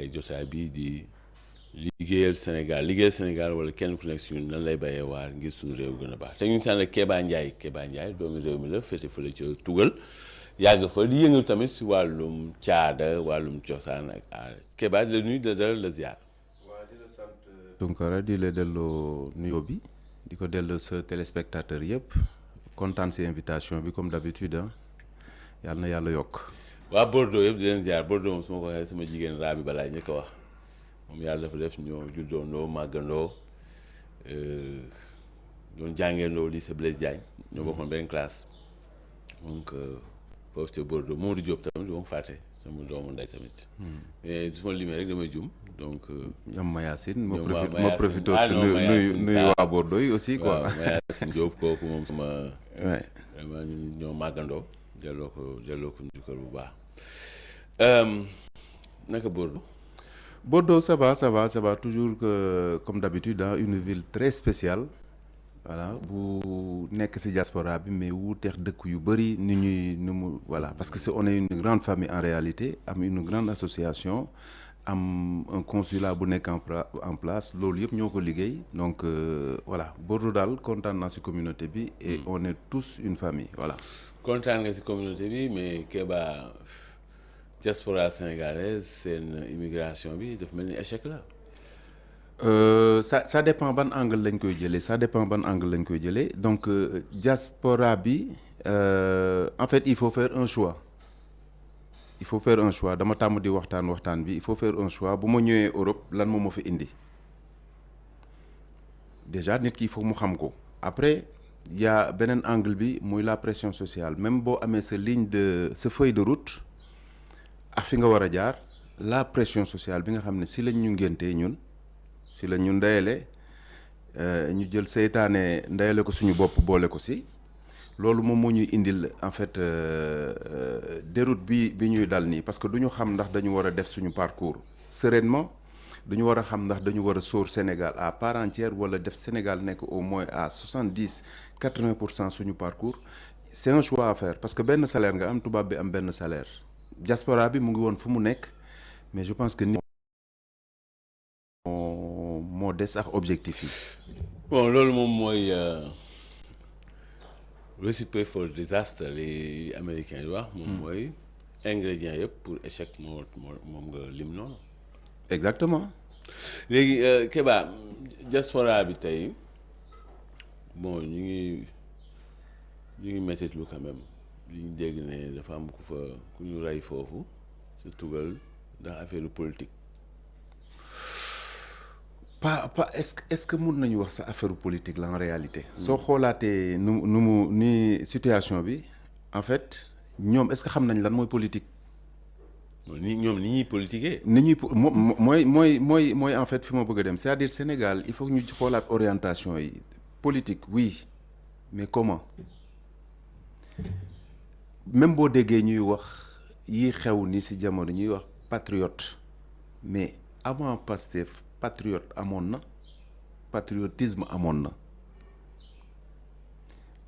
baaxee jotaay bii di liggéeyal Sénégal wala kenn ku nekk si ñun nan lay bayee waar ngir suñu réew gën a baax te ñu ngi sànni Kéba Ndiaye doomu réew mi la féete fële ca tugal yàgg fa di yëngal tamit si wàllum caada wàllum cosaan ak aada Kéba di la nuyu de dara la ziar. waa di la sant Tunkara di la delloo nuyoo bi di ko delloo sa téléspectateur yëpp kontaan si invitation bi comme d'habitude yàlla na yàlla yokk. waa Bordeaux yëpp di leen ziar Bordeaux moom su ma ko waxee sama jigéen Rabi Balaay ñëkk a wax moom yàlla dafa def ñoo juddoondoo màggandoo doon jàngeendoo lycée Blaise Diagne ñoo bokkoon benn classe donc foofu ca Bordeaux Modou Diop tamit du ma fàtte sama doomu ndey tamit. mais su ma limee rek damay jum donc. ñoom Mayacine ma profité si nuyu waa Bordeaux yi aussi quoi. waaw Mayacine Diop kooku moom sama. vraiment ñun ñoo màggandoo delloo ko njukkal bu baax naka Bordeaux. Bordeaux ça va toujours que comme d'habitude une ville très spéciale voilà bu nekk ci diaspora bi mais wuuteex dëkk yu bëri ni mu voilà parce que on est une grande famille en réalité am une grande association am un consulat bu nekk en place loolu yëpp ñoo ko liggéey donc voilà Bordeaux daal kontaan naa ci communauté bi et on est tous une famille voilà. kontaan nga ci communauté bi mais Kéba diaspora sénégalaise seen immigration bi dafa mel ni échec la. Ça dépend ban angle lañ koy jëlee donc diaspora bi en fait il faut faire un choix dama tàmm di waxtaan bi il faut faire un choix bu ma ñëwee Europe lan moo ma fi indi déjà nit ki il faut mu xam ko après y a beneen angle bi muy la pression sociale même boo amee sa feuille de route ak fi nga war a jaar la pression sociale bi nga xam ne si lañ ñu ngéntee ñun si la ñu ndeyale ñu jël seytaane ndeyale ko suñu bopp boole ko si loolu moom moo ñuy indil en fait déroute bi ñuy dal nii parce que du ñu xam ndax dañu war a def suñu parcours sereinement duñu war a xam ndax dañu war a sóor Sénégal à part entière wala def Sénégal nekk au moins à 70-80% suñu parcours c'est un choix à faire parce que benn salaire nga am tubaab bi am benn salaire diaspora bi mu ngi woon fu mu nekk mais je pense que moo des ak objectif yi. bon loolu moom mooy recipe for disaster li américains yi wax. moom mooy ingrédients yëpp pour échec moom nga lim noonu. exactement. léegi Kéba diaspora bi tey bon ñu ngi mettitlu quand même li ñu dégg ne dafa am ku ñu rey foofu sa tugal ndax affaire politique. pas est-ce que mun nañu wax sa affaire politique la en réalité. soo xoolaatee ni situation bi en fait ñoom est-ce que xam nañ lan mooy politique. ni ñuy politiquer. mooy en fait fi ma bëgg a dem c'est-à-dire Sénégal il faut que ñu xoolaat orientation yi politique oui mais comment même boo déggee ñuy wax yi xew ni ci jamono ñuy wax patriote mais avant Pastef patriote amoon na patriotisme amoon na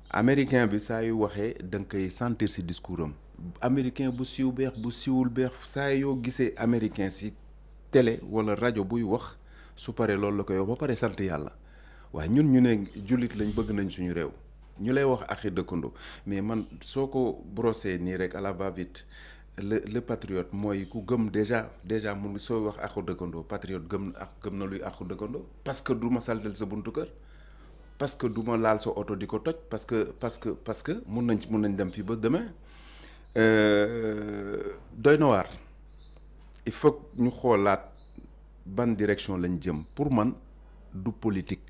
américain bi saa yu waxee da nga koy sentir ci discours am américain bu siiw beex bu siiwul beex saa yoo gisee américain ci télé walla rajo buy wax su paree loolu la koy wax ba pare sant yàlla waaye ñun ñu ne jullit lañ bëgg nañ suñu réew ñu lay wax axi dëkkandoo mais man soo ko brossé nii rek à la va-vite le patriote mooy ku gëm déjà mun ngi sooy wax axu dëkkandoo patriote gëm na luy axu dëkkandoo parce que du ma saltel sa buntu kër parce que du ma laal sa oto di ko toj parce que mun nañ dem fii ba demain doy na waar il faut ñu xoolaat ban direction lañ jëm pour man du politique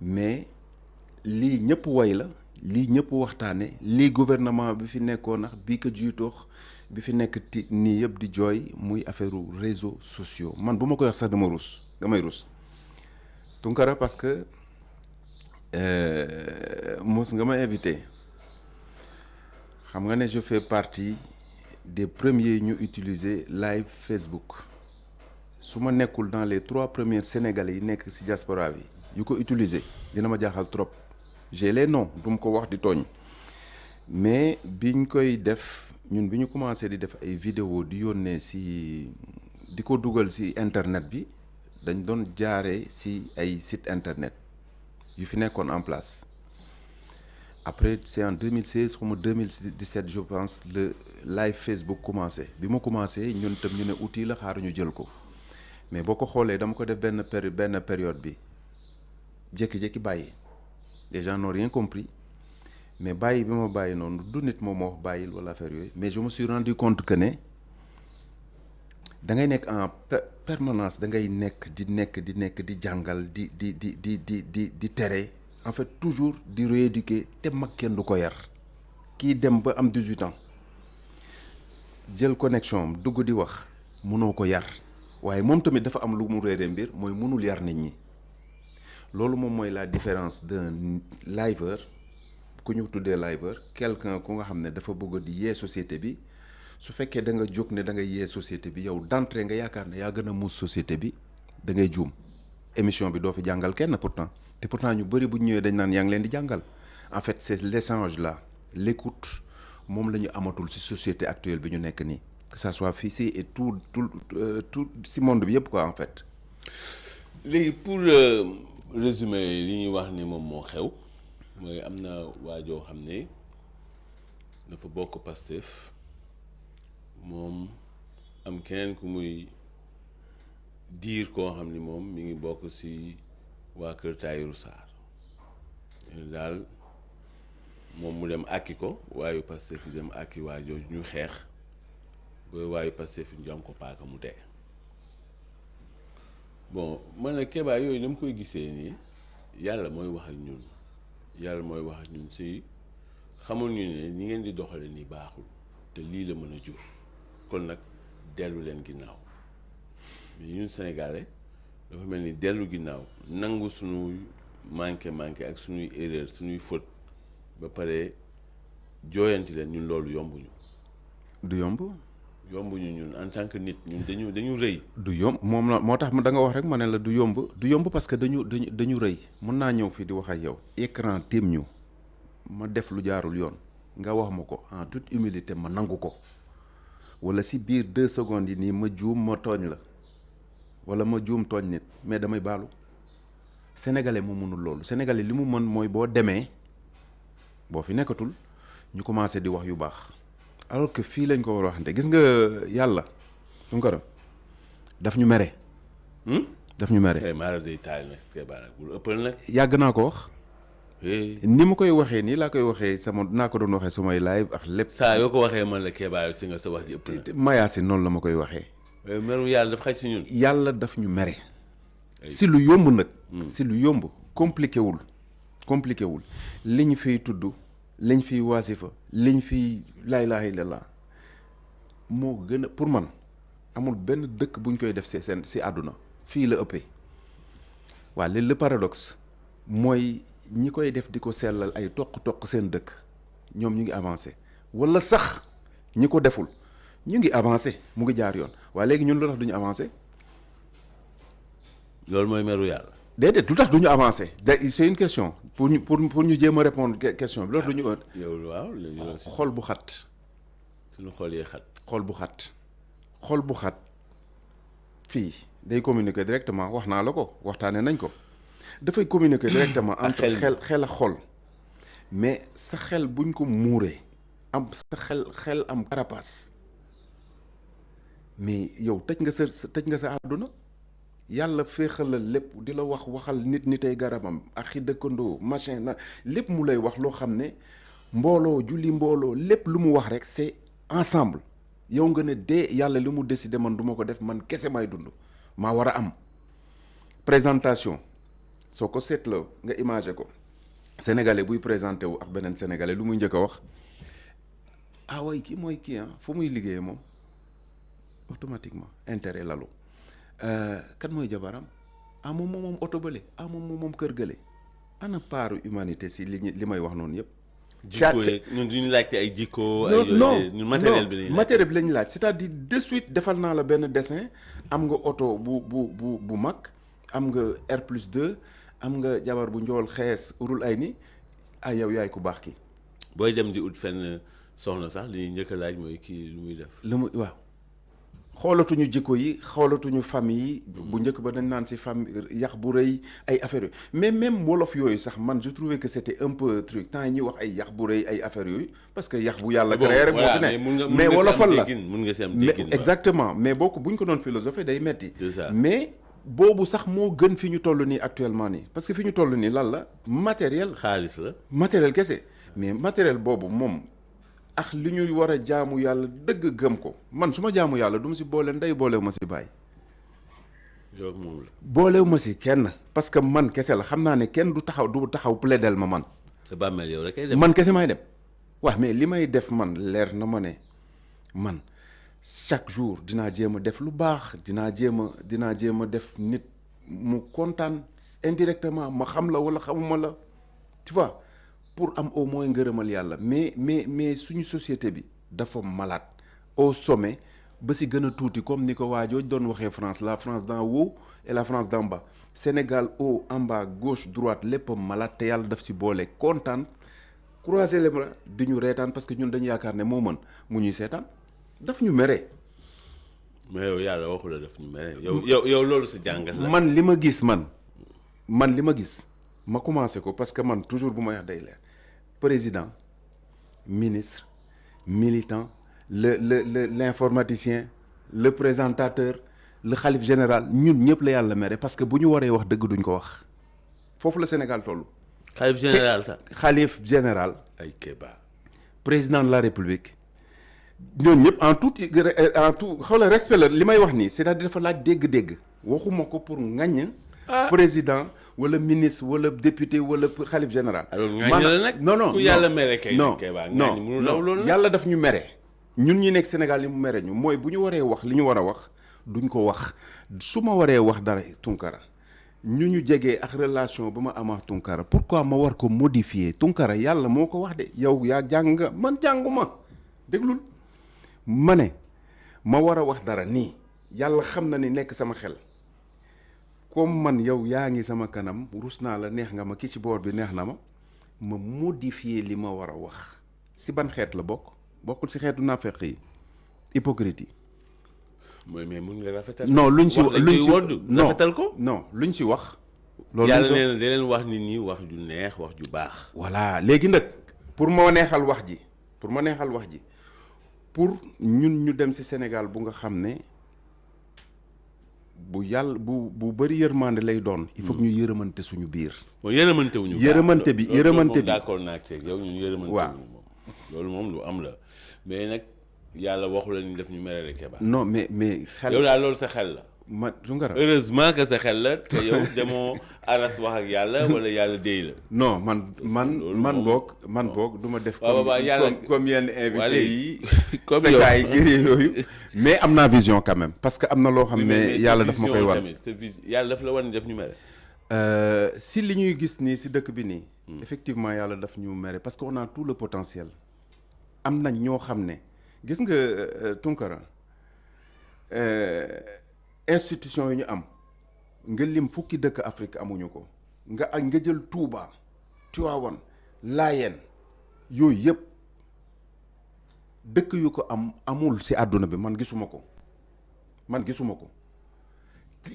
mais lii ñëpp way la lii ñëpp waxtaane lii gouvernement bi fi nekkoon ak bii ko jiitoox bi fi nekk nii yëpp di jooy muy affaire réseaux sociaux man bu ma koy wax sax damay rus Tunkara parce que mos nga ma invité xam nga ne je fais partie des premiers ñu utiliser live Facebook su ma nekkul dans les 3 premiers sénégalais yi nekk ci diaspora bi yu ko utiliser dina ma jaaxal trop j'ai les noms du ma ko wax di tooñ mais biñ koy def ñun bi ñu commencé di def ay vidéo di yónnee ci di ko dugal ci internet bi dañ doon jaaree ci ay site internet yu fi nekkoon en place après c'est en 2016 comme 2017 je pense le live Facebook commencé bi ma commencé ñun tam ñu ne outil la xaar ñu jël ko mais boo ko xoolee dama ko def benn période bi jékki-jékki bàyyi les gens n'ont rien compris mais bàyyi bi ma bàyyi noonu du nit moom moo wax bàyyil wala affaire yooyu mais je me suis rendu compte que ne da ngay nekk en permanence da ngay nekk di jàngal di tere en fait toujours di rééduquer te mag kenn du ko yar kii dem ba am 18 ans jël connexion am dugg di wax mënoo ko yar waaye moom tamit dafa am lu mu réeree mbir mooy mënul yar nit ñi loolu moom mooy la différence d'un liveur ku ñu tuddee liveur quelqu'un ku nga xam ne dafa bëgg di yee société bi su fekkee da nga jóg ne da nga yee société bi yow d'entrée nga yaakaar ne yaa gën a muus société bi da ngay juum émission bi doo fi jàngal kenn pourtant te pourtant ñu bëri bu ñu ñëwee dañ naan yaa ngi leen di jàngal en fait c'est l'échange là l'écoute moom la ñu amatul ci société actuelle bi ñu nekk nii que ça soit fii et tout ci monde bi yëpp quoi en fait. léegi pour résumer li ñuy wax ni moom moo xew mooy am na waajoo xam ne dafa bokk Pastef moom am keneen ku muy diir koo xam ni moom mi ngi bokk ci waa kër Tahirou Sarr daal moom mu dem àkki ko waayu Pastef yi dem àkki waa jooju ñu xeex ba waayu Pastef yi ñu jam ko paaka mu dee. bon man nag Kéba yooyu na mu koy gisee nii yàlla mooy wax ak ñun ci xamul ñu ne ñi ngeen di doxale ni baaxul te lii la mën a jur kon nag dellu leen ginnaaw mais ñun sénégalais dafa mel ni dellu ginnaaw nangu suñuy manqué ak suñuy erreur suñuy faute ba pare jooyanti leen ñun loolu yombuñu. du yomb. yombuñu ñun en tant que nit ñun dañu rëy. du yomb moom la moo tax da nga wax rek ma ne la du yomb parce que dañu rëy mën naa ñëw fii di wax ak yow. écran tiim ñu ma def lu jaarul yoon nga wax ma ko en toute humilité ma nangu ko wala si biir 2 secondes yi nii ma juum ma tooñ la wala ma juum tooñ nit mais damay baalu sénégalais mu mënul loolu sénégalais li mu mën mooy boo demee boo fi nekkatul ñu commencé di wax yu baax. alors que fii lañ ko war a waxante gis nga yàlla Tounkara daf ñu mere. daf ñu mere. maara day taal nag Kéba nag bul ëppal nag. yàgg naa ko wax. ni ma koy waxee nii laa koy waxee naa ko doon waxee samay live ak lépp. saa yoo ko waxee man la Kéba ci nga sa wax ji ëpp na. mayaasi noonu la ma koy waxee. meru yàlla daf xaj si ñun. yàlla daf ñu mere. si lu yomb nag. si lu yomb compliqué wul. li ñu fiy tudd. liñ fiy waasifa liñ fiy laa ilaaha illallaah moo gën a pour man amul benn dëkk buñ koy def si àdduna fii la ëppee waa le paradoxe mooy ñi koy def di ko sellal ay toq seen dëkk ñoom ñu ngi avancé wala sax ñi ko deful ñu ngi avancé mu ngi jaar yoon waaye léegi ñun lu tax duñu avancé. loolu mooy meru yàlla. déedéet lu tax du ñu avancé c'est une question pour ñu jéem a répondre question bi loolu du ñu. yow waaw xol bu xat. suñu xol yee xat. xol bu xat fii day communiquer directement wax naa la ko waxtaanee nañ ko dafay communiquer directement entre xel ak xol mais sa xel buñ ko muuree am sa xel am carapace mais yow tëj nga sa àdduna. yàlla féexalal lépp di la waxal nit ay garabam ak xi dëkkandoo machin na lépp mu lay wax loo xam ne mbooloo julli mbooloo lépp lu mu wax rek c'est ensemble yow nga ne dee yàlla li mu décidé man du ma ko def man kese may dund maa war a am présentation soo ko seetloo nga imagé ko sénégalais buy présenté wu ak beneen sénégalais lu muy njëkk a wax way kii mooy kii fu muy liggéeyee moom automatiquement intérêt lalu kan mooy jabaram moom oto bële moom kër gële ana part humanité si li may wax noonu yëpp. jikko ñun duñu laajte ay jikko. non matériel bi lañu laaj c'est-à-dire de suite defal naa la benn dessin am nga oto bu mag am nga R+2 am nga jabar bu njool xees urul ay ni yow yaay ku baax ki booy dem di ut fenn soxna sax li ñuy njëkk a laaj mooy kii lu muy def. waaw xoolatuñu jikko yi xoolatuñu famille yi bu njëkk ba dañ naan si famille yax bu rëy ay affaires yooyu mais même wolof yooyu sax man je trouvais que c'était un peu truc temps yi ñuy wax ay yax bu rëy ay affaires yooyu parce que yax bu yàlla créé rek moo fi ne mais wolofal la mun nga si am déggin exactement mais boo ko bu ñu ko doon philosophie day metti ça. mais boobu sax moo gën fi ñu toll nii actuellement nii parce que fi ñu toll nii lan la matériel xaalis la matériel kese mais matériel boobu moom ak li ñuy war a jaamu yàlla dëgg gëm ko man su ma jaamu yàlla du ma si boole ndey boolewu ma si bàyyi yow moom la boolewu ma si kenn parce que man kese la xam naa ne kenn du taxaw plaidel ma man te bàmmeel yow rek ay dem man kese may dem wax mais li may def man leer na ma ne man chaque jour dinaa jéem a def lu baax dinaa jéem a def nit mu kontaan indirectement ma xam la wala xamuma la tu vois pour am au moins ngërëmal yàlla mais suñu société bi dafa malade au sommet ba si gën a tuuti comme ni ko waajooj doon waxee France la France d'en haut et la France d'en bas Sénégal haut en bas gauche droite lépp malade te yàlla daf si boole kontaan croiser les bras di ñu reetaan parce que ñun dañu yaakaar ne moo mën mu ñuy seetaan daf ñu mere. mais yow yàlla waxu la daf ñu mere yow loolu sa jàngat la. man li ma gis man li ma gis ma commencé ko parce que man toujours bu ma wax day leer président ministre militant l'informaticien le présentateur le xalif général ñun ñëpp la yàlla mere parce que bu ñu waree wax dëgg duñ ko wax foofu la Sénégal toll. xalif général sax xalif général. ay Kéba. président de la République. ñooñu ñëpp en tout xoolal respect la li may wax nii c'est-à-dire dafa laaj dégg-dégg waxuma ko pour ŋaññ. président wala ministre wala député wala xalif général. alors ŋaññ la nag non ku yàlla mere kay. non non yàlla daf ñu mere. ñun ñi nekk Sénégal li mu mere ñu mooy bu ñu waree wax li ñu war a wax duñ ko wax su ma waree wax dara Tunkara ñu jegee ak relation ba ma am ak Tunkara pourquoi ma war ko modifier Tunkara yàlla moo ko wax de yow yaa jàng nga man jànguma déglul ma ne ma war a wax dara nii yàlla xam na ni nekk sama xel comme man yow yaa ngi sama kanam rus naa la neex nga ma ki ci boor bi neex na ma modifier li ma war a wax si ban xeet la bokkul si xeetu naafeq yi hypocrite yi. mooy mais mun nga rafetal. non luñ si rafetal ko. non luñ si wax. loolu yàlla nee na da leen wax nit ñi wax ju neex wax ju baax. voilà léegi nag pour ma neexal wax ji pour ñun ñu dem si Sénégal bu nga xam ne bu yàlla bu bëri yërmande lay doon. il faut que ñu yërëmante suñu biir. bon yërëmante wuñu. yërëmante bi d'accord naa ak yow ñun yërëmante. waaw loolu moom lu am la mais nag yàlla waxu la ni def ñu mere Kéba. non mais xel yow daal loolu sa xel la. Tunkara heureusement que sa xel la te yow demoo aras wax ak yàlla wala yàlla déy la. non man boog du ma def. comme yenn invité yi. comme yow sa yi yooyu. mais am naa vision quand même parce que am na loo xam ne yàlla daf ma koy wan. yàlla daf la wan ni def ñu mere. si li ñuy gis nii si dëkk bi nii. effectivement yàlla daf ñu mere parce que on a tout le potentiel. am nañ ñoo xam ne gis nga Tunkara institution yi ñu am nga lim fukki dëkk Afrique amuñu ko nga jël Touba Tivaouane Layène yooyu yëpp dëkk yu ko amul si àdduna bi man gisuma ko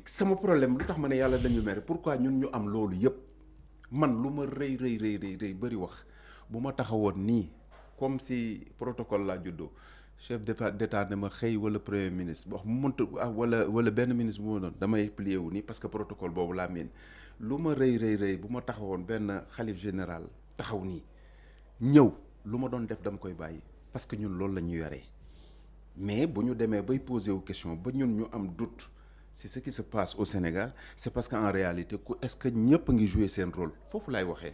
sama problème lu tax ma ne yàlla dañu mere pourquoi ñun ñu am loolu yëpp man lu ma rëy bëri wax bu ma taxawoon nii comme si protocole laa juddoo chef d'état ne ma xëy wala premier ministre wax mu mënta wala benn ministre bu ma doon damay plié wu nii parce que protocole boobu laa miin lu ma rëy bu ma taxawoon benn xalif général taxaw nii ñëw lu ma doon def dama koy bàyyi parce que ñun loolu la ñu yoree mais bu ñu demee bay posé wu question ba ñun ñu am doute c'est ce qui se passe au Sénégal c'est parce que en réalité est-ce que ñëpp a ngi jouer seen rôle foofu laay waxee.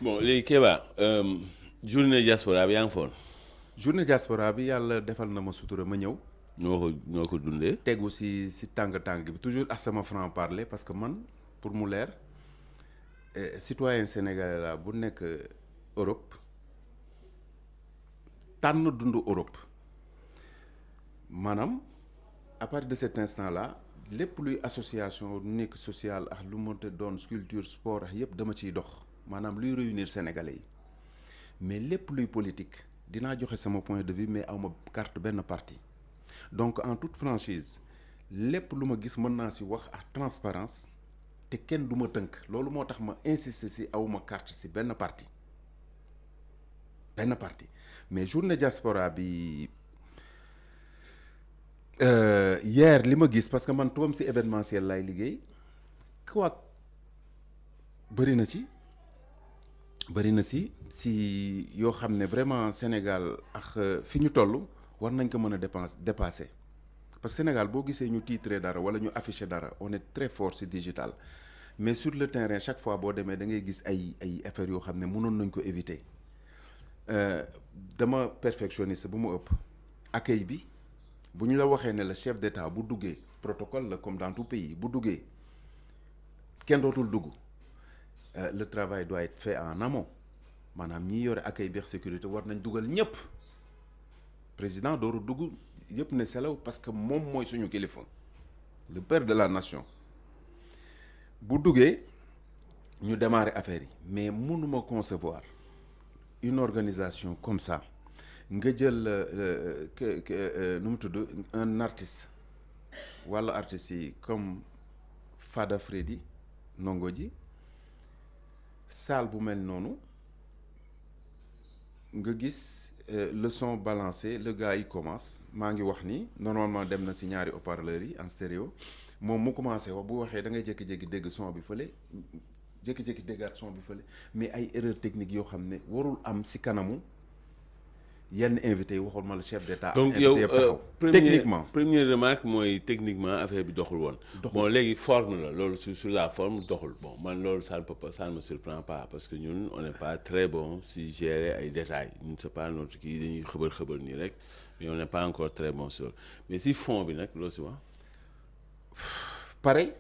bon léegi Kéba journée diaspora bi yaa ngi foon. journée diaspora bi yàlla defal na ma sutura ma ñëw. ñoo ko dundee. tegu si tàng bi toujours ak sama franc parler parce que man pour mu leer citoyen sénégalais la bu nekk Europe tànn dund Europe maanaam à partir de cet instant là lépp luy association nekk sociale ak lu mënta doon culture sport ak yëpp dama ciy dox maanaam luy réunir sénégalais yi mais lépp luy politique dinaa joxe sama point de vue mais awma carte benn parti donc en toute franchise lépp lu ma gis mën naa si wax ak transparence te kenn du ma tënk loolu moo tax ma insister si awma carte si benn parti mais journée diaspora bi hier li ma gis parce que man toom si événementiel lay liggéey quoi bëri na si yoo xam ne vraiment Sénégal ak fi ñu toll war nañ ko mën a dépasser parce que Sénégal boo gisee ñu titré dara wala ñu affiché dara on est très fort si digital mais sur le terrain chaque fois boo demee da ngay gis ay affaires yoo xam ne mënoon nañ ko éviter dama perfectionniste bu mu ëpp accueil bi bu ñu la waxee ne la chef d'État bu duggee protocole la comme dans tout pays bu duggee kenn dootul dugg le travail doit être fait en amont maanaam ñi yore accueil bi sécurité war nañ dugal ñëpp président dooru dugg yëpp ne selaw parce que moom mooy suñu kilifa le père de la nation bu duggee ñu démarrer affaire yi mais mënuma concevoir une organisation comme ça nga jël nu mu tudd un artiste wala artistes yi comme Fada Freddy Ndongo ji salle bu mel noonu nga gis le son balancé le gars yi commence maa ngi wax ni normalement dem na si ñaari haut-parleurs yi en stéréo moom mu commencé wax bu waxee da ngay jékki-jékki dégg son bi fële jékki-jékki déggaat son bi fële mais ay erreur technique yoo xam ne warul am si kanamu yenn invité yi waxul ma le chef d'État. donc yow techniquement première remarque mooy techniquement affaire bi doxul woon. bon léegi forme la loolu sur la forme doxul bon man loolu ça ne me surprend pas parce que ñun on n'est pas très bon si gérer ay détails ñun c'est pas notre kii dañuy xëbal nii rek mais on n'est pas encore très bon sur mais si fond bi nag loolu si wax. pareil.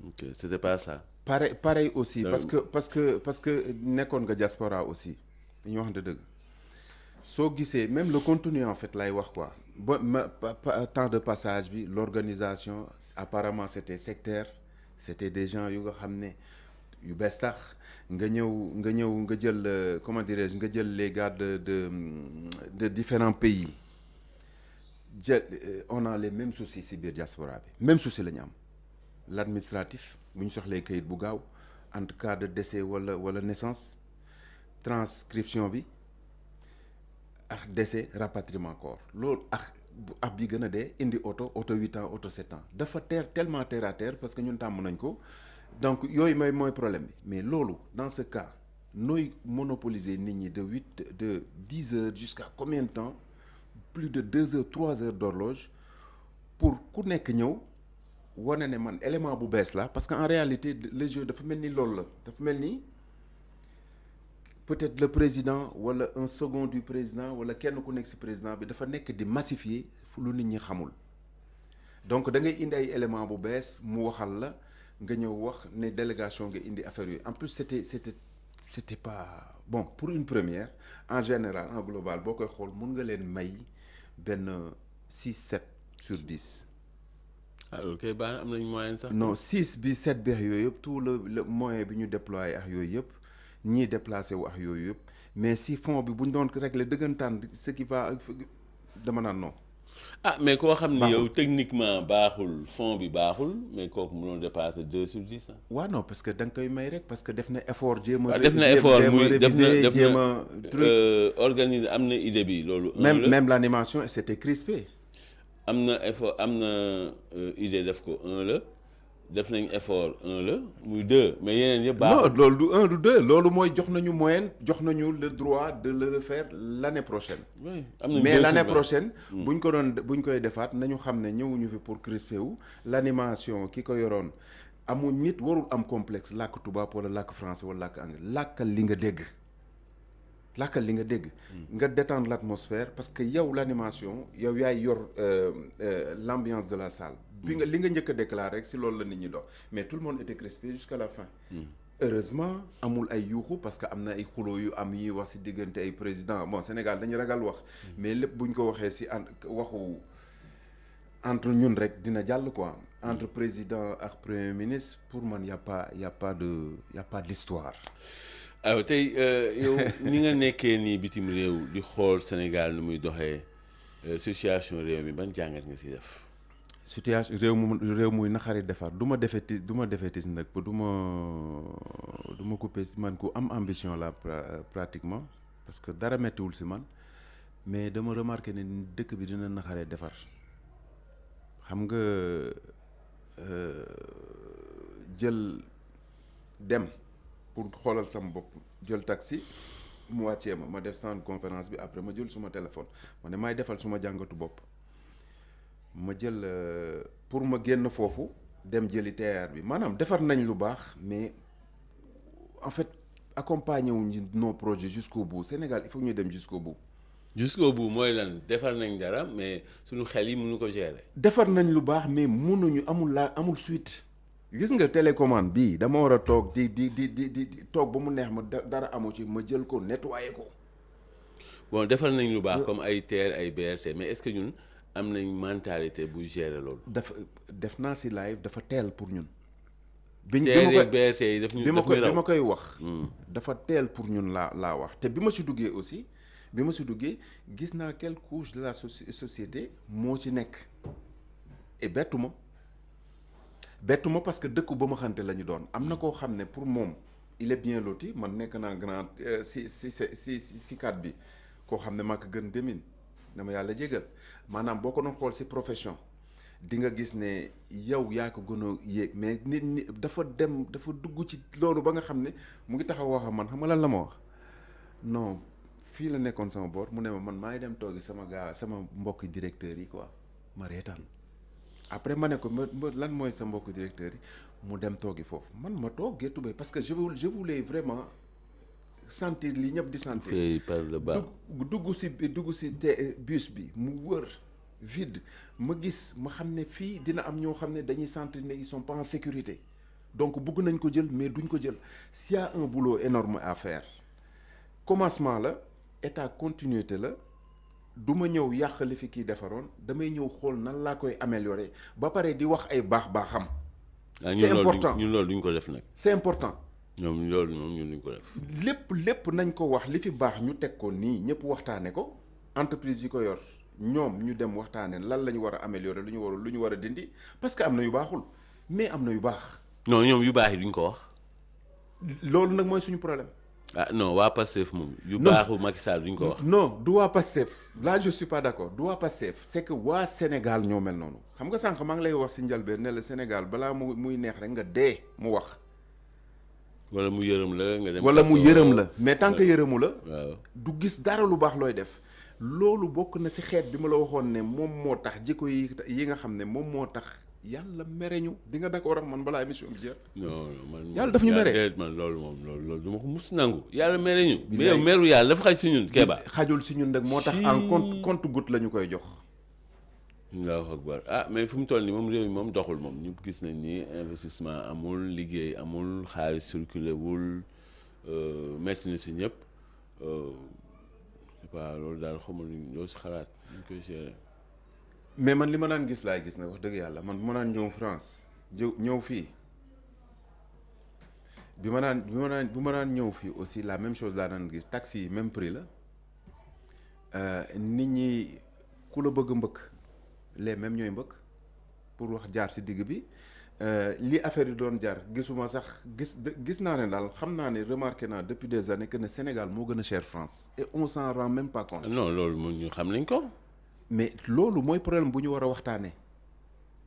ok c'était pas ça. pareil aussi parce que nekkoon nga diaspora aussi dañuy waxante dëgg. soo gisee même le contenu en fait lay wax quoi temps de passage bi l'organisation apparemment c'était sectaire c'était des gens yu nga xam ne yu bees tax nga jël comment dirais-je nga jël les gars de différents pays on a les mêmes soucis si biir diaspora bi même souci la ñu am l'administratif bu ñu soxlee kayit bu gaaw en cas de décès wala naissance transcription bi ak décès rapatriement corps loolu ak bi gën a dee indi auto 8 ans auto 7 ans dafa tellement terre à terre parce que ñun tàmm nañ ko donc yooyu mooy problème bi mais loolu dans ce cas nooy monopoliser nit ñi de 10 heures jusqu'à combien de temps plus de 2 heures 3 heures d'horloge pour ku nekk ñëw wane ne man élément bu bees la parce que en réalité le jeu dafa mel ni loolu la dafa mel ni peut-être le président wala un second du président wala kenn ku nekk ci président bi dafa nekk di massifier fu lu nit ñi xamul donc da ngay indi ay éléments bu bees mu waxal la nga ñëw wax ne délégation nga indi affaire yooyu en plus c'était pas bon pour une première en général en global boo koy xool mun nga leen may benn 6-7 sur 10. ah ok baax am nañ moyen sax. non 6 bi 7 bi ak yooyu yëpp tout le moyen bi ñu déployé ak yooyu yëpp. ñii déplacé wu ak yooyu yëpp mais si fond bi bu ñu doon régler dëggantaan ce qui va dama naan non. ah mais koo xam ni yow techniquement baaxul fond bi baaxul mais kooku mënoo dépasser 2 sur 10 ah. waaw non parce que da nga koy may rek parce que def na effort jéem a. def na effort muy def na organiser am na idée bi loolu. même l'animation c'était crispé. am na effort am na idée def ko 1 la. def nañ effort 1 la muy 2 mais yeneen yëpp baax non loolu du 1 du 2 loolu mooy jox nañu moyenne jox nañu le droit de le refaire l'année prochaine. oui am nañ mais l'année prochaine. buñ koy defaat nañu xam ne ñëwuñu fi pour crisper wu l'animation ki ko yoroon amul nit warul am complexe làkk tubaab wala làkk français wala làkk anglais làkkal li nga dégg. nga détendre l'atmosphère parce que yow l'animation yow yaay yor l'ambiance de la salle. li nga njëkk a déclaré rek si loolu la nit ñi dox mais tout le monde était crispé jusqu'à la fin. heureusement amul ay yuuxu parce que am na ay xuloo yu am yi wax si diggante ay président bon Sénégal dañu ragal wax. mais lépp buñ ko waxee si waxu entre ñun rek dina jàll quoi. entre président ak premier ministre pour man y a pas d'histoire. tey yow ni nga nekkee nii bitim réew di xool Sénégal nu muy doxee situation réew mi ban jàngat nga si def. situation réew muy naxari defar du ma defetis nag ba du ma coupé si man ku am ambition la pratiquement parce que dara mettiwul si man mais dama remarqué ne dëkk bi dina naxaree defar xam nga jël dem pour xoolal sama bopp jël taxi mu wàccee ma def centre conférence bi après ma jël suma téléphone ma ne maay defal suma jàngatu bopp ma jël pour ma génn foofu dem jëli TER bi maanaam defar nañ lu baax mais en fait accompagner wuñ nos projets jusqu'au bout Sénégal il faut ñu dem jusqu'au bout. jusqu'au bout mooy lan defar nañ dara mais suñu xel yi mënu ko gérer. defar nañ lu baax mais mënuñu amul suite. gis nga télécommande bii dama war a toog di toog ba mu neex ma dara amu ci ma jël ko nettoyer ko. bon defar nañ lu baax comme ay TER ay BRT mais est-ce que ñun am nañ mentalité bu gérer loolu. def naa si live dafa teel pour ñun. bi ma koy wax. dafa teel pour ñun laa wax te bi ma si duggee aussi gis naa quelle couche de la société moo ci nekk et bettu ma parce que dëkku ba ma xante la ñu doon am na koo xam ne pour moom il est bien loti man nekk naa grand si kat bi koo xam ne maa ko gën demin na ma yàlla jégal maanaam boo ko doon xool si profession di nga gis ne yow yaa ko gën a yéeg mais nit dafa dugg ci loolu ba nga xam ne mu ngi taxaw wax man xam nga lan la ma wax non fii la nekkoon sama boor mu ne ma man maa ngi dem toogi sama mbokk directeur yi quoi ma reetaan après ma ne ko lan mooy sa mbokk directeur yi mu dem toogi foofu man ma toog géttu bay parce que je voulais vraiment sentir li ñëpp di sentir. par le bas dugg si bus bi mu wër vide ma gis ma xam ne fii dina am ñoo xam ne dañuy sentir ne ils sont pas en sécurité donc bëgg nañ ko jël mais duñ ko jël s'il y a un boulot énorme à faire commencement la état continuité la du ma ñëw yàq li fi kii defaroon damay ñëw xool nan laa koy améliorer ba pare di wax ay baaxam. c'est important ñun loolu duñ ko def nag. c'est important. ñoom loolu moom ñun duñ ko def. lépp nañ ko wax li fi baax ñu teg ko nii ñëpp waxtaane ko entreprise yi ko yor ñoom ñu dem waxtaane lan la ñu war a améliorer lu ñu war a dindi parce que am na yu baaxul mais am na yu baax. non ñoom yu baax yi duñ ko wax. loolu nag mooy suñu problème. ah non waa Pastef moom. yu baaxu Macky Sall duñ ko wax. non du waa Pastef là je suis pas d'accord du waa Pastef c'est que waa Sénégal ñoo mel noonu xam nga sànq maa ngi lay wax si njëlbeen ne la Sénégal balaa muy neex rek nga dee mu wax. wala mu yërëm la nga dem. wala mu yërëm la mais tant que yërëmu la. waaw du gis dara lu baax looy def. loolu bokk na si xeet bi ma la waxoon ne moom moo tax jikko yi nga xam ne moom moo tax yàlla mere ñu di nga d'accord ak man balaa émission bi jeex. non man yàlla daf ñu mere man loolu loolu du ma ko mus nangu. yàlla mere ñu. mais yow meru yàlla dafa xaj si ñun Kéba. xajul si ñun nag moo tax en compte goutte la ñu koy jox. Allahu akbar ah mais fu mu toll nii moom réew mi moom doxul moom ñu gis nañ ni investissement amul liggéey amul xaalis circulé wul métti na si ñëpp. waaw loolu daal xamul loo si xalaat ñu koy gérer. mais man li ma daan gis laay gis nag wax dëgg yàlla man bu ma daan ñëw France ñëw fii bi ma daan ñëw fii aussi la même chose laa daan gis taxi yi même prix la nit ñi ku la bëgg mbëkk les mêmes ñooy mbëkk pour wax jaar si digg bi li affaire yi doon jar gisuma sax gis naa ne daal xam naa ne remarqué naa depuis des années que ne Sénégal moo gën a cher France et on s'en rend même pas compte. non loolu moom ñu xam nañ ko. mais loolu mooy problème bu ñu war a waxtaanee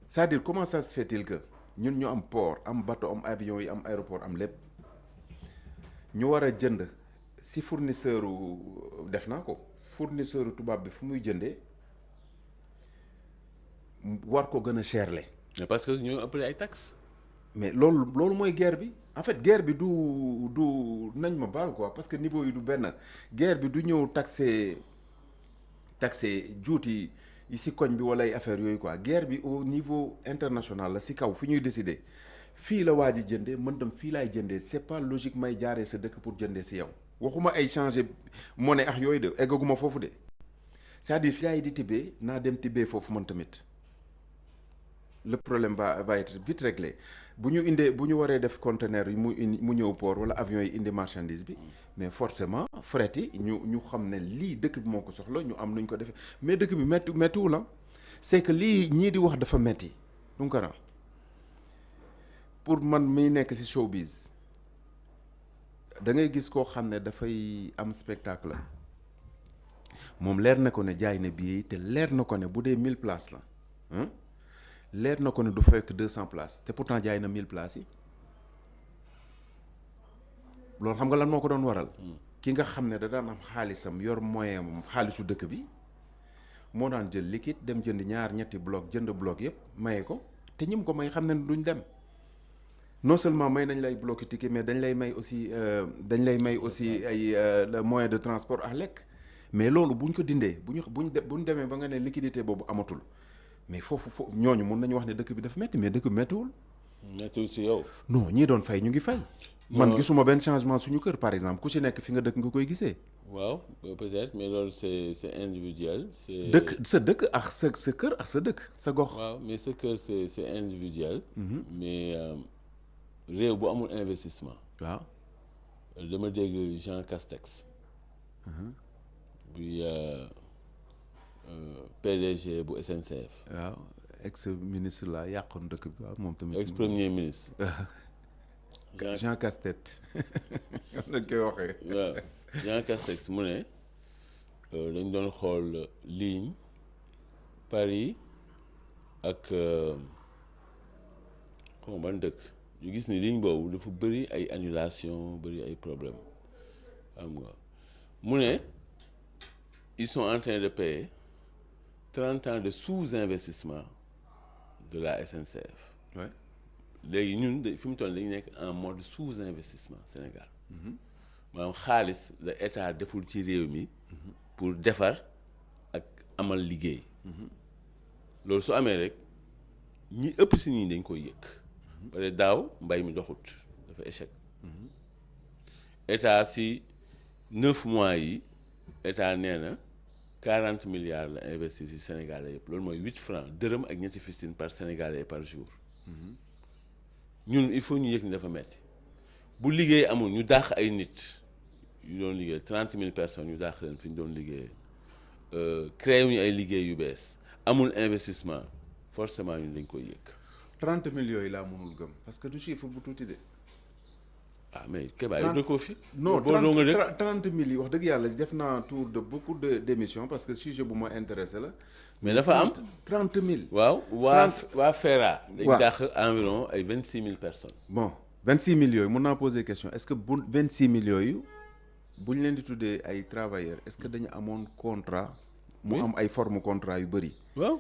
c'est-à-dire comment ça se fait-il que ñun ñu am port am bateau am avion yi am aéroport am lépp ñu war a jënd si fournisseur def naa ko fournisseur tubaab bi fu muy jëndee war ko gën a cherle. mais parce que ñu ëppale ay taxes. mais loolu mooy guerre bi en fait guerre bi du nañ ma baal quoi parce que niveau yi du benn guerre bi du ñëw taxé juuti yi si koñ bi wala ay affaire yooyu quoi guerre bi au niveau international la si kaw fi ñuy décider fii la waa ji jëndee mën dem fii laay jëndee c'est pas logique may jaaree sa dëkk pour jëndee si yow waxuma ay changer monnaie ak yooyu de eggaguma foofu de c'est-à-dire fi ay di tibbee naa dem tibbee foofu man tamit le problème va être vite réglé bu ñu waree def conteneur yi mu ñëw port wala avion yi indi marchandise bi mais forcément fret yi ñu xam ne lii dëkk bi moo ko soxla ñu am nuñ ko defee mais dëkk bi méttiwul la c'est que lii ñii di wax dafa métti Tounkara pour man miy nekk ci showbiz da ngay gis koo xam ne dafay am spectacle moom leer na ko ne jaay na billet yi te leer na ko ne bu dee 1000 places la leer na ko ne du fekk 200 places te pourtant jaay na 1000 places yi loolu xam nga lan moo ko doon waral. ki nga xam ne da daan am xaalisam yor moyen am xaalisu dëkk bi moo daan jël liquide dem jënd ñetti bloc jënd bloc yëpp maye ko te ñim ko may xam ne duñ dem non seulement may nañ lay bloqué ticket mais dañ lay may aussi ay moyen de transport ak lekk mais loolu buñ ko dindee buñ demee ba nga ne liquidité boobu amatul. mais foofu ñooñu mun nañu wax ne dëkk bi dafa métti mais dëkk bi méttiwul. méttiwul si yow. non ñii doon fay ñu ngi fay. man gisuma benn changement suñu kër par exemple ku ci nekk fi nga dëkk nga koy gisee. waaw peut-être mais loolu c'est individuel. c'est sa dëkk ak sa kër ak sa dëkk sa gox. waaw mais sa kër c'est individuel. mais réew bu amul investissement. waaw dama dégg Jean Castex. bi PDG bu SNCF. waaw ex ministre la yàqoon dëkk bi waaw moom tamit. ex premier ministre. Jean Castex lañ koy waxee. waaw Jean Castex mu ne dañ doon xool ligne Paris ak xaw ma ban dëkk ñu gis ni ligne boobu dafa bëri ay annulation bëri ay problème xam nga mu ne ils sont en train de payer 30 ans de sous-investissement de la SNCF. Ouais. léegi ñun fi mu toll dañu nekk en mode sous-investissement Sénégal. maanaam xaalis la état deful ci réew mi. pour defar ak amal liggéey. loolu su amee rek ñi ëpp si ñi dañ koy yëg. parce que daaw mbay mi doxut dafa échec. état si 9 mois yi état nee na 40 milliards la investir ci Sénégalais yëpp loolu mooy 8 francs dërëm ak ñetti fistine par Sénégalais par jour. ñun il faut ñu yëg ni dafa metti bu liggéey amul ñu dàq ay nit yu doon liggéey 30 000 personnes ñu dàq leen fi ñu doon liggéey créé wuñu ay liggéey yu bees amul investissement forcément ñun dañ koy yëg. 30 000 yooyu laa mënul gëm parce que du chiffre bu tuuti de. ah mais Kéba yow dëkkoo fi. non boo doo nga dëkk 30 000 yi wax dëgg yàlla def naa tour de beaucoup d'émissions parce que sujet bu ma intéressé la. mais dafa am 30 000. waaw waa FERA. dañ waaw dàq environ ay 26 000 personnes. bon 26 000 yooyu mun naa poser question est-ce que bu 26 000 yooyu bu ñu leen di tuddee ay travailleurs est-ce que dañu amoon contrat. mu am ay forme contrat yu bëri. waaw.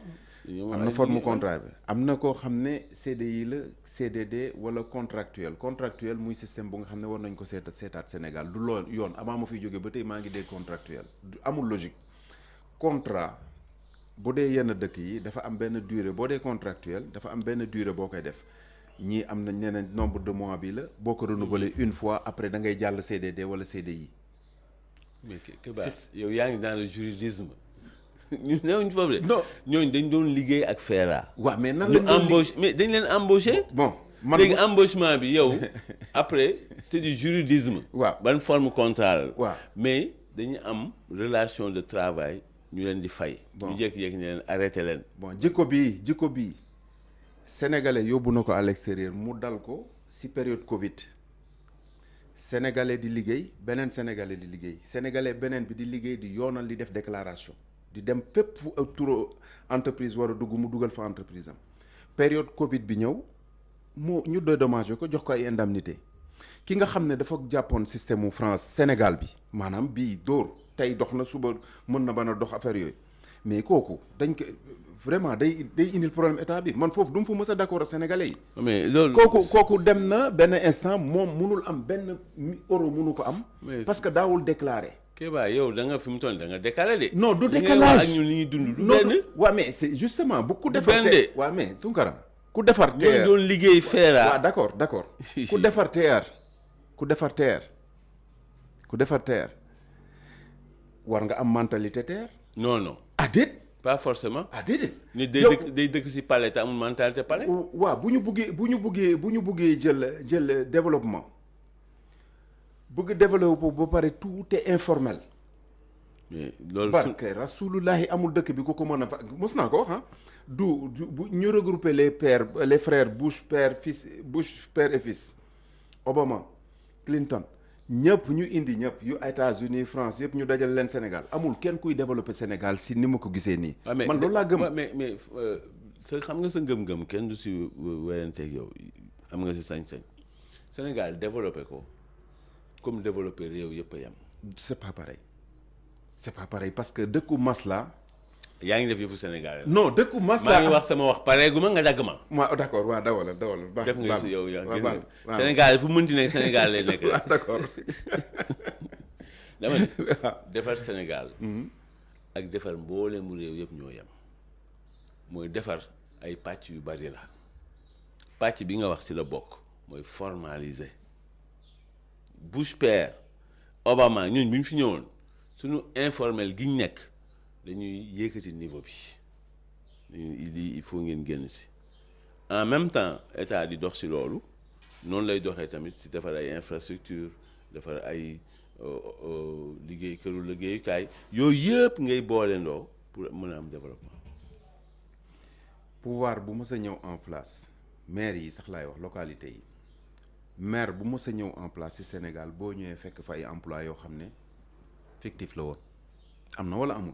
am na forme contrat bi am na koo xam ne CDI la CDD wala contractuel muy système bu nga xam ne war nañ ko seetaat Sénégal du loolu yoon avant ma fiy jógee ba tey maa ngi dégg contractuel amul logique contrat bu dee yenn dëkk yi dafa am benn durée boo dee contractuel dafa am benn durée boo koy def ñii am na ñeneen nombre de mois bi la boo ko renouveler une fois après da ngay jàll CDD wala CDI. mais Kéba yow yaa ngi dans le juridisme. ñu newuñ foofu de. non ñooñu dañ doon liggéey ak FERA. waaw mais nan lu lañ doon embauché mais dañ leen embauché. bon man léegi embauchement bi yow après c'est du juridisme. waaw ban forme contrat la. waaw mais dañu am relation de travail ñu leen di fay. bon ñu jékki-jékki ne leen arrêté leen. bon jikko bii sénégalais yóbbu na ko à l'extérieur mu dal ko ci période Covid sénégalais di liggéey beneen sénégalais di liggéey sénégalais beneen bi di liggéey di yoonal di def déclaration. di dem fépp fu turu entreprise war a dugg mu dugal fa entreprise am période Covid bi ñëw mu ñu dédommagé ko jox ko ay indemnité ki nga xam ne dafa jàppoon système mu France Sénégal bi maanaam bii dóor tey dox na suba mën na ban a dox affaire yooyu mais kooku dañ ko vraiment day indil problème état bi man foofu du mu fa mës a d'accord ak sénégalais yi. mais loolu kooku dem na benn instant moom munul am benn euro munu ko am. parce que daawul déclarer. Kéba yow da nga fi mu toll da nga décalé de. non du décalage ak ñun li ñuy dund du non benn. waaw mais c'est justement bu ku du defar benn de. waaw mais Tounkara ku defar ñooñu TER doon liggéey FERA. waaw d'accord ku defar TER war nga am mentalité TER. non ah déet pas forcément. ah déedéet. nit day dëkk si palais te amul mentalité palais. waaw bu ñu buggee jël développement bëgg développer ba pare tout est informel. mais loolu barke rasulullahi amul dëkk bi ko mën a fa mos naa ko wax ah du bu ñu regrouper les frères Bush père et fils Obama Clinton ñëpp ñu indi ñëpp yu États-Unis France yëpp ñu dajal leen Sénégal amul kenn kuy développer Sénégal si ni ma ko gisee nii. man loolu laa gëm. mais sa xam nga sa ngëm-ngëm kenn du si weranteeg yow am nga si sañ-sañ Sénégal développé ko comme développé réew yëpp a yem. c'est pas pareil parce que dëkku masla yaa ngi def yëfu Sénégal. non dëkku masla maa ngi wax sama wax pareegu ma nga dagg ma. waaw d'accord waaw dawal baax def nga si yow yaa gis nga waaw Sénégal fu mënti nekk Sénégal lay nekk. waaw d'accord. dama ne defar Sénégal. ak defar mboolemu réew yëpp ñoo yem. mooy defar ay pàcc yu bari la pàcc bi nga wax ci la bokk mooy formaliser Bush père Obama ñun bi ñu fi ñëwoon suñu informel gi ñu nekk dañuy yëkkati niveau bi il faut ngeen génn ci en même temps état di dox ci loolu noonu lay doxee tamit ci defar ay infrastructure defar ay liggéeyukaay yooyu yëpp ngay boolendoo pour mën a am développement. pouvoir bu mës a ñëw en place maire yi sax laay wax localité yi maire bu mës a ñëw en place ci Sénégal boo ñëwee fekk fa ay emploi yoo xam ne fictif la woon am na walla amul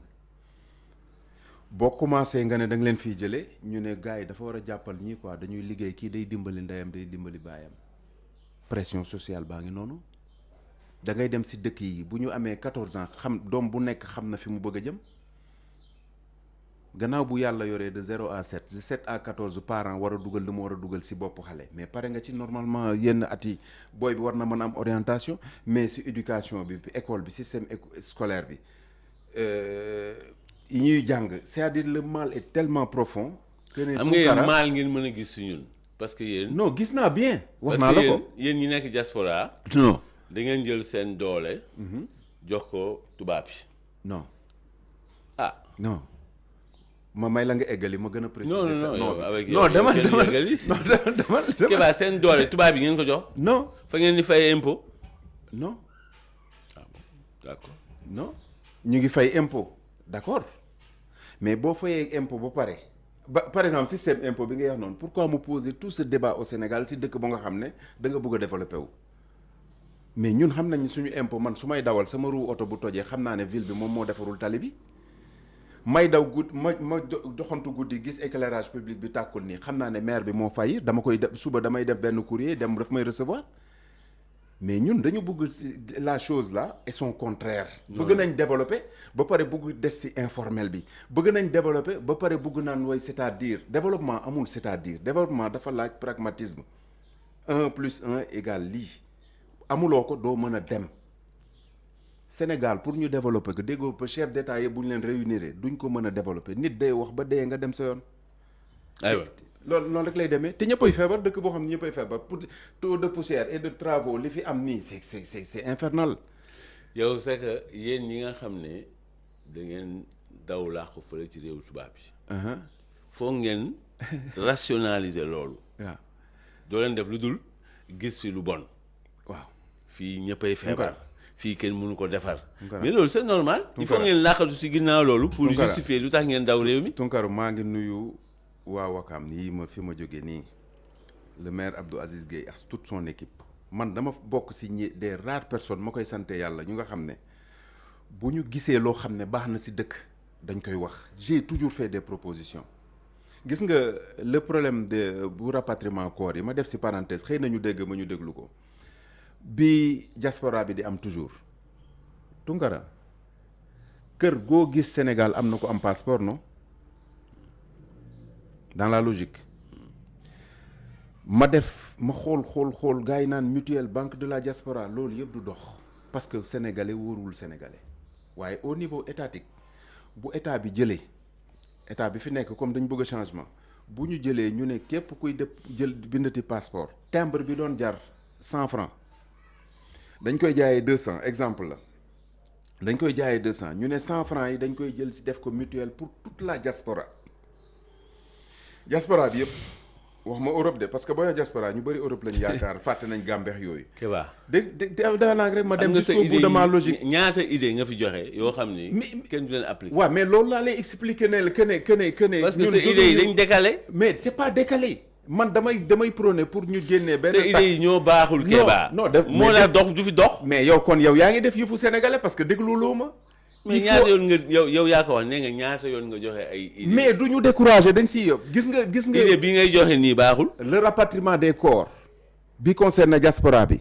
boo commencé nga ne da nga leen fiy jëlee ñu ne gars yi dafa war a jàppal ñii quoi dañuy liggéey kii day dimbali ndeyam day dimbali baayam pression sociale baa ngi noonu da ngay dem ci dëkk yi bu ñu amee 14 ans xam doom bu nekk xam na fi mu bëgg a jëm. gannaaw bu yàlla yoree de 0 à 7 de 7 à 14 parents war a dugal li mu war a dugal ci boppu xale mais pare nga ci normalement yenn at yi booy bi war na mën a am orientation mais ci éducation bi école bi système scolaire bi yi ñuy jàng c'est-à-dire le mal est tellement profond. que ne am nga yéen mal ngeen mën a gis ci ñun parce que yéen. non gis naa bien. wax naa la ko parce que yéen ñi nekk diaspora. non da ngeen jël seen doole. jox ko tubaab yi. non ah non. ma may la nga eggali ma gën a préciser. non dama Kéba seen doole tubaab yi ngeen ko jox. non fa ngeen di fay impôt. non. ah bon d'accord. non ñu ngi fay impôt d'accord mais boo fayee impôt ba pare par exemple système impôt bi ngay wax noonu pourquoi mu poser tout ce débat au Sénégal si dëkk ba nga xam ne da nga bëgg a développer wu. mais ñun xam nañ suñu impôt man su may dawal sama roue oto bu tojee xam naa ne ville bi moom moo defarul tali bi. may daw ma doxantu guddi gis éclairage public bi tàkkul nii xam naa ne maire bi moo fay dama koy def suba damay def benn courrier dem daf may recevoir mais ñun dañu bëgg la chose là et son contraire. bëgg nañ développer ba pare bëgg des ci informel bi bëgg nañ développer ba pare bëgg naan way c'est-à-dire développement amul c'est-à-dire développement dafa laaj pragmatisme 1 + 1 = lii amuloo ko doo mën a dem. Sénégal pour ñu développer ko déggoo ba chef d'état yi bu ñu leen réunir duñ ko mën a développer nit day wax ba dee nga dem sa yoon. aywa loolu rek lay demee te ñëppay feebar dëkk boo xam ne ñëppay feebar pour taux de poussière et de travaux li fi am nii c'est infernal. yow c'est que yéen ñi nga xam ne da ngeen daw làqu fële ci réew tubaab yi. foog ngeen rationaliser loolu. waaw doo leen def lu dul gis fi lu bon. waaw fii ñëppay feebar. fii kenn mënu ko defar. mais loolu c'est normal. il faut ngeen làqatu ci ginnaaw loolu. pour justifier lu tax ngeen daw réew mi. Tounkara maa ngi nuyu waa Wakaam nii fi ma jógee nii le maire Abdou Aziz Gueye ak toute son équipe man dama bokk ci des rares personnes ma koy sante yàlla ñu nga xam ne bu ñu gisee loo xam ne baax na ci dëkk dañ koy wax. j'ai toujours fait des propositions gis nga le problème de bu rapatriement corps yi ma def ci parenthèse xëy na ñu dégg ma ñu déglu ko. bi diaspora bi di am toujours Tounkara kër goo gis Sénégal am na ko am passeport non dans la logique ma xool gars yi naan mutuelle banque de la diaspora loolu yëpp du dox parce que sénégalais wóorul sénégalais waaye au niveau étatique bu état bi jëlee état bi fi nekk comme dañ bëgg changement bu ñu jëlee ñu ne képp kuy jël bindati passeport timbre bi doon jar 100 francs dañ koy jaayee 200 exemple la dañ koy jaayee 200 ñu ne 100 francs yi dañ koy jël si def ko mutuelle pour toute la diaspora bi yëpp wax ma Europe de parce que boo nee diaspora ñu bëri Europe lañ yaakaar fàtte nañ gàmbeex yooyu. Kéba daanaka rek ma dem jusqu'au bout de ma logique. ñaata idée nga fi joxe yoo xam ni. kenn du leen appliquer. waaw mais loolu laa lay expliquer ne que ne. parce que ces idées yi dañ décalé. mais c'est pas décalé. man damay prôner pour ñu génnee benn taxe. ces idées yi ñoo baaxul. Kéba non def moo la dox du fi dox. mais yow kon yow yaa ngi def yëfu sénégalais parce que déglu loo ma. mais ñaata yoon nga yow yaa ko wax nee nga ñaata yoon nga joxe ay idées. mais du ñu décourager dañ siy yóbbu gis nga. idée bi ngay joxe nii baaxul. le rapatriement des corps bi concerne diaspora bi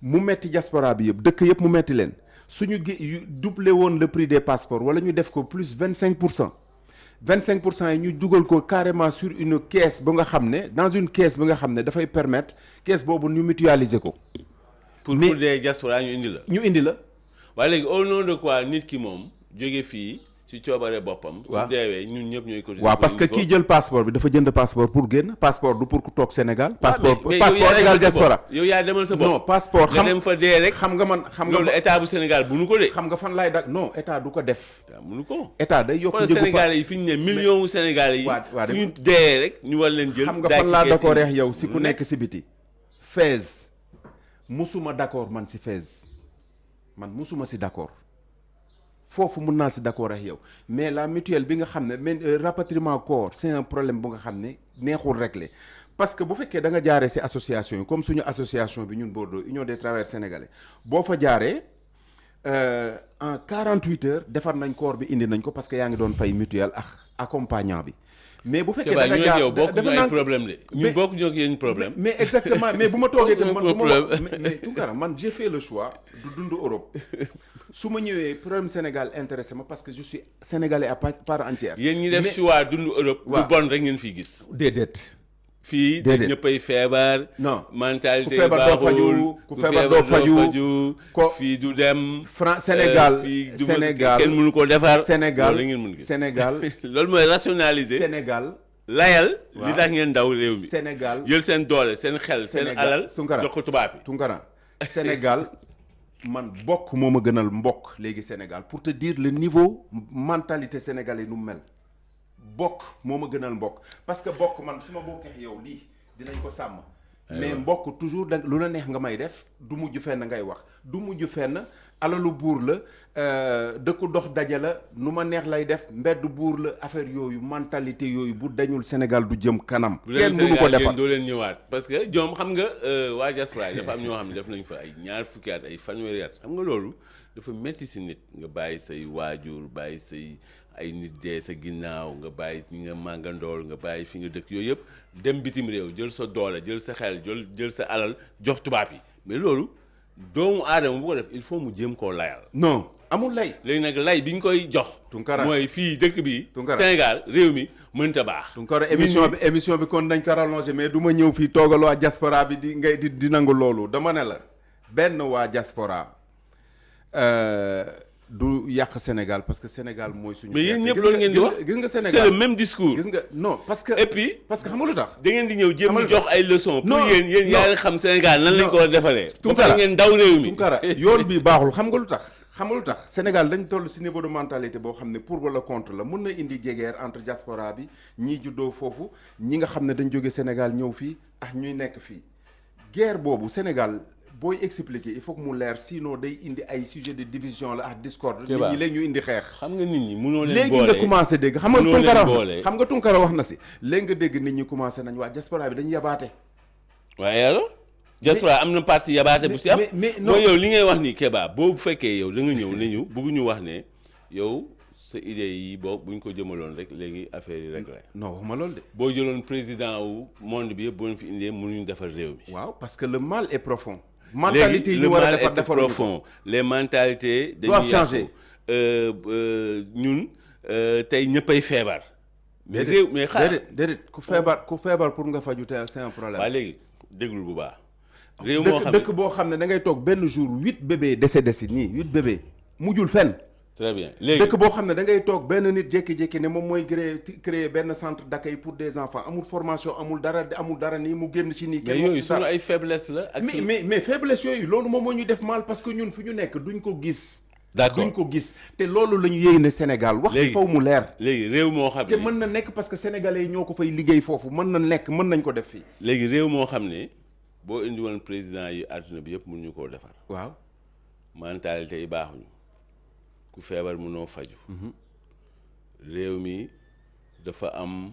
mu metti diaspora bi yëpp dëkk yëpp mu metti leen suñu doublé woon le prix des passeports wala ñu def ko plus 25% yi ñu dugal ko carrément sur une caisse ba nga xam ne dans une caisse ba nga xam ne dafay permettre caisse boobu ñu mutualiser ko. pour des diaspora ñu indi la. waaye léegi au nom de quoi nit ki moom jóge fii ci coobare boppam. waaw su deewee ñun ñëpp ñooy. waaw parce que kii jël passeport bi dafa jënd passeport pour génn passeport du pour ku toog Sénégal. passeport égal diaspora. yow yaa demal sa bopp non passeport nga dem fa dee rek. xam nga loolu état bu Sénégal bu nu ko de. xam nga fan laay non état du ko def. mënu ko. état day yokk njëgu Sénégalais yi fi ñu ne millions wu Sénégalais yi. fu ñu dee rek ñu war leen jël. xam nga fan laa d'accord reex yow si ku nekk si biti. Fès musuma d'accord man si Fès man musuma si d'accord foofu mun naa si d'accord ak yow mais la mutuelle bi nga xam ne mais rapatriement corps c'est un problème bu nga xam ne neexul régler parce que bu fekkee da nga jaaree si association yi comme suñu association bi ñun Bordeaux Union des travailleurs sénégalais boo fa jaaree en 48 heures defar nañ corps bi indi nañ ko parce que yaa ngi doon fay mutuelle ak accompagnant bi. mais bu fekkee da nga jaar yow bokkuñu ay problème de ñu bokkuñu ak yéen problème. mais exactement mais bu ma toogee tam mais Tounkara man j'ai fait le choix du dund Europe su ma ñëwee problème Sénégal intéressé ma parce que je suis sénégalais à part entière. yéen ñi def choix dund Europe. lu bon rek ngeen fiy gis. déedéet. fii dañ ñëppay feebar. non mentalité ku feebar doo faju ku feebar doo faju ko fii du dem. Sénégal Sénégal kenn mënu ko defar. Sénégal loolu la ngeen mën gis Sénégal. loolu mooy rationaliser. Sénégal. layal. li tax ngeen daw réew mi. Sénégal jël seen doole seen xel seen alal. jox ko tubaab bi Tounkara Sénégal man bokk moo ma gënal mbokk léegi Sénégal pour te dire le niveau mentalité sénégalais nu mu mel. bokk moo ma gënal mbokk parce que bokk man su ma bokkee yow lii dinañ ko sàmm. mais mbokk toujours da lu la neex nga may def du mujj fenn ngay wax du mujj fenn alalu buur la dëkku dox daje la nu ma neex lay def mbedd buur la affaire yooyu mentalité yooyu bu dañul Sénégal du jëm kanam. kenn mënu ko defar doo leen ñëwaat parce que ñoom xam nga waa diaspora dafa am ñoo xam ne def nañ fa ay ñaar fukki at ay fanweeri at xam nga loolu dafa metti si nit nga bàyyi say waajur bàyyi say ay nit dee sa ginnaaw nga bàyyi ñi nga màngandool nga bàyyi fi nga dëkk yooyu yëpp dem bitim réew jël sa doole jël sa xel jël sa alal jox tubaab yi mais loolu doomu aadama bu ko def il faut mu jéem koo layal. non amul lay. léegi nag lay bi ñu koy jox. Tounkara mooy fii dëkk bi. Tounkara Sénégal réew mi mënta baax. Tounkara émission bi kon dañ ko rallongé mais du ma ñëw fii toogal waa diaspora bi di nangu loolu dama ne la benn waa diaspora. du yàq Sénégal parce que Sénégal mooy suñu. mais yéen ñëpp loolu ngeen di wax gis nga Sénégal c'est le même discours. gis nga non parce que. et puis parce que xam nga lu tax. da ngeen di ñëw jéem a jox ay leçons. non pour yéen yaa ngi xam Sénégal nan lañ ko war a defalee. Tounkara ba ngeen daw réew mi. Tounkara yoon bi baaxul xam nga lu tax. xam nga lu tax Sénégal dañ toll ci niveau de mentalité boo xam ne pour wala contre la mun na indi guerre entre diaspora bi ñii juddoo foofu ñi nga xam ne dañ jóge Sénégal ñëw fii ak ñuy nekk fii guerre boobu Sénégal. booy expliquer il faut que mu leer sinon day indi ay sujet de division la ak discorde. nit ñi léegi ñu indi xeex. xam nga nit ñi mënoo leen boole léegi nga commencé dégg. xam nga Tounkara wax na si. léegi nga dégg nit ñi commencé nañ waa diaspora bi dañuy yabaate. waaye alors. diaspora am na parti yabaate bu si am. mais non yow li ngay wax nii Kéba boo fekkee yow da nga ñëw ne ñu bëgg ñu wax ne yow sa idée yi boobu bu ñu ko jëmaloon rek léegi affaire yi rek la. non waxuma loolu de. boo jëloon président wu monde bi yëpp boo leen fi indee mënuñu defar réew mi. waaw parce que le mal est profond. mentalité yi ñu war a defar profond les mentalités doivent changer ñun tey ñëppay feebar. mais réew mais xaaral déedéet ku feebar pour nga faju te c'est un problème. waaw léegi déglul bu baax. réew moo xam ne dëkk boo xam ne da ngay toog benn jour 8 bébés décédé si nii 8 bébés mujjul fenn. très bien léegi dëkk boo xam ne da ngay toog benn nit jékki-jékki ne moom mooy créer benn centre d'accueil pour des enfants amul formation amul dara nii mu génn ci nii. mais yooyu sunu ay faiblesse la. ak mais faiblesse yooyu loolu moom moo ñu def mal parce que ñun fu ñu nekk duñ ko gis d'accord duñ ko gis te loolu la ñu yéey ne Sénégal wax bi faw mu leer léegi réew moo xam ne te mën na nekk parce que sénégalais yi ñoo ko fay liggéey foofu mën na nekk mën nañ ko def fii léegi réew moo xam ne boo indi woon président yi àdduna bi yëpp mënuñu koo defar waaw mentalité yi baaxuñu ku feebar mënoo faju réew mi dafa am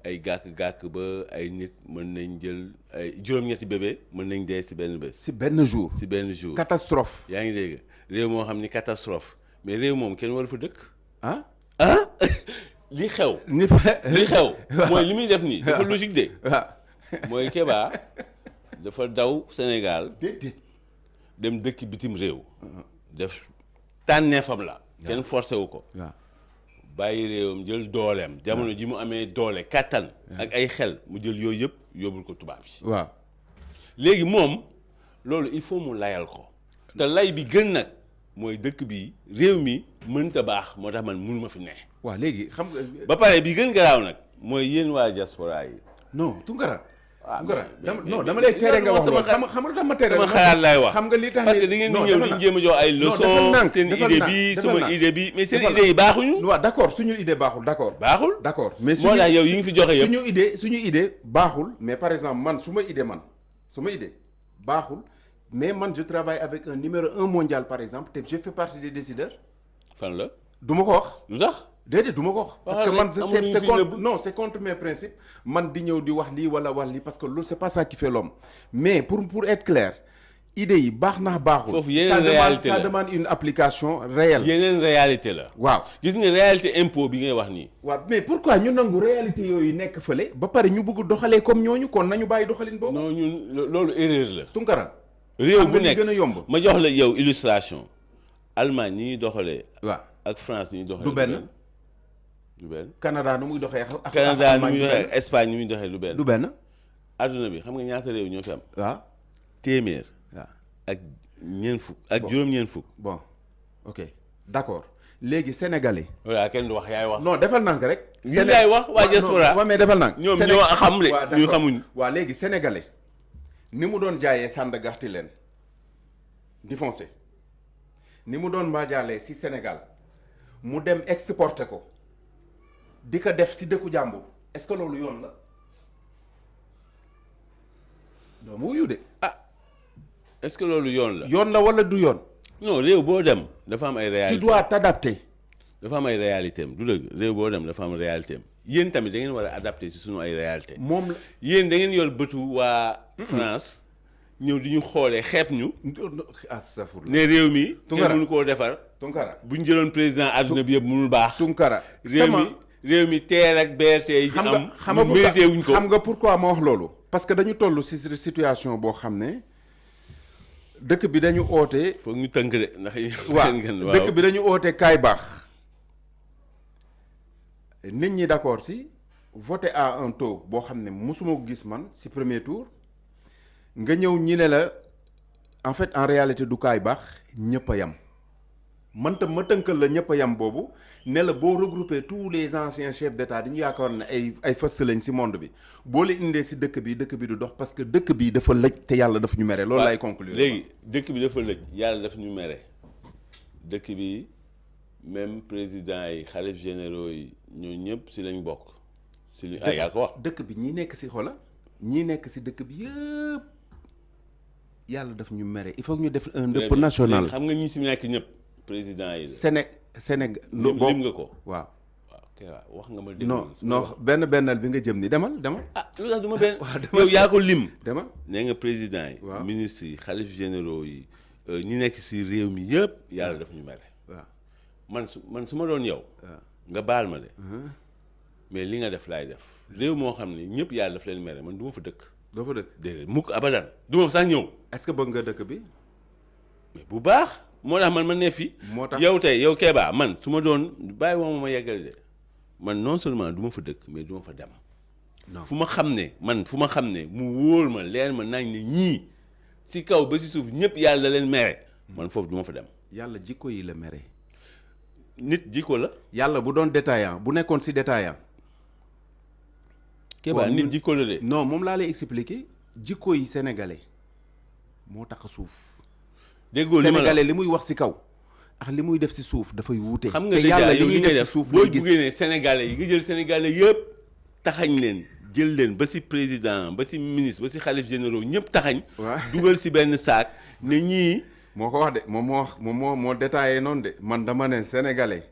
ay gàkk-gàkk ba ay nit mën nañ jël ay juróom-ñetti bébé mën nañ dee ci benn bés si benn jour ci benn jour catastrophe yaa ngi dégg réew moo xam ni catastrophe mais réew moom kenn war fa dëkk ah li xew ni li xew mooy li muy def nii dafa logique de waaw mooy Kéba dafa daw Sénégal déedéet dem dëkk bitim réew def tànneefam la kenn forcé wu ko waaw bàyyi réewam jël dooleem jamono ji mu amee doole kàttan ak ay xel mu jël yooyu yëpp yóbbul ko tubaab yi waaw léegi moom loolu il faut mu layal ko te lay bi gën nag mooy dëkk bi réew mi mënta baax moo tax man mënu ma fi ne waaw léegi xam nga ba pare bi gën garaaw nag mooy yéen waa diaspora yi non Tounkara Tounkara mais dama lay tere nga wax loolu xam nga lu tax ma tere sama xalaat lay wax xam nga li tax parce que da ngeen di ñëw di jéem a jox ay leçon seen idée bi sama idée bi mais seen idée yi baaxuñu waaw d'accord suñu idée baaxul baaxul d'accord mais moo tax yow yi ngi fi joxe yëpp suñu idée baaxul mais par exemple man suma idée baaxul mais man je travaille avec un numéro 1 mondial par exemple te je fais partie des décideurs fan la du ma ko wax lu tax déedéet du ma ko wax parce que man c'est contre non c'est contre mes principes man di ñëw di wax lii wala wax lii parce que loolu c'est pas ça qui fait l'homme mais pour être clair idée yi baax na baaxul foofu yeneen réalité la ça demande une application réelle yeneen réalité la waaw gis nga réalité impôt bi ngay wax nii waaw mais pourquoi ñu nangu réalité yooyu nekk fële ba pare ñu bëgg doxalee comme ñooñu kon nañu bàyyi doxalin boobu non ñun loolu erreur la Tounkara réew bu nekk gën a yomb ma jox la yow illustration Allemagne ñi ñuy doxalee waaw ak France ñi ñuy doxalee du benn du benn Canada nu muy doxee ak Canada nu muy doxee ak Espagne nu muy doxee du benn du benn adduna bi xam nga ñaata réew ñoo fi am waaw téeméer waaw ak ñeent fukk ak juróom-ñeent fukk bon ok d'accord léegi sénégalais voilà kenn du wax yaay wax non defal nank rek ñun yaay wax waa diaspora waaw mais defal nank ñoom ñoo xam de ñu xamuñ waaw léegi sénégalais ni mu doon jaayee Sandaga leen di foncé ni mu doon maajaalee si Sénégal mu dem exporter ko di ko def si dëkku jàmbur est-ce que loolu yoon la doomu wuyu de est-ce que loolu yoon la yoon la wala du yoon non réew boo dem dafa am ay réalité tu dois t'adapter dafa am ay réalité am du dëgg réew boo dem dafa am réalité am yéen tamit da ngeen war a adapté si sunu ay réalité moom la yéen da ngeen yor bëtu waa France ñëw di ñu xoolee xeeb ñu astafurlah ne réew mi Tounkara kenn mënu koo defar Tounkara bu ñu jëloon président àdduna bi yëpp mënul baax Tounkara réew mi teer ak BRT yi ci am xam nga mérité wuñ ko xam nga pourquoi ma wax loolu parce que dañu toll ci situation boo xam ne dëkk bi dañu oote foog ñu tënk de ndax waaw dëkk bi dañu oote kaay baax nit ñi d'accord ci voter à un taux boo xam ne mosuma ko gis man ci premier tour nga ñëw ñi ne la en fait en réalité du kaay baax ñëpp a yam man tam ma tënkal la ñëpp a yam boobu ne la boo regrouper tous les anciens chefs d'État dañu yaakaar ne ay fës lañ ci monde bi boo leen indee ci dëkk bi du dox parce que dëkk bi dafa lëj te yàlla daf ñu mere loolu lay conclure léegi dëkk bi dafa lëj yàlla daf ñu mere dëkk bi même président yi xalif généraux yi ñoo ñëpp ci lañ bokk ci li yaa ko wax dëkk bi ñi nekk ci xola ñi nekk ci dëkk bi yëpp yàlla daf ñu mere il faut que ñu def un dëpp national xam nga ñi ci nekk ñëpp président yi Sénégal lim nga ko waaw wax nga ma dégg non bennal bi nga jëm ni demal lu tax du ma benn yow yaa ko lim demal nee nga président yi ministres yi xalif généraux yi ñi nekk ci réew mi yëpp yàlla daf ñu mere waaw man su ma doon yow nga baal ma de mais li nga def laay def réew moo xam ne ñëpp yàlla daf leen mere man du ma fa dëkk doo fa dëkk déedéet mukk abadan du ma sax ñëw est-ce que bëgg nga dëkk bi mais bu baax moo tax man ne fi moo tax yow tey yow Kéba man su ma doon bàyyi woo ma yeggale de man non seulement du ma fa dëkk mais du ma fa dem fu ma xam ne mu wóor ma leer ma nañ ne ñii ci kaw ba ci suuf ñëpp yàlla da leen mere man foofu du ma fa dem yàlla jikko yi la mere nit jikko la yàlla bu doon détaillant bu nekkoon ci détaillant Kéba nit jikko la de non moom laa lay expliquer jikko yi sénégalais moo tax a suuf déggoo li ma la sénégalais li muy wax ci kaw ak li muy def si suuf dafay wuute. xam nga te déjà yàlla li yow muy li ngay def def si suuf boo lay gis. buggee ne sénégalais yi nga jël sénégalais yëpp taxañ leen jël leen ba si président ba si ministre ba si xalif généraux ñëpp taxañ. waaw dugal si benn saak ne ñii. moo ko wax de moom moo wax moom moo détaillé noonu de man dama ne sénégalais.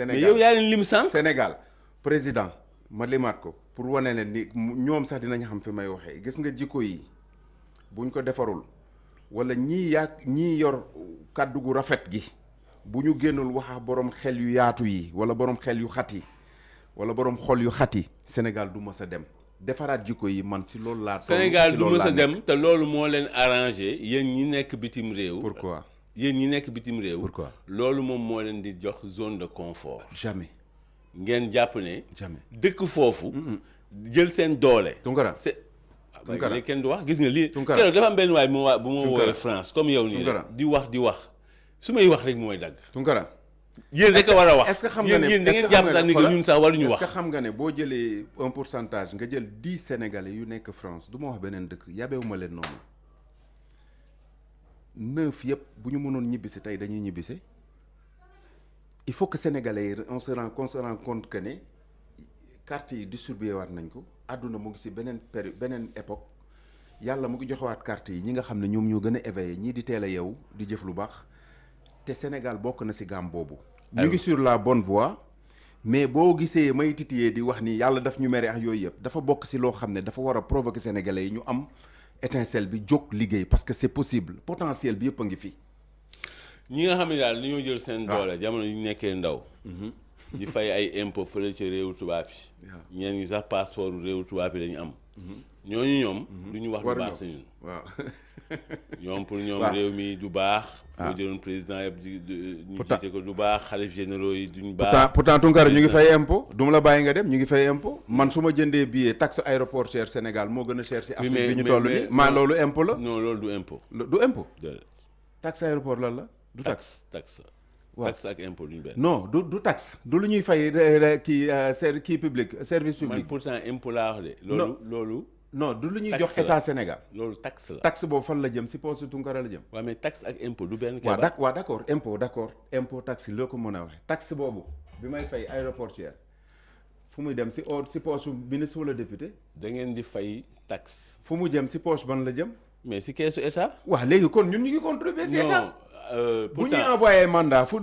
mais yow yaa leen lim sànq. Sénégal président ma limaat ko pour wane leen ni ñoom sax dinañ xam fi may waxee gis nga jikko yi buñ ko defarul wala ñii yor kàddu gu rafet gi bu ñu génnul waxa borom xel yu yaatu yi wala borom xel yu xat yi wala borom xol yu xat yi Sénégal du mës a dem defaraat jikko yi man si loolu laa. Sénégal du mës a dem te loolu moo leen arrangé yéen ñi nekk bitim réew. pourquoi yéen ñi nekk bitim réew. pourquoi loolu moom moo leen di jox zone de confort. jamais. ngeen jàpp ne. jamais dëkk foofu. jël seen doole. Tunkara Tunkara kenn du wax gis nga lii. Tunkara keroog dafa am benn waay bu ma woowee France comme yow nii rek di wax su may wax rek mooy dagg. Tunkara yéen rek a war a wax. est-ce que xam nga ne yéen da ngeen jàpp sax ni que ñun sax waruñu wax. est-ce que xam nga ne boo jëlee un pourcentage nga jël 10 Sénégalais yu nekk France du ma wax beneen dëkk yabewuma leen noonu 9 yëpp bu ñu mënoon ñibbisi tey dañuy ñibbisi il faut que Sénégalais yi on se rend compte que ne carte yi distribué waat nañ ko àdduna mu ngi si beneen beneen époque yàlla mu ngi joxewaat carte yi ñi nga xam ne ñoom ñoo gën a éveillé ñii di teel a yeewu di jëf lu baax te Sénégal bokk na si gaam boobu. ñu ngi sur la bonne voie mais boo gisee may titiyee di wax ni yàlla daf ñu mere ak yooyu yëpp dafa bokk si loo xam ne dafa war a provoquer sénégalais yi ñu am étincelle bi jóg liggéey parce que c'est possible potentiel bi yëpp a ngi fi. ñi nga xam ne daal dañoo jël seen doole jamono yu nekkee ndaw. di fay ay impôt fële ci réewu tubaab yi. ñeen ñi sax passeport réewu tubaab yi lañu am. ñooñu ñoom. du ñu wax lu baax si ñun. waaw ñoom pour ñoom réew mi du baax. boo jëloon président yëpp ñu jiite ko du baax xalif généraux yi duñ baax. pourtant Tunkara ñu ngi fay impôt du ma la bàyyi nga dem ñu ngi fay impôt man su ma jëndee billet taxe aéroportuaire Sénégal moo gën a cher si Afrique bi ñu toll nii maa loolu impôt la. non loolu du impôt. du impôt. taxe aéroport lan la du taxe. taxe ak impôt duñ benn. non du taxe du lu ñuy fay kii public service public. man pourtant impôt laa wax de. loolu. non du lu ñuy jox état Sénégal. loolu taxe la. taxe boobu fan la jëm si poche Tunkara la jëm. waaw mais taxe ak impôt du benn. waaw d'accord impôt taxe loo ko mën a waxee. taxe boobu bi may fay aéroportuaire fu muy dem si poche ministre wala député. da ngeen di fay taxe. fu mu jëm si poche ban la jëm. mais si keesu état. waaw léegi kon ñun ñu ngi contribuer si état. bu pourtant ñuy envoyé mandat fu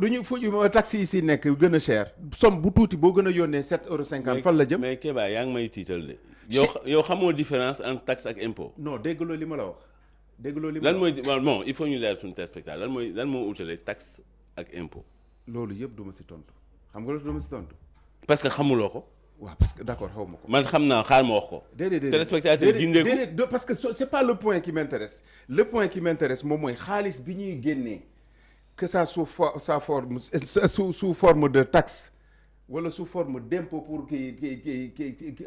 taxe yi si nekk gën a cher somme bu tuuti boo gën a yónnee 7,50 €. fan la jëm. mais Kéba yaa ngi may tiital de. yow xamoo différence entre taxe ak impôt. non déggloo li ma la wax. lan mooy bon il faut ñu leer suñu téléspectateur lan moo utale taxe ak impôt. loolu yëpp du ma si tontu xam nga loolu du ma si tontu. parce que xamuloo ko. waaw parce que d'accord xaw ma ko. man xam naa xaar ma wax ko. déedéet téléspectateur jindee ko déedéet parce que c'est pas le point qui m'intéresse le point qui m'intéresse moom mooy xaalis bi ñuy génnee que ça sous forme de taxe wala sous forme d'impôt pour ki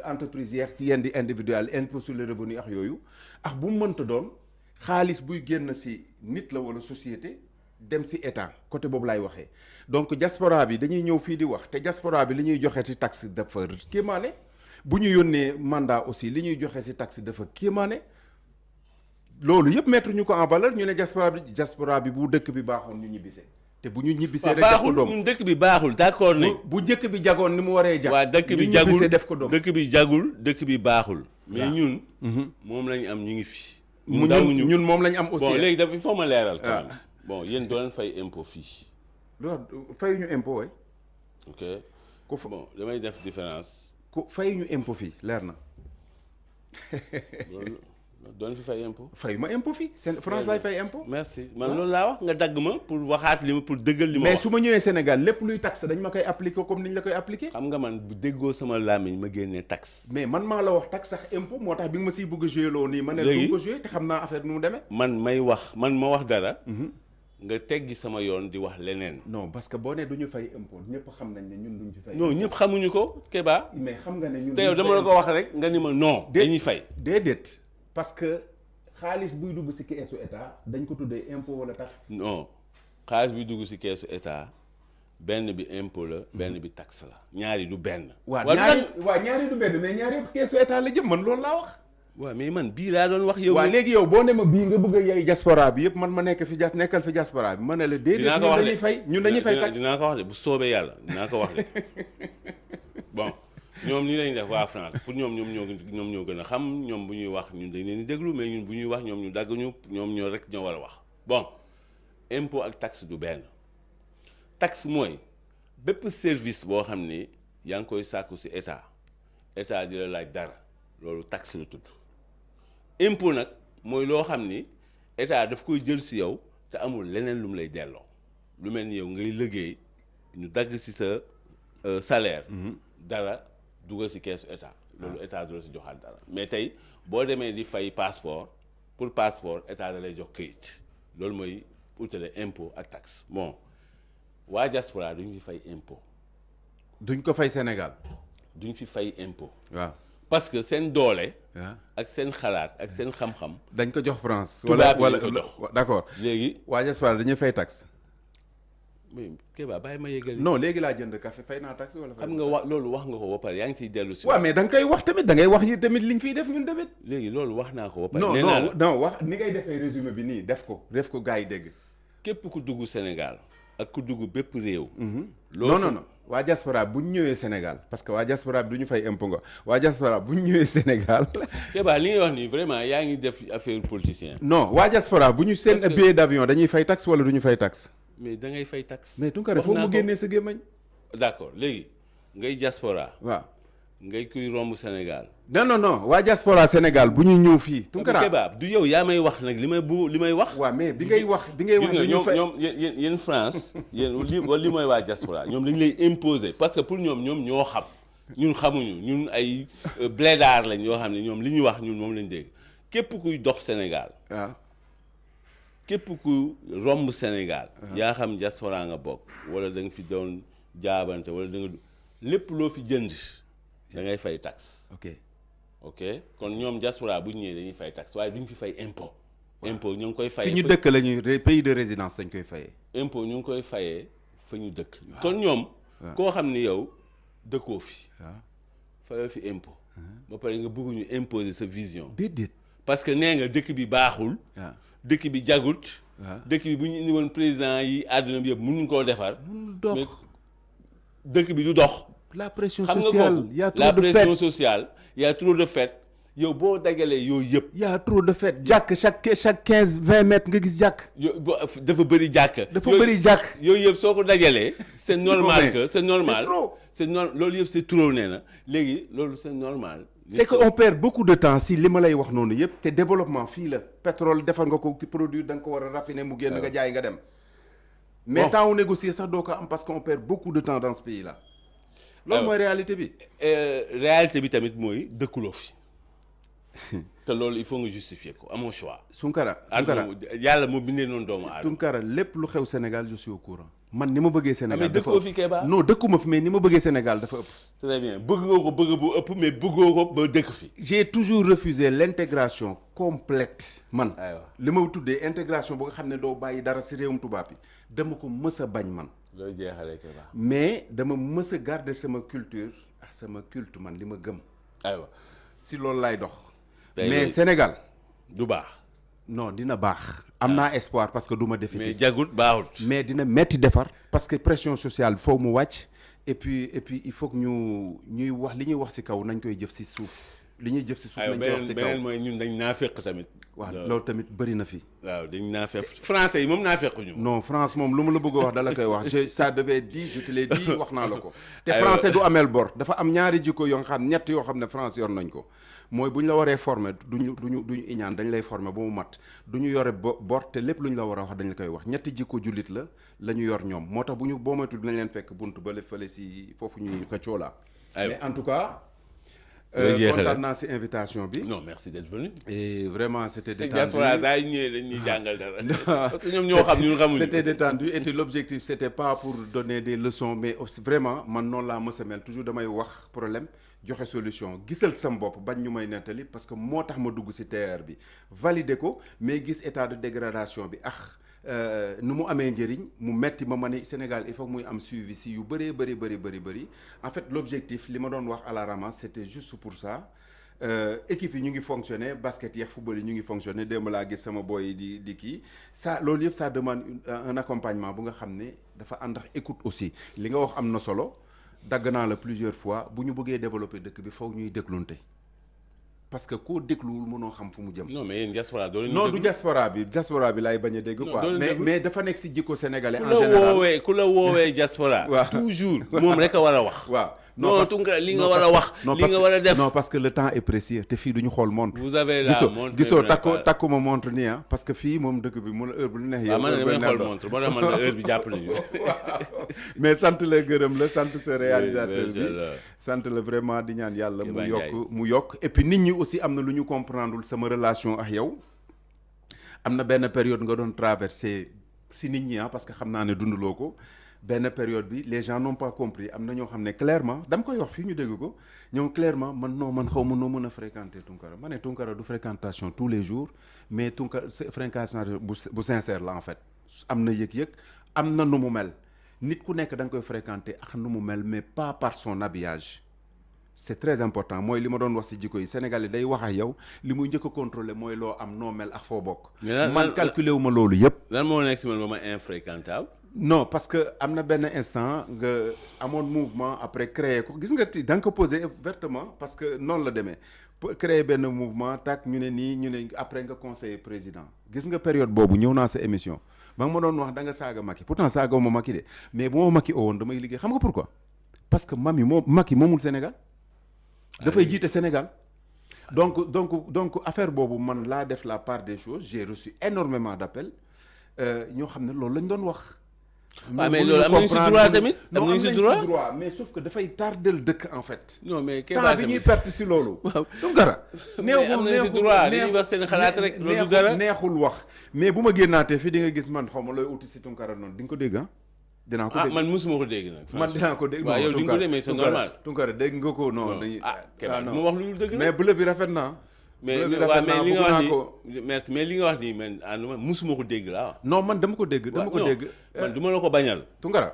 entreprise yeex ci yenn di individuel impôt sur le revenu ak yooyu ak bu mu mënta doon xaalis buy génn si nit la wala société dem si état côté boobu laay waxee donc diaspora bi dañuy ñëw fii di wax te diaspora bi li ñuy joxe ci taxe dafa kéemaane bu ñu yónnee mandat aussi li ñuy joxe ci taxe dafa kéemaane loolu yëpp mettre ñu ko en valeur ñu ne diaspora bi bu dëkk bi baaxoon ñu ñibbisee te bu ñu ñibbisee rek def ko doom ñun dëkk bi baaxul d'accord ne bu dëkk bi jagoon ni mu waree jag waa dëkk bi jagul def ko doom dëkk bi jagul dëkk bi baaxul mais ñun moom lañu am ñu ngi fi ñun moom lañu am aussi bon léegi dafa il faut ma leeral quand même bon yéen doo leen fay impôt fii fayuñu impôt way ok bon damay def différence ku fayuñu impôt fii leer na loolu doon fi fay impôt. fay ma impôt fii France laay fay impôt. merci man loolu laa wax nga dagg ma pour waxaat li ma pour dëggal li ma wax. mais su ma ñëwee Sénégal lépp luy taxe dañ ma koy appliquer comme ni ñu la koy appliquer. xam nga man bu déggoo sama làmmiñ ma génnee taxe. mais man maa la wax taxe sax impôt moo tax bi nga ma siy bëgg a joué loo nii. ma ne du ko joué te xam naa affaire nu mu demee. man ma wax dara. nga teggi sama yoon di wax leneen. non parce que boo nee du ñu fay impôt ñëpp xam nañ ne ñun duñ ci fay. non ñëpp xamuñu ko Kéba. mais xam nga ne ñun. te yow dama la ko wax rek nga ni ma non. dañuy fay déedéet parce que xaalis buy dugg ci keesu état dañ ko tuddee impôt wala taxe. non xaalis buy dugg ci keesu état benn bi impôt la benn bi taxe la ñaari du benn. ñaari du benn mais ñaari keesu état la jëm man loolu laa wax. waaw mais man bii laa doon wax yow. waaw léegi yow boo ne ma bii nga bëgg a yay diaspora bi yëpp man ma nekk fi nekkal fi diaspora bi ma ne la déedéet ñun dañuy fay ñun dañuy fay taxe. dinaa ko wax de bu soobee yàlla dinaa ko wax de bon ñoom nii lañuy def waa France pour ñoom ñoo gën a xam ñoom bu ñuy wax ñun dañ leen di déglu mais ñun bu ñuy wax ñoom ñu dagg ñu ñoom ñoo rek ñoo war a wax bon impôt ak taxe du benn taxe mooy bépp service boo xam ni yaa ngi koy sàkku ci état di la laaj dara loolu taxe la tudd impôt nag mooy loo xam ni état daf koy jël ci yow te amul leneen lu mu lay delloo lu mel ni yow ngay liggéey ñu dagg ci sa salaire dara dugal ci keesu état loolu état du la ci joxaat dara mais tey boo demee di fay passeport pour passeport état da lay jox këyit loolu mooy utale impôt ak taxe bon waa diaspora duñ fi fay impôt duñ ko fay Sénégal duñ fi fay impôt waaw parce que seen doole waaw ak seen xalaat ak seen xam-xam dañ ko jox France wala wala ko jox d'accord léegi waa diaspora dañuy fay taxe mais Kéba bàyyi ma yeggali non léegi laa jënd café fay naa taxe wala xam nga wax loolu wax nga ko ba pare yaa ngi siy dellu si waaw mais da nga koy wax tamit da ngay wax yi tamit liñ fiy def ñun tamit léegi loolu wax naa ko ba pare non nee naa la non wax ni ngay defee résumé bi nii def ko gars yi dégg képp ku dugg Sénégal ak ku dugg bépp réew non waa diaspora bu ñu ñëwee Sénégal parce que waa diaspora bi du ñu fay impôt nga waa diaspora bu ñu ñëwee Sénégal Kéba li ngay wax nii vraiment yaa ngi def affaire politicien non waa diaspora bu ñu seen billet d'avion dañuy fay taxe wala du ñu fay taxe mais da ngay fay taxe mais Tounkara foofu mu génnee sa gémmañ d'accord léegi ngay diaspora waaw ngay kuy romb Sénégal non waa diaspora Sénégal bu ñuy ñëw fii Tounkara Kéba du yow yaa may wax nag li may wax waaw mais bi ngay wax ñoom yéen France yéen li mooy waa diaspora ñoom dañu lay imposer parce que pour ñoom ñoo xam ñun xamuñu ñun ay blédard lañ yoo xam ne ñoom li ñuy wax ñun moom lañ dégg képp kuy dox Sénégal waaw képp ku romb Sénégal yaa xam diaspora nga bokk wala da nga fi doon jaabante wala da nga lépp loo fi jënd da ngay fay taxe ok kon ñoom diaspora bu ñu ñëwee dañuy fay taxe waaye duñ fi fay impôt impôt ñu ngi koy fayee fi ñu dëkk la ñuy pays de résidence dañ koy fayee impôt ñu ngi koy fayee fa ñu dëkk kon ñoom koo xam ni yow dëkkoo fi fayoo fi impôt ba pare nga bëgg ñu imposer sa vision déedéet parce que nee nga dëkk bi baaxul dëkk bi jagut dëkk bi bu ñu indi woon président yi àdduna bi yëpp mënuñ koo defar dox dëkk bi du dox la pression xam sociale nga la pression sociale y a trop de fêtes yow boo dagalee yooyu yëpp y a trop de fêtes jàkk chaque 15-20 mètres nga gis jàkk dafa bëri jàkk yooyu yëpp soo ko dajalee c'est normal que c'est normal loolu yëpp c'est trop nee na léegi loolu c'est normal c'est que on perd beaucoup de temps si li ma lay wax noonu yëpp te développement fii la pétrole defar nga ko ci produire da nga ko war a raffiner mu génn nga jaay nga dem mais temps wu négocier sax doo ko am parce que on perd beaucoup de temps dans ce pays là loolu mooy réalité bi réalité bi tamit mooy dëkkuloo fi te loolu il faut nga justifier ko amoo choix Tounkara yàlla moo bindee noonu doomu aadama Tounkara lépp lu xew Sénégal je suis au courant man ni ma bëggee Sénégal mais dëkkoo fi Kéba non dëkkuma fi mais ni ma bëggee Sénégal dafa ëpp très bien bëgg nga ko bëgg bu ëpp mais bëggoo ko ba dëkk fi j'ai toujours refusé l'intégration complète man li ma tuddee intégration bu nga xam ne doo bàyyi dara si réewum tubaab bi dama ko mës a bañ man looy jeexalee Kéba mais dama mës a garder sama culture ak sama culte man li ma gëm aywa si loolu laay dox mais Sénégal du baax non dina baax am naa espoir parce que du ma défaitiste mais jagut baaxut mais dina metti defar parce que pression sociale foo mu wàcc et puis il faut que ñuy wax li ñuy wax ci kaw nañ koy jëf ci suuf li ñuy jëf ci suuf nañ koy wax ci kaw beneen mooy ñun dañ naafeq tamit waaw loolu tamit bëri na fi waaw dañ naafeq français yi moom naafequñu non France moom lu ma la bëgg a wax dala koy wax ça devait dire je te l'ai dit wax naa la ko te français du ameel bor dafa am ñaari jikko yoo xam ñett yoo xam ne France yor nañ ko mooy bu ñu la waree former duñu iñaan dañ lay former ba mu mat du ñu yore bor te lépp lu ñu la war a wax dañ la koy wax ñetti jikko jullit la ñu yor ñoom moo tax bu ñu boo moytul dinañ leen fekk bunt ba fële si foofu ñuy xëccoo la mais en tout cas kontaan naa si invitation bi. non merci d'être venu. et vraiment c'était détendu diaspora saa yu ñëwee dañ ñuy jàngal dara. parce que ñoom ñoo xam ñun xamuñu. c'était détendu et l'objectif c'était pas pour donner des leçons mais aussi vraiment man noonu laa mës a mel toujours damay wax problème joxe solution gisal sam bopp bañ ñu may nettali parce que moo tax ma dugg ci TER bi valider ko mais gis état de dégradation bi nu mu amee njëriñ mu metti ma ne Sénégal il faut muy am suivi si yu bëri en fait l'objectif li ma doon wax à la ramasse c'était juste pour ça équipe yi ñu ngi fonctionner basket yeex football yi ñu ngi fonctionner démb laa gis sama boy yi di kii ça loolu yëpp ça demande un accompagnement bu nga xam ne dafa ànd ak écoute aussi li nga wax am na solo dagg naa la plusieurs fois bu ñu bëggee développer dëkk bi faw ñuy déglunte parce que koo dégluwul mënoo xam fu mu jëm. non mais yéen diaspora doo leen non du diaspora bi laay bañ a dégg quoi mais dafa nekk si jikko sénégalais en général ku la woowee diaspora. waaw toujours moom rek a war a wax. waaw non Tounkara li nga war a wax. li nga war a def non parce que le temps est précieux te fii du ñu xool montre. vous avez la montre gisoo takkuma montre nii ah parce que fii moom dëkk bi mu la heure bu neex. yow man damay xool montre moo tax man la heure bi jàpp nañu. mais sant la gërëm la sant sa réalisateur bi sant la vraiment di ñaan yàlla mu yokk et puis nit ñi aussi am na lu ñu comprendre sama relation ak yow am na benn période nga doon traversé si nit ñi ah parce que xam naa ne dunduloo ko. benn période bi les gens n'ont pas compris am na ñoo xam ne clairement dama koy wax fii ñu dégg ko ñoom clairement man xaw ma noo mën a fréquenter Tounkara ma ne Tounkara du fréquentation tous les jours mais Tounkara fréquentation bu sincère la en fait am na yëg-yëg am na nu mu mel nit ku nekk da nga koy fréquenter ak nu mu mel mais pas par son habillage c'est très important mooy li ma doon wax ci jikko yi Sénégal yi day wax ak yow li muy njëkk a contrôler mooy loo am noo mel ak foo bokk man calculer wu ma loolu yëpp lan moo nekk ci man ba ma infréquentable non parce que am na benn instant nga amoon mouvement après créer ko gis nga da nga ko posé ouvertement parce que noonu la demee créer benn mouvement tak ñu ne nii ñu ne après nga conseiller président gis nga période boobu ñëw naa sa émission ba nga ma doon wax da nga saaga Macky pourtant saagaw ma Macky de mais bu ma Macky woon damay liggéey xam nga pourquoi parce que Macky moomul Sénégal dafay jiite Sénégal donc affaire boobu man laa def la part des choses j'ai reçu énormément d'appels ñoo xam ne loolu lañ doon wax. waaw mais loolu am nañu si droit tamit. am nañu si droit mais sauf que dafay tardel dëkk en fait. non mais temps bi ñuy perte si loolu. waaw Tounkara. am nañu si droit dañuy wax seen xalaat rek. loolu du dara neexul wax. mais bu ma génnaatee fii di nga gis man xaw ma looy uti si Tounkara noonu di nga ko dégg ah. dinaa ko dégg man mosuma ko dégg nag. man dinaa ko dégg. waaw yow di nga ko dégg mais c'est normal. Tounkara dégg nga ko non. mu wax lu dul dëgg mais bleu bi rafet na. mais li nga wax nii merci mais li nga wax nii man ànduma musuma ko dégg laa. non man dama ko dégg. man du ma la ko bañal. Tounkara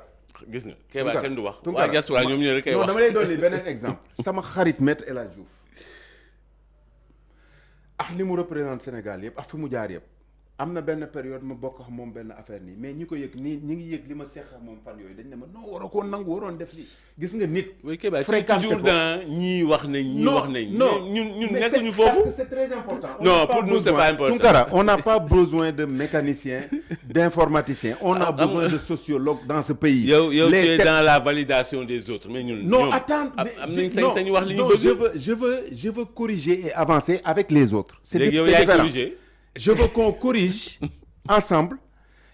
gis nga Kéba kenn du wax. Tounkara waa diaspora ñoom ñoo rek kay wax. non dama lay dolli beneen exemple. sama xarit maître El Hadj Diouf ak li mu représente Sénégal yëpp ak fi mu jaar yëpp am na benn période ma bokk ak moom benn affaire nii mais ñi ko yëg nii ñi ngi yëg li ma seex ak moom fan yooyu dañ ne ma non waroo koo nangu waroon def lii gis nga nit. fréquenté toujours dans ñii wax nañ ñii wax nañ. non ñun nekkuñu foofu. parce que c'est très important. non pour nous c'est pas important. Tounkara on n'a pas besoin de mécaniciens d'informaticiens. on a besoin de sociologues dans ce pays. yow tu es dans la validation des autres mais ñun. non attends am nañ sañ-sañ wax li ñu bëgg. je veux corriger et avancer avec les autres. c'est différent. Je veux qu'on corrige ensemble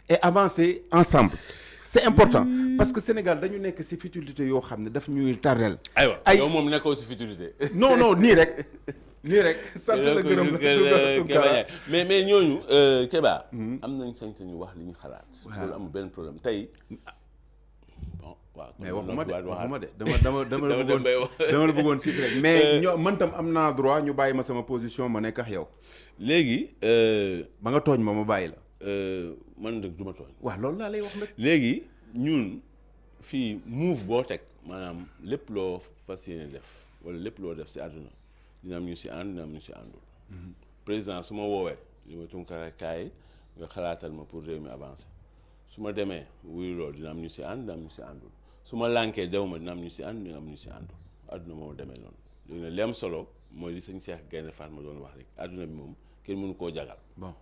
et avancer ensemble c'est important parce que Sénégal dañu nekk ci futilité yoo xam ne daf ñuy tardel. aywa yow moom nekkoo ci futilité. non nii rek. sant la gërëm la mais ñooñu Kéba. am nañ sañ-sañu wax li ñu xalaat. loolu amul benn problème tey. bon waaw mais waxuma de dama la bëggoon si rek mais man tam am naa droit ñu bàyyi ma sama position ma nekk ak yow. léegi. ba nga tooñ ma bàyyi la. man nag du ma tooñ. waaw loolu laa lay wax nag. léegi ñun fii move boo teg maanaam lépp loo fas yéene def wala lépp loo def si àdduna dina am ñu si ànd dina am ñu si àndul. président su ma woowee li ma Tounkara kaay nga xalaatal ma pour réew mi avancer su ma demee wuyu loolu dina am ñu si ànd dina am ñu si àndul su ma lànkee dew ma dina am ñu si ànd dina am ñu si àndul àdduna moo demee noonu léegi nag li am solo mooy li sëñ Cheikh Gaïndé Fatma doon wax rek àdduna bi moom kenn mënu koo jagal. bon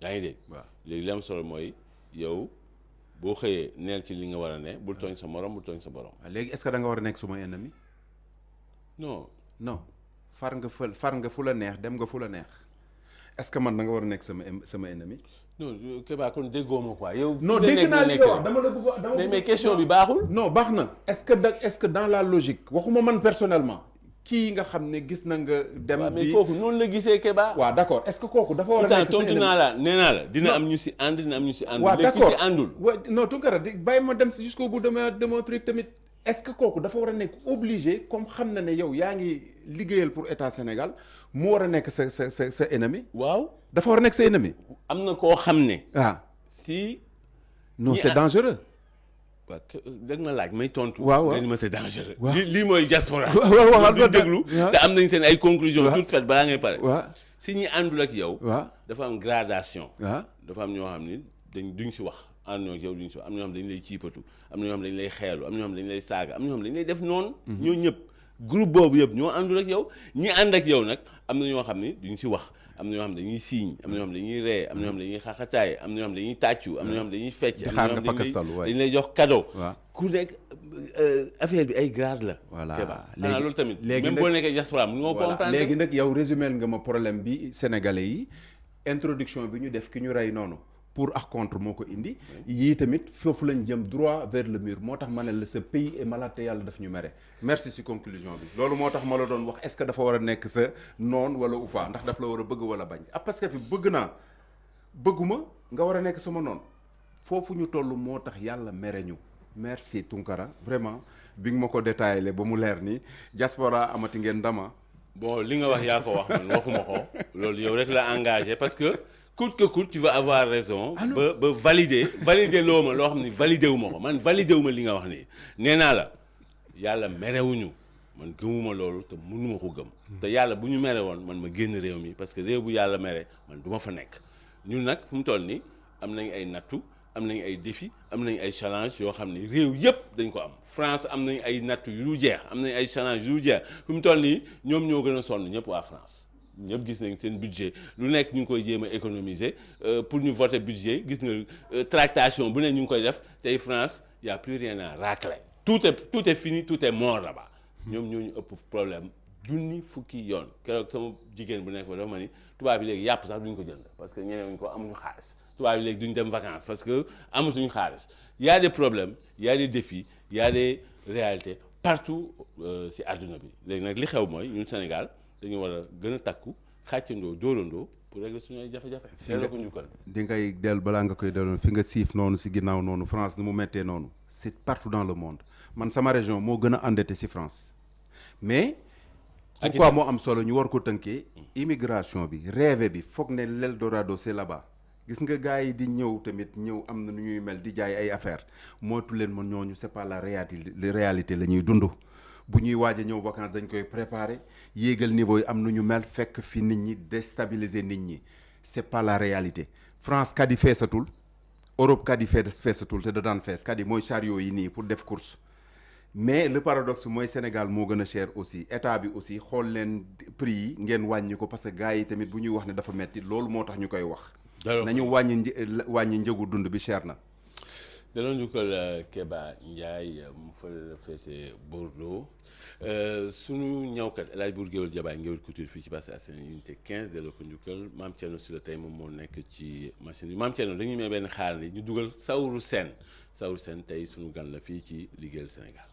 yaa ngi dégg. waaw léegi li am solo mooy yow boo xëyee neel ci li nga war a ne bul tooñ sa morom bul tooñ sa borom. léegi est-ce que da nga war a nekk suma ennemi. non far nga fu la neex dem nga fu la neex est-ce que man da nga war a nekk sama ennemi. non Kéba kon déggoo ma quoi yow. non dégg naa li nga wax dama la bëgg mais question bi baaxul. non baax na est-ce que dans la logique waxuma man personnellement. kii nga xam ne gis na nga dem di mais kooku noonu la gisee Kéba. waaw d'accord est-ce que kooku dafa war a nekk tontu naa la nee naa la dina am ñu si ànd dina am ñu si àndul. waaw d'accord léegi si àndul. waaw non Tounkara bàyyi ma dem si jusqu'au bout de mon truc tamit est-ce que kooku dafa war a nekk obligé comme xam na ne yow yaa ngi liggéeyal pour état Sénégal mu war a nekk sa ennemi. waaw dafa war a nekk sa ennemi. am na koo xam ne. ah si. non c'est dangereux. waaw dëgg ma laaj may tontu. waaw nga ni ma c'est dangereux. waaw lii mooy diaspora. waaw waxal di déglu te am nañ seen ay conclusions. toutes faites balaa ngay pare. waaw si ñi àndul ak yow. waaw dafa am gradation. waaw dafa am ñoo xam ni duñ si wax àndoo ak yow duñ si wax am na ñoo xam dañu lay ciipatu am na ñoo xam dañu lay xeelu am na ñoo xam dañu lay saaga am na ñoo xam dañu lay def noonu. ñoo ñëpp groupe boobu yëpp ñoo àndul ak yow ñi ànd ak yow nag am na ñoo xam ni duñ si wax. am na ñoo xam dañuy siiñ am na ñoo xam dañuy ree am na ñoo xam dañuy xaxataay am na ñoo xam dañuy tàccu am na ñoo xam dañuy fecc am na ñoo xam dañu lay jox cadeau. waaw ku nekk affaire bi ay grade la. voilà léegi loolu tamit. léegi même boo nekkee diaspora mu nga comprendre. léegi nag yow résumé nga ma problème bi sénégalais yi introduction bi ñu def ki ñu rey noonu pour ak contre moo ko indi. yii tamit foofu lañ jëm droit vers le mur moo tax ma ne la ce pays est malade te yàlla daf ñu mere. merci si conclusion bi loolu moo tax ma la doon wax est-ce que dafa war a nekk sa noon wala ou pas ndax daf la war a bëgg wala bañ ah parce que fi bëgg naa bëgguma nga war a nekk sama noon foofu ñu toll moo tax yàlla mere ñu. merci Tunkara vraiment bi nga ma ko détaillé ba mu leer ni diaspora amati ngeen dama. bon li nga wax yaa ko wax man waxuma ko loolu yow rek la engagé parce que coûte que coûte tu vas avoir raison. ba valider loo ma loo xam ni validé wu ma ko man validé wu ma li nga wax nii nee naa la yàlla merewuñu man gëmuma loolu te mënuma ko gëm. te yàlla bu ñu mere woon man ma génn réew mi parce que réew bu yàlla mere man du ma fa nekk ñun nag fu mu toll nii am nañ ay nattu. am nañ ay défis am nañ ay challenge yoo xam ne réew yëpp dañ ko am France am nañ ay nattu yu dul jeex am nañ ay challenge yu dul jeex fi mu toll nii ñoom ñoo gën a sonn ñëpp waa France ñëpp gis nañ seen budget lu nekk ñu ngi koy jéem a économiser pour ñu voter budget gis nga tractation bu ne ñu ngi koy def tey France y a plus rien à racler tout est fini tout est mort là-bas ñoom ñoo ñu ëpp problème junni fukki yoon keroog sama jigéen bu nekk fa dafa ma ni tubaab bi léegi yàpp sax duñ ko jënd parce que ñeneen ko amuñu xaalis tubaab bi léegi duñ dem vacances parce que amatuñu xaalis y a des problèmes y a des défis y a des réalités partout si àdduna bi léegi nag li xew mooy ñun Sénégal dañu war a gën a takku xàccandoo dóorandoo pour régler suñu ay jafe-jafe. delloo ko njukkal. di ngay dellu balaa nga koy delloon fi nga siif noonu si ginnaaw noonu France ni mu méttee noonu c'est partout dans le monde man sama région moo gën a endetté si France mais. pourquoi moo am solo ñu war ko tënkee immigration bi rêve bi foog ne l'Eldorado c'est là-bas gis nga gars yi di ñëw tamit ñëw am na nu ñuy mel di jaay ay affaires mootu leen ma ñooñu c'est pas la réalité la ñuy dund bu ñuy waaj a ñëw vacances dañ koy préparer yéegal niveau yi am nu ñu mel fekk fi nit ñi déstabiliser nit ñi c'est pas la réalité France kat yi feesatul Europe kat yi feesatul te da daan fees kat yi mooy chariot yi nii pour def course mais le paradoxe mooy Sénégal moo gën a cher aussi état bi aussi xool leen prix yi ngeen wàññi ko parce que gars yi tamit bu ñuy wax ne dafa metti loolu moo tax ñu koy wax. nañu wàññi njëgu dund bi cher na. daloon njukkal Keba Ndiaye mu fa la féete Bordeaux sunu ñawkat El Hadj Bour Guéwél Jabaay Guéwél Couture fii ci Parcelles Assainies unité 15 delloo ko njukkal Mame Thierno Sylla tey moom moo nekk ci machine bi Mame Thierno dañuy may benn xaar ni ñu dugal Saourou Sène tey sunu gan la fii ci liggéeyal Sénégal.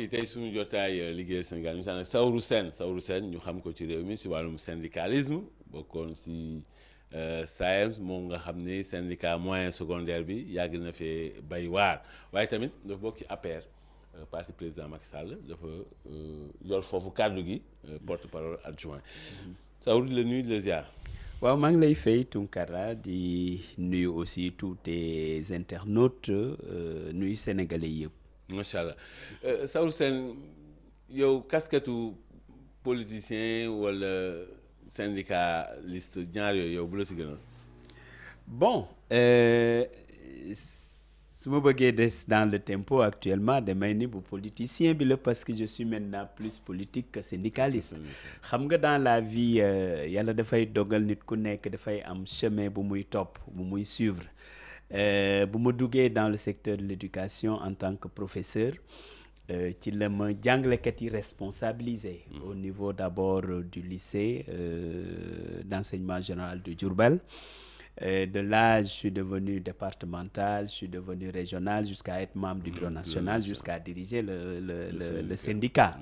yi tey suñu jotaay liggéey Sénégal ñu sànni Saourou Sène ñu xam ko ci réew mi si wàllum syndicalisme bokkoon si SAEMS moom nga xam ni syndicat moyen secondaire bi yàgg na fee bay waar waaye tamit dafa bokk ci APR parti président Macky Sall dafa yor foofu kàddu gi porte-parole adjoint Saourou di la nuyu di la ziar. waaw maa ngi lay fay Tunkara di nuyu aussi tous tes internautes nuyu sénégalais yëpp. macha allah Saourou Sène yow casquette politicien wala syndicaliste ñaar yooyu yow bu la si gënal. bon su ma bëggee des dans le tempo actuellement damay ni bu politicien bi la parce que je suis maintenant plus politique que syndicaliste. xam nga dans la vie yàlla dafay dogal nit ku nekk dafay am chemin bu muy topp bu muy suivre bu ma duggee dans le secteur de l'éducation en tant que professeur ci la ma jàngalekat yi responsabilisé au niveau d'abord du lycée d'enseignement général de Diourbel. De là, je suis devenu départemental, je suis devenu régional jusqu'à être membre du bureau national, jusqu'à diriger le syndicat.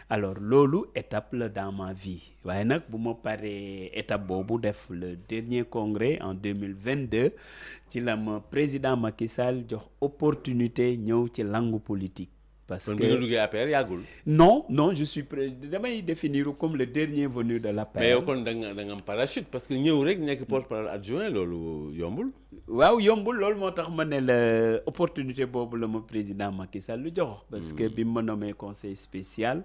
Alors, loolu étape la dans ma vie. waaye nag bu ma paree étape boobu def le dernier congrès en 2022 ci la ma président Macky Sall jox opportunité ñëw ci langue politique. parce que kon bi nga duggee APR yàggul. non je suis damay définir comme le dernier venu de l'APR. mais yow kon da nga am parachute parce que ñëw rek nekk porte-parole adjoint loolu yombul. waaw yombul loolu moo tax ma ne la opportunité boobu la ma président Macky Sall lu jox. parce que bi ma nommé conseil spécial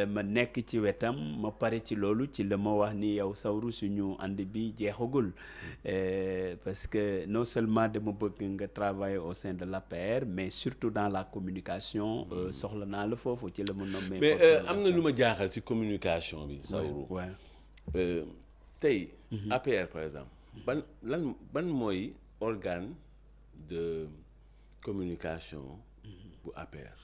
ma nekk ci wetam ma pare ci loolu ci la ma wax ni yow Saourou suñu ànd bi jeexagul parce que non seulement dama bëgg nga travailler au sein de l'APR mais surtout dans la communication. soxla naa la foofu ci la ma nommé. mais am na lu ma jaaxal ci communication bi. Saourou tey. APR par exemple. ban mooy organe de communication bu APR.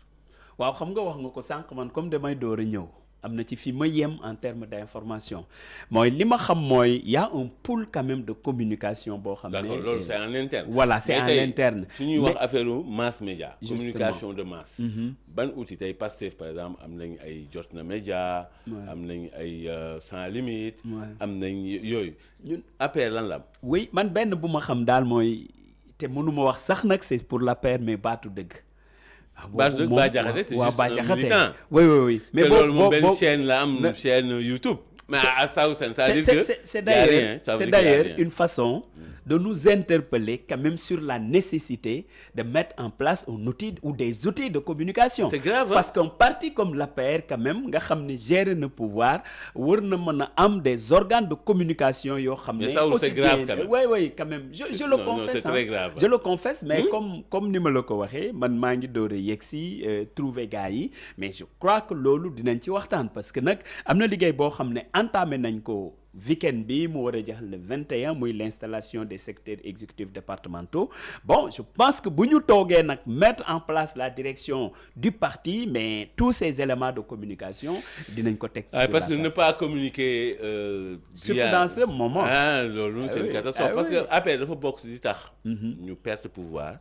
waaw xam nga wax nga ko sànq man comme damay door a ñëw am na ci fi ma yem en termes d'information mooy li ma xam mooy y a un pool quand même de communication boo xam ne. d'accord loolu c'est en interne. voilà c'est en interne. su ñuy wax affaire mass média. communication de masse. ban outil tey Pastef par exemple am nañ ay Jotna Média. am nañ ay Sans Limite. am nañ yooyu. ñun APR lan la am. oui man benn bu ma xam daal mooy te mënuma wax sax nag c'est pour l'APR mais baatu dëgg. Bah Diakhaté c'est juste un militant. oui mais loolu moom benn chaîne la am chaîne YouTube. mais à Saourou Sène ça veut dire que c'est d'ailleurs une façon de nous interpeller quand même sur la nécessité de mettre en place un outil ou des outils de communication. C'est grave, hein? Parce qu'un parti comme l'APR quand même nga xam ne gérer na pouvoir war na mën a am des organes de communication yoo xam ne. mais ça c'est grave quand même. oui quand même je le confesse. C'est très grave. Je le confesse mais comme ni ma la ko waxee man maa ngi door a yegsi trouver gars yi mais je crois que loolu dinañ ci waxtaan parce que nag am na liggéey boo xam ne entamé nañ ko. week-end bi mu war a jeex le 21 muy l'installation des secteurs exécutifs départementaux bon je pense que bu ñu toogee nag mettre en place la direction du parti mais tous ces éléments de communication dinañ ko teg. parce que ne pas communiquer. surtout dans ce moment. loolu c'est une catastrophe parce que APR dafa bokk ci di tax. ñu perte pouvoir.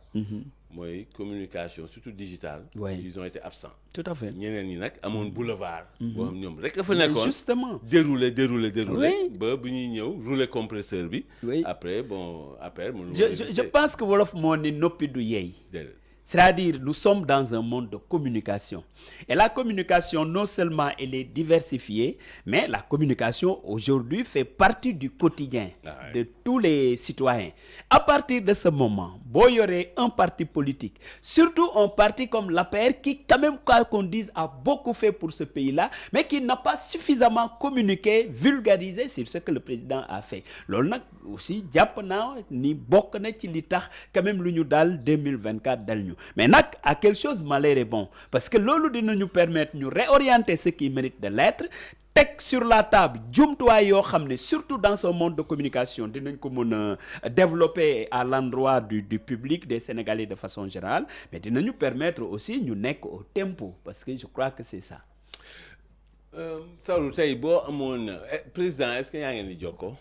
mooy communication surtout digitale. ils ont été absents. tout à fait ñeneen ñi nag amoon boulevard. boo xam ñoom rek a fa nekkoon justement dérouler. oui ba bu ñuy ñëw rouler compresseur bi. après bon après. je pense que wolof moo ni noppi du yeey. C'est-à-dire nous sommes dans un monde de communication et la communication non seulement elle est diversifiée mais la communication aujourd'hui fait partie du quotidien de tous les citoyens. À partir de ce moment boo yoree un parti politique surtout un parti comme l'APR qui quand même quoi qu'on dise a beaucoup fait pour ce pays-là mais qui n'a pas suffisamment communiqué vulgarisé sur ce que le président a fait loolu nag aussi jàpp naa ni bokk na ci li tax quand même lu ñu daal 2024 dal ñu mais nag à quelque chose malheur est bon parce que loolu dinañu permettre ñu réorienter ce qui mérite de l'être teg sur la table jumtuwaay yoo xam ne surtout dans ce monde de communication dinañ ko mën a développer à l'endroit du public des Sénégalais de façon générale mais dinañu permettre aussi ñu nekk au tempo parce que je crois que c'est ça. Saourou tey boo amoon président est-ce que yaa ngeen di jokkoo.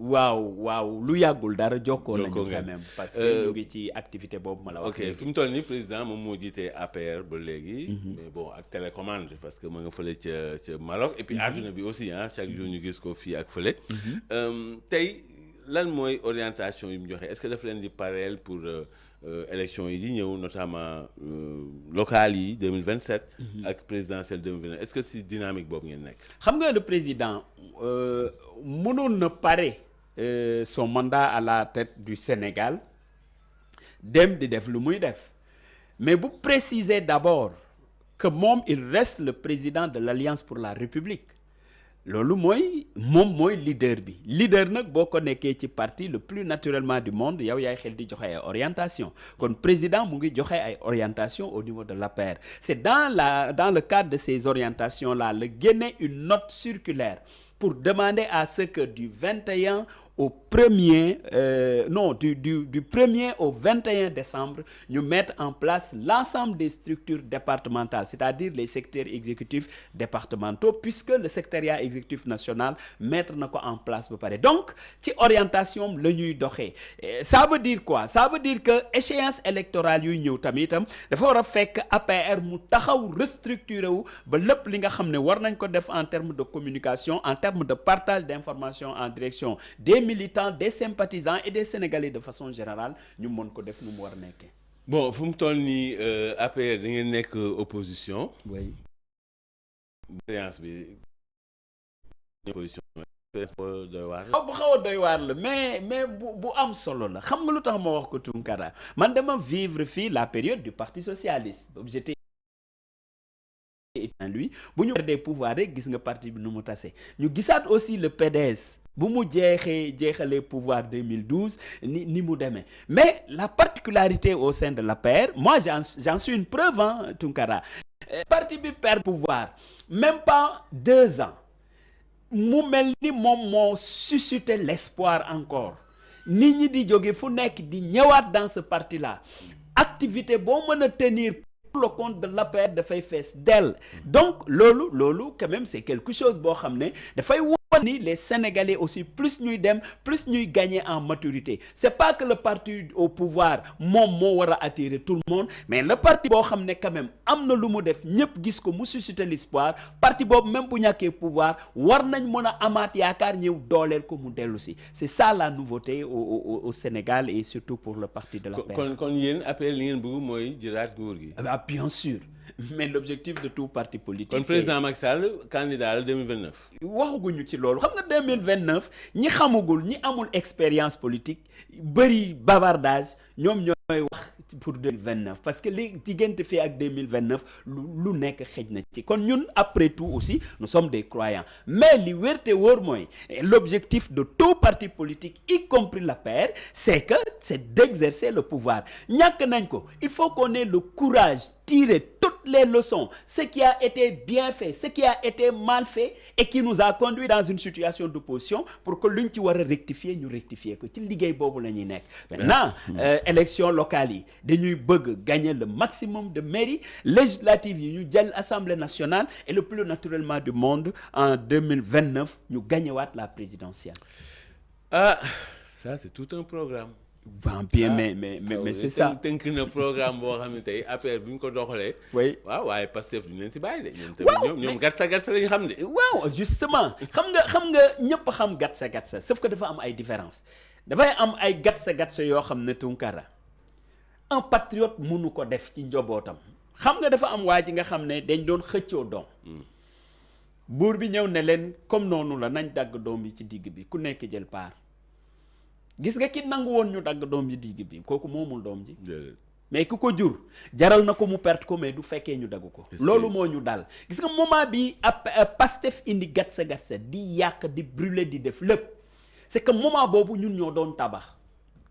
waaw lu yàggul dara jokkoo nañu quand même parce que ñu ngi ci activité boobu ma la wax. ok fi mu toll nii président moom moo jiitee APR ba léegi. mais bon ak télécommande parce que ma nga fële ca Maroc. et puis àdduna bi aussi chaque jour ñu gis ko fii ak fële. tey lan mooy orientation yi mu joxe est-ce que daf leen di pareel pour élection yi di ñëw notamment locales yi 2027. ak présidentielle 2029 est-ce que si dynamique boobu ngeen nekk. xam nga le président mënoon na pare son mandat à la tête du Sénégal dem di def lu muy def mais bu préciser d'abord que moom il reste le président de l'Alliance pour la République. loolu moom mooy leader bi leader nag boo ko nekkee ci parti le plus naturellement du monde yow yaay xel di joxe ay orientation kon président mu ngi joxe ay orientation au niveau de l'APR c'est dans le cadre de ces orientations là la génne une note circulaire pour demander à ce que du 1er au 21 décembre ñu mettre en place l'ensemble des structures départementales c'est-à-dire les secteurs exécutifs départementaux puisque le secrétariat exécutif national mettre na ko en place ba pare donc ci orientation la ñuy doxee ça veut dire quoi ça veut dire que échéance électorale yuy ñëw tamitam dafa war a fekk APR mu taxaw restructuré wu ba lépp li nga xam ne war nañ ko def en termes de communication en termes de partage d'informations en direction des militants des sympathisants et des Sénégalais de façon générale ñu mën ko def nu mu war a nekkee. bon fu mu toll nii APR da ngeen nekk opposition. oui. expérience bi. opposition doy waar la. bu xaw a doy waar la mais bu am solo la xam nga lu tax ma wax ko Tounkara man dama vivre fii la période du Parti socialiste j'étais lui bu ñu perdre pouvoir rek gis nga parti bi nu mu tase ñu gisaat aussi le PDS. bu mu jeexalee pouvoir 2012 ni mu demee mais la particularité au sein de l'APR moi j'en suis une preuve Tounkara parti bi perd pouvoir même pas 2 ans mu mel ni moom moo suscité l'espoir encore nit ñi di jóge fu nekk di ñëwaat dans ce parti là activité boo mën a tenir pour le compte de l'APR dafay fees dell donc loolu quand même c'est quelque chose boo xam ne dafay ni les Sénégalais aussi plus ñuy dem plus ñuy gagner en maturité c'est pas que le parti au pouvoir moom moo war a attirer tout le monde mais le parti boo xam ne quand même am na lu mu def ñëpp gis ko mu susciter l'espoir parti boobu même bu ñàkkee pouvoir war nañ mën a amaat yaakaar ñëw dooleel ko mu dellu si c'est ça la nouveauté au Sénégal et surtout pour le parti de l'APR. kon yéen APR li ngeen bëgg mooy jëlaat nguur gi. ah bien sûr. mais l'objectif de tout parti politique. kon président Macky Sall candidat la 2029. waxaguñu ci loolu xam nga 2029 ñi xamagul ñi amul expérience politique bëri bavardage ñoom ñooy wax pour 2029 parce que li diggante fii ak 2029 lu nekk xëj na ci kon ñun après tout aussi nous sommes des croyants mais li wér te wóor mooy l'objectif de tout parti politique y compris l'APR c'est d'exercer le pouvoir ñàkk nañ ko il faut qu'on ait le courage tirer toutes les leçons ce qui a été bien fait ce qui a été mal fait et qui nous a conduit dans une situation d'opposition pour que luñ ci war a rectifier ñu rectifier ko ci liggéey boobu la ñuy nekk maintenant élection locale yi dañuy bëgg gagner le maximum de mairies législatives yi ñu jël Assemblée nationale et le plus naturellement du monde en 2029 ñu gagner waat la présidentielle. Ah ça c'est tout un programme. bien mais c'est ça tënk na programme boo xam ne tey APR bu ñu ko doxalee. oui waaw waaye Pastef duñ leen ci bàyyi de. ñoom gatsa lañu xam de. waaw justement xam nga ñëpp xam gatsa sauf que dafa am ay différence dafay am ay gatsa yoo xam ne Tounkara un patriote mënu ko def ci njobootam xam nga dafa am waa ji nga xam ne dañ doon xëccoo doom. buur bi ñëw ne leen comme noonu la nañ dagg doom yi ci digg bi ku nekk jël part. gis nga ki nangu woon ñu dagg doom ji digg bi kooku moomul doom ji mais ku ko jur jaral na ko mu perte ko mais du fekkee ñu dagg ko loolu moo ñu dal gis nga moment bi Pastef indi gatsa di yàq di brûler di def lépp c'est que moment boobu ñun ñoo doon tabax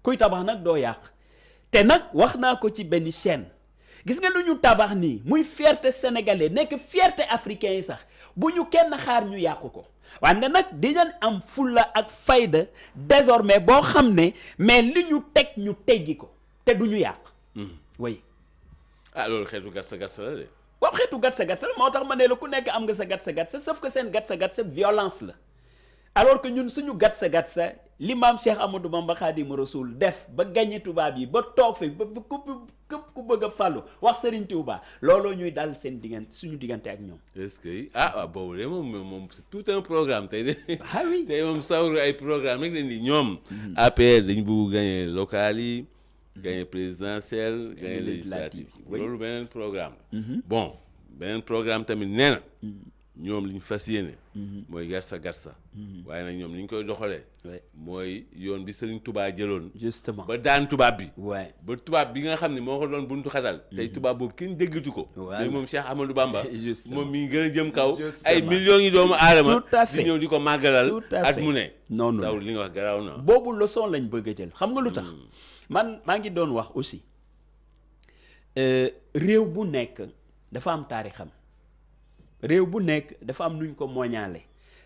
kuy tabax nag doo yàq te nag wax naa ko ci benn chaîne gis nga lu ñu tabax nii muy fierté sénégalais nekk fierté africain yi sax bu ñu kenn xaar ñu yàqu ko wante nag dinañ am fulla ak fayda désormais boo xam ne mais li ñu teg ñu teggi ko te du ñu yàq. oui. ah loolu xeetu gatsa la de. waaw xeetu gatsa la moo tax ma ne la ku nekk am nga sa gatsa sauf que seen gatsa violence la alors que ñun suñu gatsa l'imam Cheikh Amadou Bamba Khadimu Rasoul def ba gagné tubaab yi ba toog fi ba képp ku bëgg a fàllu wax Serigne Touba looloo ñuy dal seen diggante suñu diggante ak ñoom. est-ce que boobu de moom c'est tout un programme tey de. ah oui tey moom sawru ay programme rek leen di ñoom. APR dañu bëgg gagné local yi. gagné présidentiel gagné législative loolu beneen programme bon beneen programme tamit nee na ñoom li ñu fas yéene mooy garsa waaye nag ñoom li ñu koy doxalee mooy yoon bi Serigne Touba jëloon justement ba daan tubaab bi ouais ba tubaab bi nga xam ne moo ko doon buntu xatal tey tubaab boobu kenn déggatu ko tey moom Cheikh Amadou Bamba moom mi ngi gën a jëm kaw ay millions yi doomu aadama di ñëw di ko màggalal at mu ne non saw li nga wax garaaw na boobu leçon lañ bëgg a jël xam nga lu tax man maa ngi doon wax aussi réew bu nekk dafa am taarixam réew bu nekk dafa am nuñ ko moñaale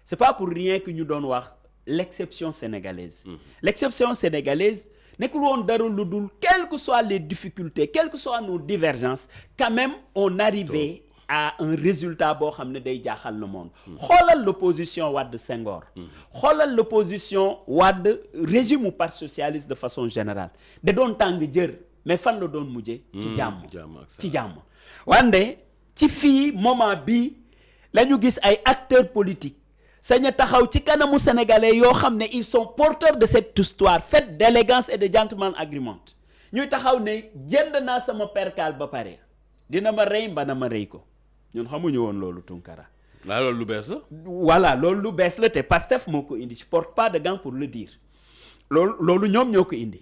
c'est pas pour rien que ñu doon wax l'exception sénégalaise l'exception sénégalaise nekkul woon dara lu dul quelles que soient les difficultés quelles que soient nos divergences quand même on arrivait à un résultat boo xam ne day jaaxal le monde xoolal l'opposition Wade Senghor xoolal l'opposition Wade régime ou parti socialiste de façon générale da doon tàng jër mais fan la doon mujje ci jàmm wande ci fii moment bi la ñu gis ay acteurs politiques sañ a taxaw ci kanamu sénégalais yoo xam ne ils sont porteurs de cette histoire faite d'élégance et de gentleman agreement ñuy taxaw ne jënd naa sama percal ba pare dina ma rey mbana ma rey ko ñun xamuñu woon loolu Tunkara. waaw loolu lu bees la. voilà loolu lu bees la te Pastef moo ko indi je porte pas de gants pour le dire loolu ñoom ñoo ko indi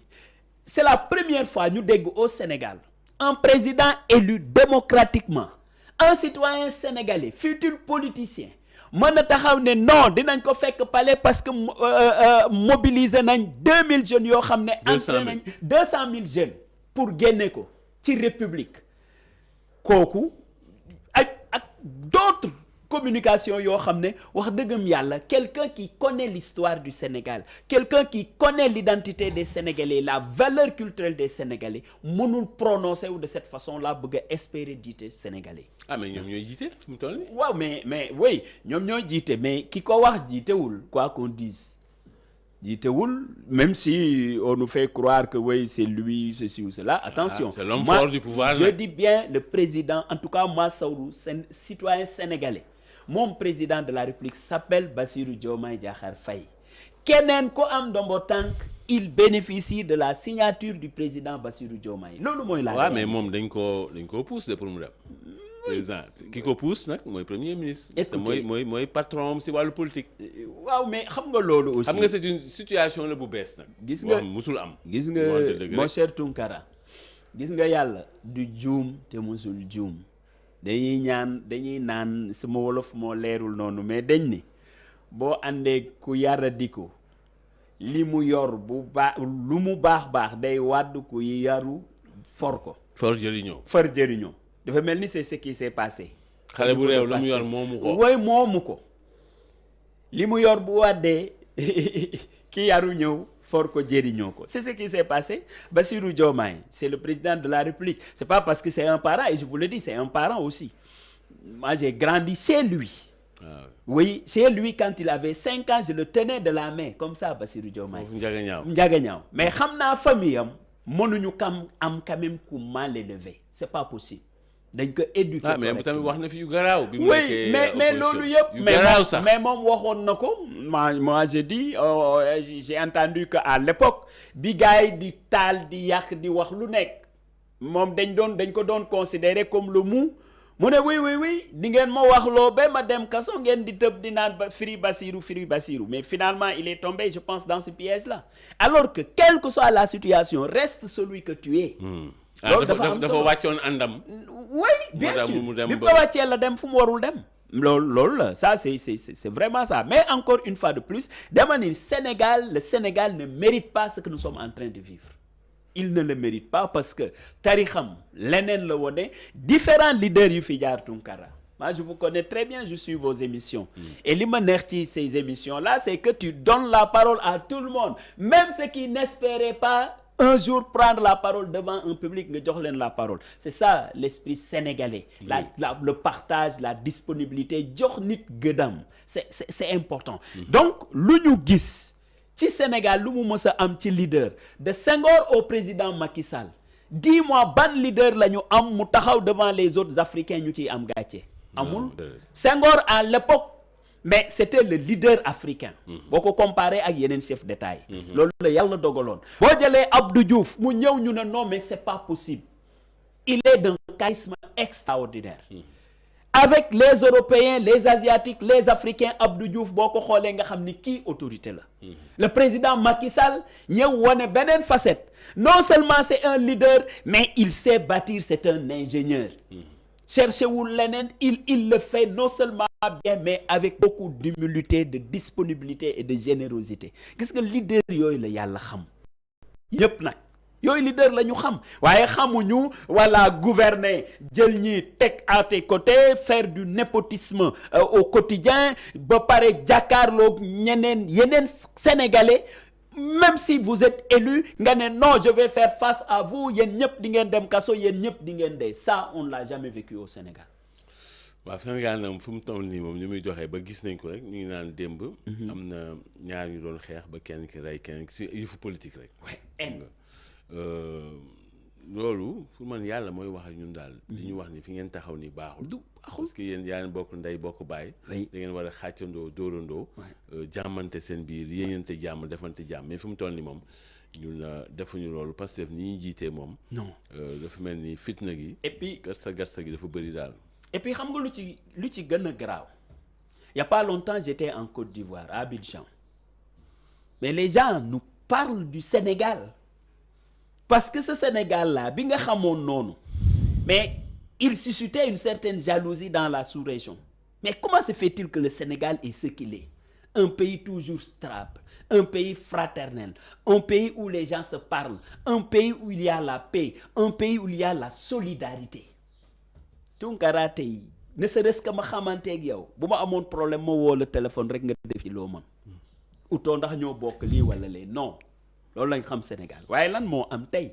c'est la première fois ñu dégg au Sénégal un président élu démocratiquement un citoyen sénégalais futur politicien mën a taxaw ne non dinañ ko fekk palais parce que mobiliser nañ 2000 jeunes yoo xam ne. entré nañ 200 000 jeunes pour génne ko ci république kooku. ak d'autres communications yoo xam ne wax dëggam yàlla quelqu'un qui connaît l'histoire du Sénégal quelqu'un qui connaît l'identité des Sénégalais la valeur culturelle des Sénégalais mënul prononcer wu de cette façon-là bëgg a espérer jiite Sénégalais. ah mais ñoom ñooy jiite fi mu toll nii. waaw mais oui ñoom ñooy jiite mais ki ko wax jiitewul quoi qu'on dise jiitewul même si on nous fait croire que oui c'est lui ceci ou cela attention c'est l'homme fort du pouvoir je dis bien le président en tout cas moi Saourou citoyen sénégalais mon président de la République s'appelle Bassirou Diomaye Diakhar Faye keneen ko am ndombo tànk il bénéficie de la signature du président Bassirou Diomaye loolu mooy la mais moom dañ ko pousse pour mu dem président ki ko pousse nag mooy premier ministre. te mooy patron si wàllu politique. waaw mais xam nga loolu aussi. xam nga c'est une situation la bu bees nag. gis nga musul am. gis nga mon cher Tunkara gis nga yàlla du juum te musul juum dañuy naan sama wolof moo leerul noonu mais dañ ni boo àndee ku yara diko li mu yor bu baax lu mu baax day wàdd ku yaru for ko. for jëriñoo. dafa mel ni c'est ce qui s'est passé. xale bu réew lu mu yor moomu ko. woy moomu ko li mu yor bu wàddee ki yaru ñëw for ko jëriñoo ko c'est ce qui s'est passé. Bassirou Diomaye c'est le président de la République c'est pas parce que c'est un parent et je vous le dis c'est un parent aussi moi j'ai grandi chez lui. Oui, chez lui quand il avait 5 ans je le tenais de la main comme ça Bassirou Diomaye. Njaga ñaaw mais xam naa famille am mënuñu am quand même ku mal élevé c'est pas possible. dañ ko éduquer mais bu tamit wax na fi yu garaaw. bi mu oui mais loolu yëpp. mais moom waxoon na ko. moi j'ai dit j'ai entendu que à l'époque bi gars yi di taal di yàq di wax lu nekk moom dañ ko doon considérer comme le mou mu ne oui di ngeen ma wax loo ba ma dem kaso ngeen di tëb di naan ba Firi Bassirou mais finalement il est tombé je pense dans ce piège-là alors que quelle que soit la situation reste celui que tu es. loolu dafa wàccoon àndam. oui bien sûr bi ko wàccee la dem fu mu warul dem. loolu la ça c'est vraiment ça mais encore une fois de plus dama ni le Sénégal ne mérite pas ce que nous sommes en train de vivre. il ne le mérite pas parce que tarixam leneen la wone différents leaders yu fi jaar Tunkara. moi je vous connais très bien je suis vos émissions. et li ma neex ci ces émissions là c'est que tu donnes la parole à tout le monde même ceux qui n'espéraient pas un jour prendre la parole devant un public nga jox leen la parole c'est ça l'esprit sénégalais le partage la disponibilité jox nit gëdam c'est important donc lu ñu gis ci Sénégal lu mu mës a am ci leader de Senghor au président Macky Sall dis-moi ban leader la ñu am mu taxaw devant les autres Africains ñu ciy am gàcce amul Senghor à l'époque mais c'était le leader africain boo ko comparé ak yeneen chef d'État yi loolu la yàlla dogaloon boo jëlee Abdou Diouf mu ñëw ñu ne non mais c'est pas possible il est d'un charisme extraordinaire avec les Européens les Asiatiques les Africains Abdou Diouf boo ko xoolee nga xam ni kii autorité la le président Macky Sall ñëw wane beneen facette non seulement c'est un leader mais il sait bâtir c'est un ingénieur cherchez-wul leneen il le fait non seulement bien mais avec beaucoup d'humilité de disponibilité et de générosité gis nga leader yooyu la yàlla xam yëpp nag yooyu leader la ñu xam waaye xamuñu wala gouverner jël ñi teg à tes côtés faire du népotisme au quotidien ba pare jàkkaarloog ñeneen yeneen sénégalais même si vous êtes élu nga ne non je vais faire face à vous yéen ñëpp di ngeen dem kaso yéen ñëpp di ngeen dee ça on l'a jamais vécu au Sénégal. waaw Sénégal nag fu mu toll nii moom ni muy doxee ba gis nañ ko rek ñu ngi naan démb. am na ñaar ñu doon xeex ba kenn ki rey kenn si yëfu politique rek. loolu pour man yàlla mooy wax ak ñun daal. li ñu wax ni fi ngeen taxaw ni baaxul. du baaxul parce que yéen yaa ngi bokk ndey bokk baay. da ngeen war a xàccandoo dóorandoo. jàmmante seen biir yéeñante jàmm defante jàmm mais fi mu toll nii moom ñun defuñu loolu parce que ni ñu jiitee moom. non dafa mel ni fitna gi. et puis garsa gi dafa bëri daal. et puis xam nga lu ci gën a garaaw y a pas longtemps j'étais en Côte d'Ivoire à Abidjan mais les gens nous parlent du Sénégal parce que ce Sénégal-là bi nga xamoon noonu mais il suscitait une certaine jalousie dans la sous-région mais comment se fait-il que le Sénégal est ce qu'il est un pays toujours stable un pays fraternel un pays où les gens se parlent un pays où il y a la paix un pays où il y a la solidarité Tounkara tey ne serait-ce que ma xamanteeg yow bu ma amoon problème ma woo la téléphone rek nga def ci loo mën utoo ndax ñoo bokk lii wala lee non loolu lañ xam Sénégal waaye lan moo am tey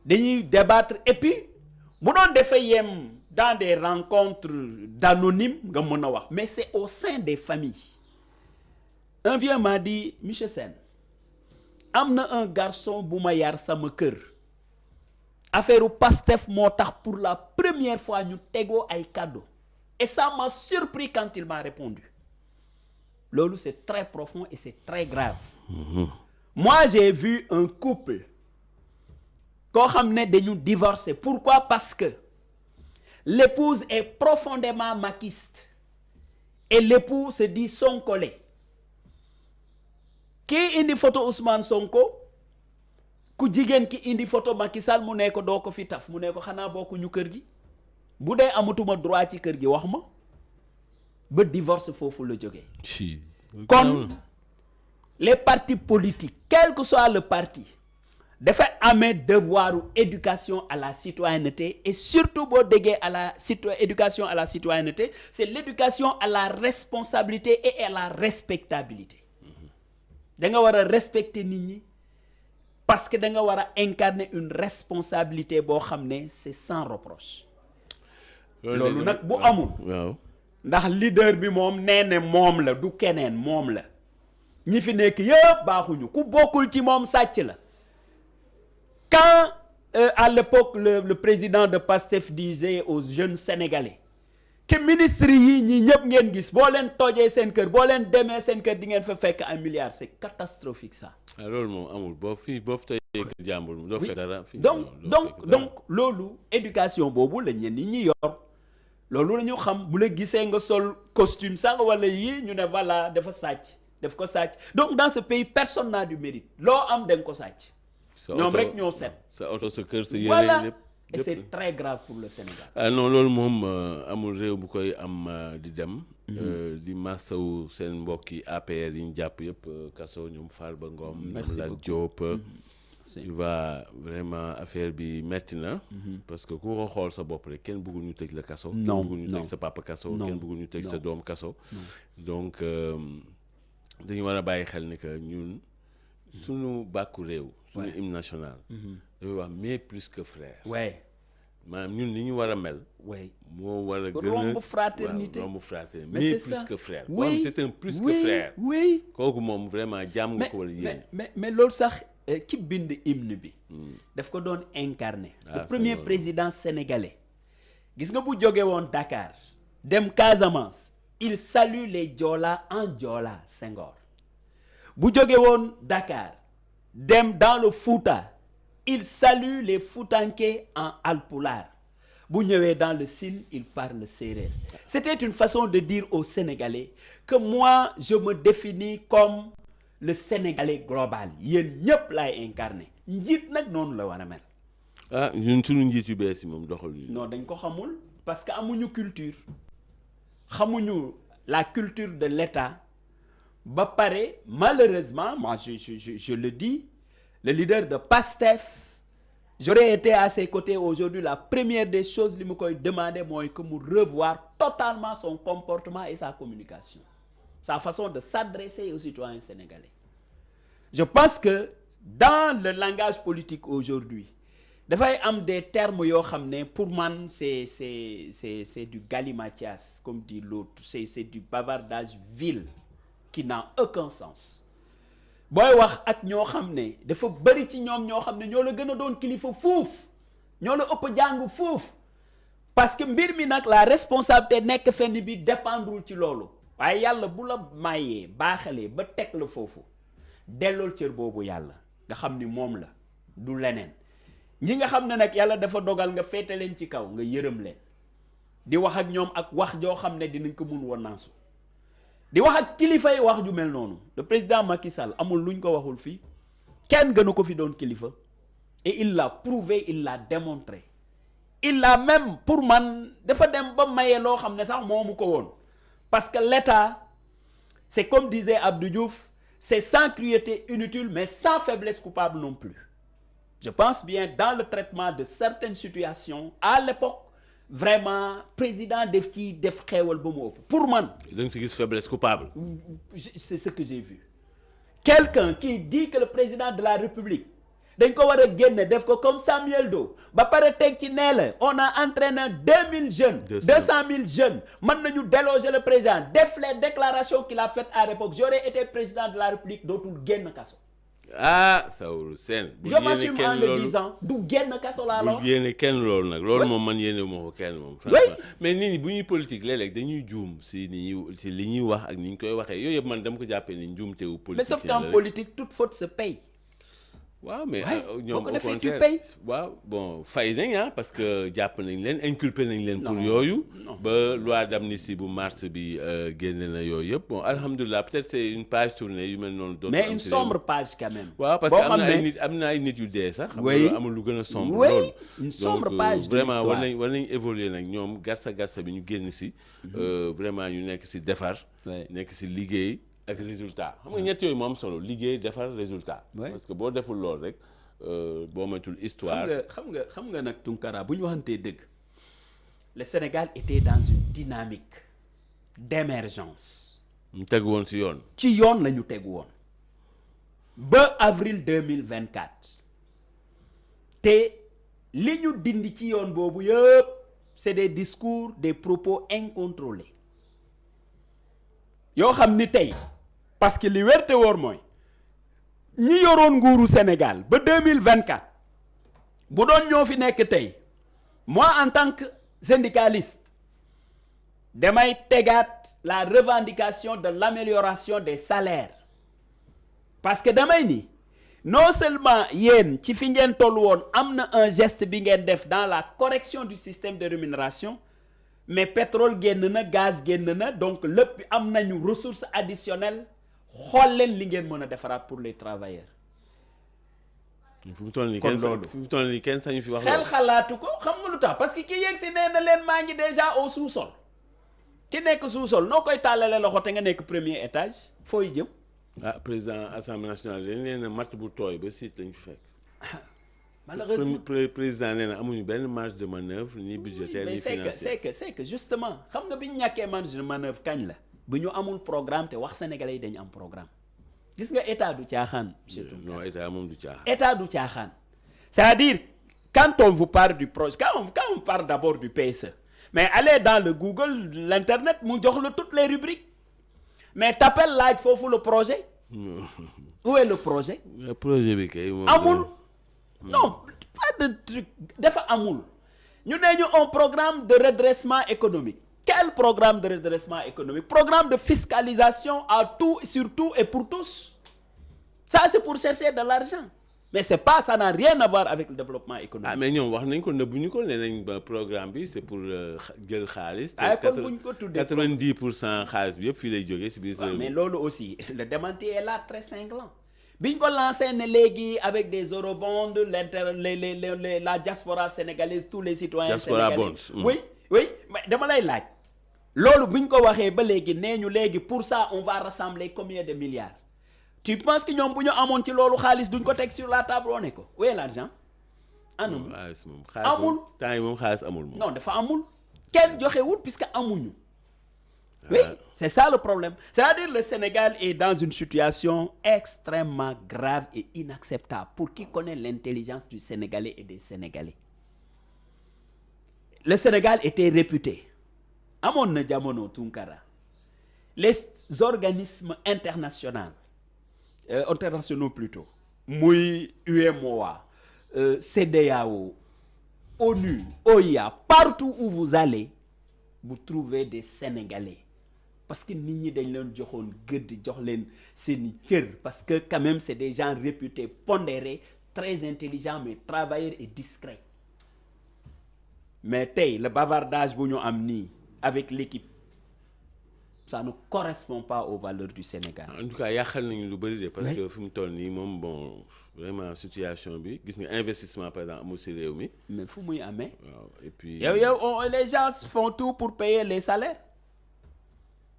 dañuy débattre et puis bu doon defee yem dans des rencontres d'anonymes nga mën a wax mais c'est au sein des familles un vieux m'a dit monsieur Sène am na un garçon bu ma yar sama kër affaire u Pastef moo tax pour la première fois ñu tegoo ay cadeaux et ça m'a surpris quand il m'a répondu loolu c'est très profond et c'est très grave. Moi j'ai vu un couple koo xam ne dañu divorcer pourquoi parce que l'épouse est profondément maquiste et l'époux se dit sonkolé kii indi photo Ousmane Sonko ku jigéen ki indi photo Macky Sall mu ne ko doo ko fi taf mu ne ko xanaa bokku ñu kër gi bu dee amatuma droit ci kër gi wax ma ba divorce foofu la jógee kon les partis politiques quel que soit le parti dafa amee devoiru éducation à la citoyenneté et surtout boo déggee à la éducation à la citoyenneté c'est l'éducation à la responsabilité et à la respectabilité da nga war a respecter nit ñi parce que da nga war a incarner une responsabilité boo xam ne c'est sans reproche loolu nag bu amul ndax leader bi moom nee ne moom la du keneen moom la ñi fi nekk yëpp baaxuñu ku bokkul ci moom sàcc la quand à l'époque le président de PASTEF disait aux jeunes sénégalais que ministres yi ñi ñëpp ngeen gis boo leen toojee seen kër boo leen demee seen kër di ngeen fa fekk un milliard c'est catastrophique ça. loolu moom amul boo fi tey kër jàmbur doo fekk dara. donc loolu éducation boobu la ñenn ñi yor loolu la ñu xam bu la gisee nga sol costume sax wala yii ñu ne voilà dafa sàcc daf ko sàcc donc dans ce pays personne n'a du mérite loo am da nga ko sàcc. ñoom rek ñoo set. sa oto sa kër sa yére lépp. et c'est très grave pour le Sénégal. Non loolu moom amul réew bu koy am di dem. di masawu seen mbokki APR yi ñu jàpp yëpp kaso ñoom Farba Ngom. merci beaucoup Lat Diop. il va vraiment affaire bi metti na. parce que ku ko xool sa bopp rek kenn bëggul ñu tëj la kaso. non kenn bëggul ñu tëj sa papa kaso. kenn bëggul ñu tëj sa doom kaso. donc dañu war a bàyyi xel ni que ñun. suñu bàkku réew suñu hymne national dafay wax mais plus que frère ouais maanaam ñun ni ñu war a mel ouais moo war a gën a romb fraternité romb fraternité mais mais c'est plus ça. que frère Oui, c'est un plus que oui, frère oui kooku moom vraiment jàmm nga ko wala yéen mais loolu sax ki bind hymne bi daf ko doon incarné le premier président sénégalais gis nga bu jóge woon Dakar dem Casamance il salue les Joola en Joola Senghor bu jóge woon Dakar dem dans le Fouta il salue les Foutanké en Alpulaar bu ñëwee dans le Sine il parle séeréer c'était une façon de dire aux Sénégalais que moi je me définis comme le Sénégalais global yéen ñëpp laay incarné njiit nag noonu la war a mel. ah ñun suñu njiit yu bees yi moom doxal non dañ ko xamul parce que amuñu culture xamuñu la culture de l'État ba pare malheureusement moi je le dis le leader de PASTEF j'aurais été à ses côtés aujourd'hui la première des choses li mu koy demander mooy que mu revoir totalement son comportement et sa communication sa façon de s'adresser aux citoyens sénégalais je pense que dans le langage politique aujourd'hui dafay am des termes yoo xam ne pour man c'est du galimatias comme dit l'autre c'est du bavardage vil qui n'a aucun sens booy wax ak ñoo xam ne dafa bëri ci ñoom ñoo xam ne ñoo la gën a doon kilifa fuuf ñoo la ëpp jàng fuuf parce que mbir mi nag la responsabilité nekk fenn bi dépendrul ci loolu waaye yàlla bu la mayee baaxalee ba teg la foofu dellool cër boobu yàlla nga xam ni moom la du leneen ñi nga xam ne nag yàlla dafa dogal nga féete leen ci kaw nga yërëm leen di wax ak ñoom ak wax joo xam ne dinañ ko mun wanaasu di wax ak kilifa yi wax ju mel noonu le président Macky Sall amul luñ ko waxul fii kenn gënu ko fi doon kilifa et il l'a prouvé il l'a démontré il l'a même pour man dafa dem ba maye loo xam ne sax moomu ko woon parce que l'État c'est comme disait Abdou Diouf c'est sans cruauté inutile mais sans faiblesse coupable non plus je pense bien dans le traitement de certaines situations à l'époque vraiment président def ci def xeewal ba mu ëpp pour man. da nga si gis faiblesse coupable. c'est ce que j'ai vu quelqu'un qui dit que le président de la République dañ ko war a génne def ko comme Samuel Doe ba pare teg ci nee la on a entraîné 2000 jeunes 200 000 jeunes mën nañu déloger le président def les déclarations qu'il a faites à l'époque j'aurais été président de la République dootul génn kaso. ah Saourou Sène. je m'assume en le disant du génn kaso laa la wax. bu yéene kenn loolu nag. loolu moom man yéene moo ko kenn moom. franchement mais nit ñi bu ñuy politique léeg-léeg dañuy juum si ni ñuy si li ñuy wax ak ni ñu koy waxee yooyu yëpp man dama ko jàppee ni njuumtewu politicien mais sauf qu'en politique toute faute se paye. waaw mais ñoom boo ko au defee tu contraire payes. waaw bon fay nañ parce que jàpp nañ leen inculpé nañ leen pour yooyu ba loi d'amnistie bu mars bi génne na yooyu yëpp bon alhamdulilah peut-être c'est une page tournée yu mel noonu dootul mais une sombre page quand même. waaw parce que am na ay nit yu dee sax xam nga amul lu gën a sombre loolu une sombre page de vraiment l'histoire. war nañ évoluer nag ñoom garsa bi ñu génn si vraiment ñu nekk si defar nekk si liggéey ak résultat xam nga ñett yooyu moo am solo liggéey defar résultat parce que boo deful loolu rek boo matul histoire xam nga nag Tunkara bu ñu waxantee dëgg le Sénégal était dans une dynamique d'émergence ñu tegu woon si yoon ci yoon la ñu tegu woon ba avril 2024 te li ñu dindi ci yoon boobu yëpp c'est des discours des propos incontrôlés yoo xam ni tey parce que li wérte woor mooy ñi yoroon nguuru Sénégal ba 2024 bu doon ñoo fi nekk tey moi en tant que syndicaliste damay tegaat la revendication de l'amélioration des salaires parce que damay ni non seulement yéen ci fi ngeen toll woon am na un geste bi ngeen def dans la correction du système de rémunération mais pétrole génn na gaz génn na donc lépp am nañu ressources additionnelles xool leen li ngeen mën a defaraat pour les travailleurs. fi mu toll nii kon kenn loolu fi mu toll nii kenn sañu fi wax xel xalaatu ko xam nga lu tax parce que ki yegg si nee na leen maa ngi déjà au sous-sol ki nekk sous-sol noo koy tàllale loxo te nga nekk premier étage fooy jëm. ah président assemblée nationale dañ leen a matt bu tooy ba siit lañ fi fekk. malheureusement président nee na amuñu benn marge de manœuvre ni budgétaire ni financier. c'est que justement xam nga bi ñu ñàkkee marge de manœuvre kañ la bu ñu amul programme te wax sénégalais yi dañu am programme gis nga état du caaxaan monsieur Tounkara. Non, état moom du caaxaan. État du caaxaan. C'est-à-dire quand on vous parle du projet quand on parle d'abord du PSE mais allez dans le Google l'internet mu jox la toutes les rubriques mais t'appelles laaj foofu le projet. Où est le projet? Le projet bi kay moom amul. Non, pas de truc dafa amul. ñu ne ñu un programme de redressement économique. Quel programme de redressement économique? Programme de fiscalisation à tout, sur tout et pour tous. Ça, c'est pour chercher de l'argent. Mais c'est pas, ça n'a rien à voir avec le développement économique. Ah mais ñoom wax nañ ko nëbbuñu ko nee nañ ba programme bi c'est pour jël xaalis. Ah kon buñ ko tuddee 90% xaalis bi yëpp fii lay jógee si biir. Mais loolu aussi le démenti est là très cinglant. biñ ko lancé ne léegi avec des eurobonds la diaspora sénégalaise tous les citoyens diaspora sénégalais. bonds. Oui mais dama lay laaj. loolu buñ ko waxee ba léegi nee ñu léegi pour ça on va rassembler combien de milliards. Tu penses que ñoom bu ñu amoon ci loolu xaalis duñ ko teg sur la table on est ko où est l'argent? Anam amul temps yi moom xaalis amul moom. non dafa amul kenn joxewul puisque amuñu. Oui, c'est ça le problème. C'est-à-dire le Sénégal est dans une situation extrêmement grave et inacceptable pour qui connaît l'intelligence du Sénégalais et des Sénégalais. Le Sénégal était réputé amoon na jamono Tounkara les organismes internationaux plutôt muy UEMOA CEDEAO ONU OIA partout où vous allez vous trouvez des Sénégalais parce que nit ñi dañ leen joxoon gëdd jox leen seeni cër parce que quand même c'est des gens réputés pondérés très intelligents mais travailleurs et discrets mais tey le bavardage bu ñu am nii avec l'équipe ça ne correspond pas aux valeurs du Sénégal. En tout cas yàqal nañu lu bëri de parce que fi mu toll nii moom bon vraiment situation bi gis nga investissement par exemple amul si réew mi. mais fu muy amee. waaw et puis. les gens font tout pour payer les salaires.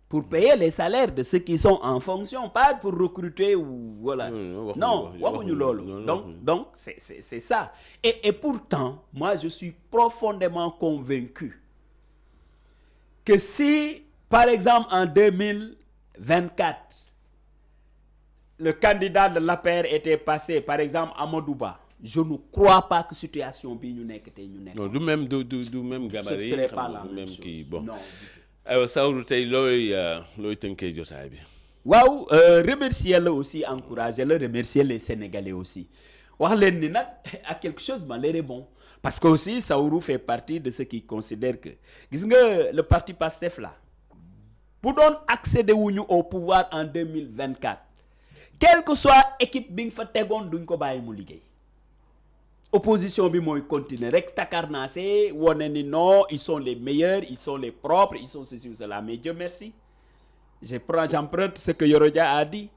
Pour payer les salaires de ceux qui sont en fonction pas pour recruter ou voilà. Non waxuñu loolu. Donc c'est ça. Et pourtant moi je suis profondément convaincu que si par exemple en 2024 le candidat de l'APR était passé par exemple Amadou Ba je ne crois pas que situation bii ñu nekk tey ñu nekk. Non du même gabarit. Ce serait pas la même chose. kii bon. Non. aywa Saourou tey looy tënkee jotaay bi. waaw remercier la aussi encourager la remercier les Sénégalais aussi wax leen ni nag à quelque chose malheur est bon parce que aussi Saourou fait partie de ceux qui considèrent que gis nga le parti PASTEF là bu doon accéder wuñu au pouvoir en 2024 quelle que soit équipe bi nga fa tegoon duñ ko bàyyi mu liggéey opposition bi mooy continuer rek takarnaase wone ni non ils sont les meilleurs ils sont les propres ils sont ceci ou cela mais Dieu merci j'emprunte ce que Yoro Dia a dit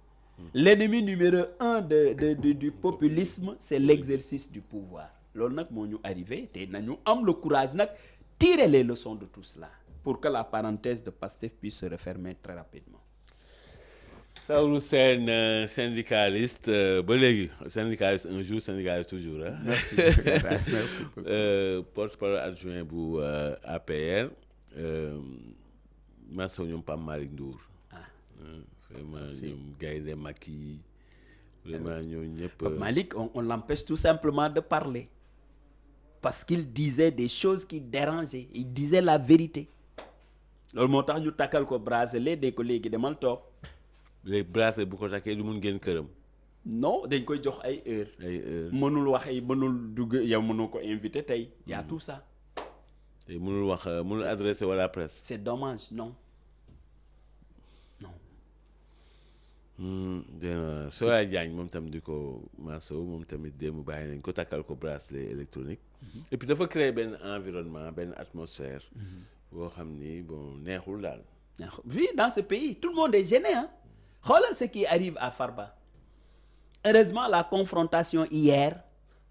l'ennemi numéro 1 du populisme c'est l'exercice du pouvoir loolu nag moo ñu arrivé te nañu am le courage nag tirer les leçons de tout cela pour que la parenthèse de Pastef puisse se refermer très rapidement. Saourou Sène syndicaliste ba léegi syndicaliste un jour syndicaliste toujours ah. Merci merci beaucoup. Porte-parole adjoint bu APR masawu ñoom Pape Malick Ndour. Vraiment ñoom Gaïndé Macky vraiment ñooñu ñëpp. Pape Malick on l'empêche tout simplement de parler parce qu'il disait des choses qui dérangeaient il disait la vérité loolu moo tax ñu takkal ko bracelet de ko léegi demal toog. les bracelets bu ko takkee du mun génn këram. non dañ koy jox ay heure mënul wax ay mënul dugg yow mënoo ko invité tey y a tout ça. te mënul wax mënul adressé wala presse. c'est dommage non. Soya Diagne moom tam di ko masawu moom tamit démb bàyyi nañ ko takkal ko bracelet électronique. Et puis dafa créer benn environnement benn atmosphère. boo xam ni bon neexul daal. Oui, dans ce pays tout le monde est gêné hein. Xoolal ce qui arrive à Farba. Heureusement la confrontation hier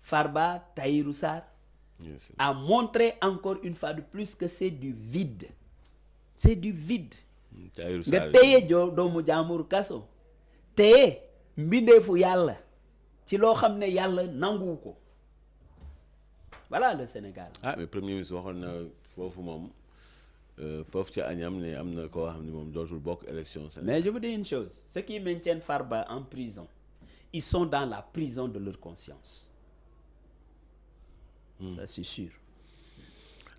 Farba Tahirou Sarr a montré encore une fois de plus que c'est du vide. C'est du vide. nga téye doomu jaambur kaso. téye mbindeefu yàlla ci loo xam ne yàlla nangu ko. Voilà le Sénégal. Ah mais premier ministre waxoon na foofu moom foofu ca Agnam ne am na koo xam ne moom dootul bokk élection Sénégal. Mais je vous dis une chose, ceux qui maintiennent Farba en prison, ils sont dans la prison de leur conscience. Ça c'est sûr.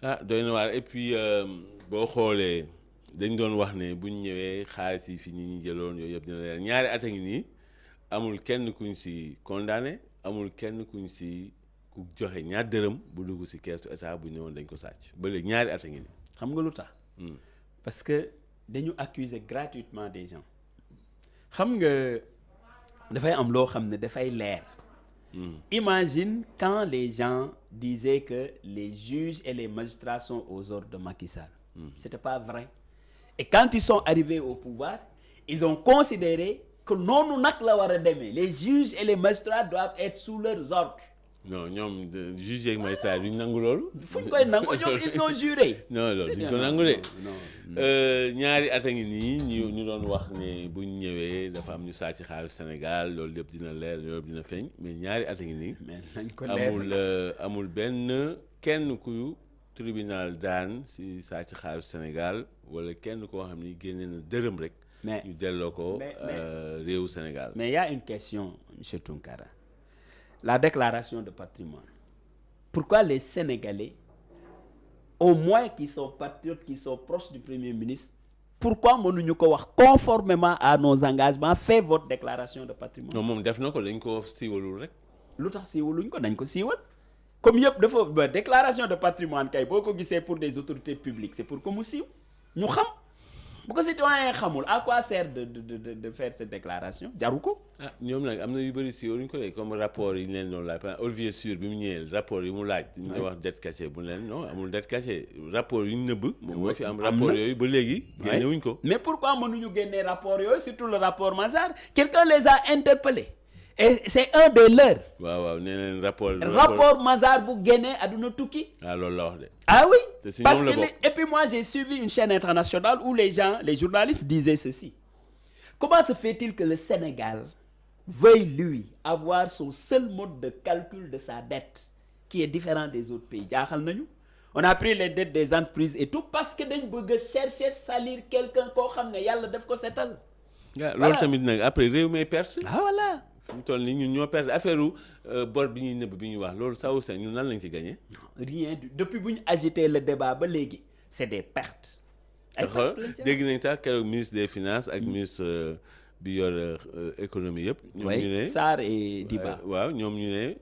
Ah doy na waar et puis boo xoolee dañ doon wax ne buñ ñëwee xaalis yi fi ñi jëloon yooyu yëpp dina leer ñaari at a ngi nii amul kenn kuñ si condamné amul kenn kuñ si ku joxe ñaar dërëm bu dugg si keesu état bu ñëwoon dañ ko sàcc ba léegi ñaari at a ngi nii. xam nga lu tax. Parce que dañu accuser gratuitement des gens. xam nga dafay am loo xam ne dafay leer. Imagine quand les gens disaient que les juges et les magistrats sont aux ordres de Macky Sall. C'était pas vrai. Et quand ils sont arrivés au pouvoir, ils ont considéré que noonu nag la war a demee. Les juges et les magistrats doivent être sous leurs ordres. Non ñoom juge ak magistrat duñ nangu loolu. fu ñu koy nangu ñoom ils sont jurés. non loolu duñ ko nangu de. ñaari at a ngi nii ñu doon wax ne buñ ñëwee dafa am ñu sàcc xaalis Sénégal loolu lépp dina leer loolu lépp dina feeñ mais ñaari at a ngi nii. mais nañ ko leer amul benn kenn ku tribunal daan si sàcc xaalis Sénégal wala kenn koo xam ni génne na dërëm rek. mais ñu delloo ko réewu Sénégal. mais y a une question monsieur Tounkara. La déclaration de patrimoine. Pourquoi les Sénégalais, au moins qui sont patriotes, qui sont proches du Premier ministre, pourquoi mënuñu ko wax conformément à nos engagements, fait votre déclaration de patrimoine? Non moom def na ko dañ ko siiwalul rek. lu tax siiwaluñ ko dañ ko siiwal. comme yëpp dafa ba déclaration de patrimoine kay boo ko gisee pour des autorités publiques c'est pour que mu siiw ñu xam. bu ko citoyen xamul à quoi sert de faire cette déclaration jaru ko. ah ñoom nag am na yu bëri si yow ñu ko léegi comme rapport yi ñu leen doon laaj par exemple Olivier Sur bi mu ñëwee rapport yi mu laaj. ñu wax dette cachée bu leen non amul dette cachée rapport yu ñu nëbb. moom moo fi am rapport yooyu ba léegi. génnewuñ ko. mais pourquoi mënuñu génnee rapport yooyu surtout le rapport Mazars quelqu'un les a interpellés et c'est un des leurs. waaw nee nañ rapport Mazars bu génnee àdduna tukki. ah loolu la wax de. ah oui si parce que et puis moi j'ai suivi une chaîne internationale où les journalistes disaient ceci. Comment se fait-il que le Sénégal veuille lui avoir son seul mode de calcul de sa dette qui est différent des autres pays jaaxal nañu. On a pris les dettes des entreprises et tout parce que dañ bëgg a chercher salir quelqu'un koo xam ne yàlla daf ko setal. voilà loolu tamit nag après réew mi perte. ah voilà. fi mu toll nii ñun ñoo perte affaire bor bi ñuy nëbb bi ñuy wax loolu saw sa ñun nan lañ ci gagné. rien depuis bu ñu agité le débat ba léegi c'est des pertes. ay pertes dégg nañ sax keroog ministre des finances ak ministre bi yor économie yëpp. ñoom ñu ne Sarr et Diba. waaw ñoom ñu ne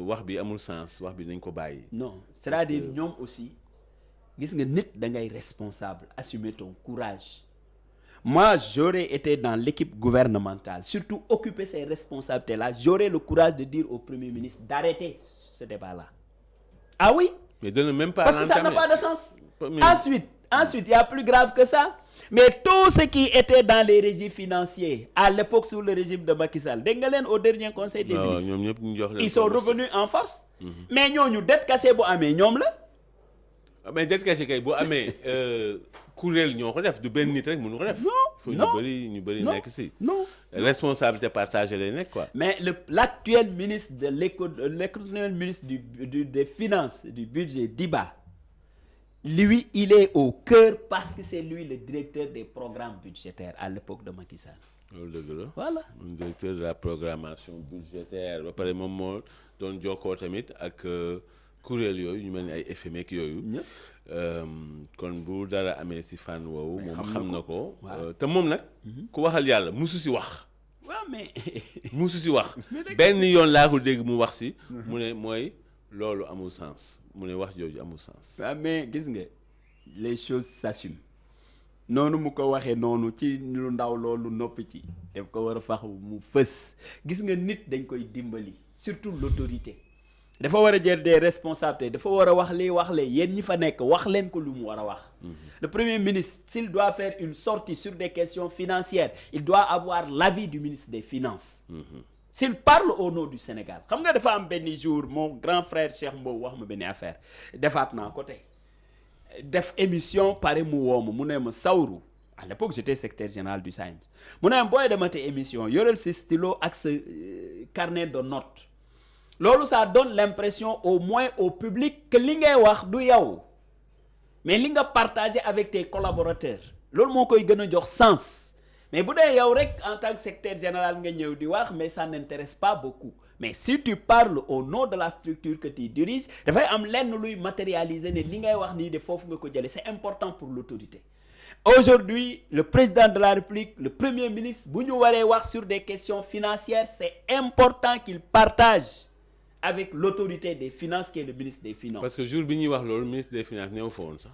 wax bi amul sens wax bi nañ ko bàyyi. non c'est-à-dire ñoom aussi gis nga nit da ngay responsable assumer ton courage. Moi, j'aurais été dans l'équipe gouvernementale, surtout occuper ces responsabilités-là, j'aurais le courage de dire au Premier ministre d'arrêter ce débat-là. Ah oui? Mais de ne même pas parce que ça n'a pas de sens. Ensuite, il y a plus grave que ça. Mais tous ceux qui étaient dans les régimes financiers, à l'époque sous le régime de Macky Sall, dégg nga leen au dernier conseil des ministres, ils sont revenus en force. Mais ñooñu dette cachée bu amee ñoom la. mais dette cachée kay bu amee kuréel ñoo ko def du benn nit rek mënu ko def. non ñu bëri nekk si. non responsabilité partagée lay nekk quoi. mais l'actuel ministre de l'actuel ministre des finances du budget Diba, lui il est au cœur parce que c'est lui le directeur des programmes budgétaires à l'époque de Macky Sall. loolu dëgg la. voilà directeur de la programmation budgétaire ba pare moom moo doon jokkoo tamit ak kuréel yooyu ñu mel ni ay FMI ak yooyu. kon bu dara amee si fànn woowu. moom xam na ko. te moom nag. ku waxal yàlla musu si wax. waaw mais. musu si wax benn yoon laa ko dégg mu wax si. mu ne mooy loolu amul sens mu ne wax jooju amul sens. waaw mais gis nga les choses s'assument noonu mu ko waxee noonu ci lu ndaw loolu noppi ci daf ko war a fax mu fës gis nga nit dañ koy dimbali surtout l'autorité. dafa war a jël des responsabilités dafa war a wax lee yéen ñi fa nekk wax leen ko lu mu war a wax. Le Premier ministre s'il doit faire une sortie sur des questions financières il doit avoir l'avis du ministre des Finances. S'il parle au nom du Sénégal xam nga dafa am benn jour mon grand frère Cheikh Mbow wax ma benn affaire defaat naa ko tey def émission pare mu woo ma mu ne ma Sawru à l'époque j'étais secrétaire général du SAEMS mu ne ma booy demate émission yoreel sa stylo ak sa carnet de notes. loolu ça donne l'impression au moins au public que li ngay wax du yow mais li nga partager avec tes collaborateurs loolu moo koy gën a jox sens mais bu dee yow rek en tant que secrétaire général nga ñëw di wax mais ça n'intéresse pas beaucoup mais si tu parles au nom de la structure que tu diriges dafay am lenn luy matérialiser ne li ngay wax nii de foofu nga ko jëlee c'est important pour l'autorité. Aujourd'hui, le président de la République, le premier ministre, bu ñu waree wax sur des questions financières, c'est important qu'il partage avec l'autorité des finances qui est le ministre des Finances. Parce que jour bi ñuy wax loolu ministre des Finances ñëw fa woon sax.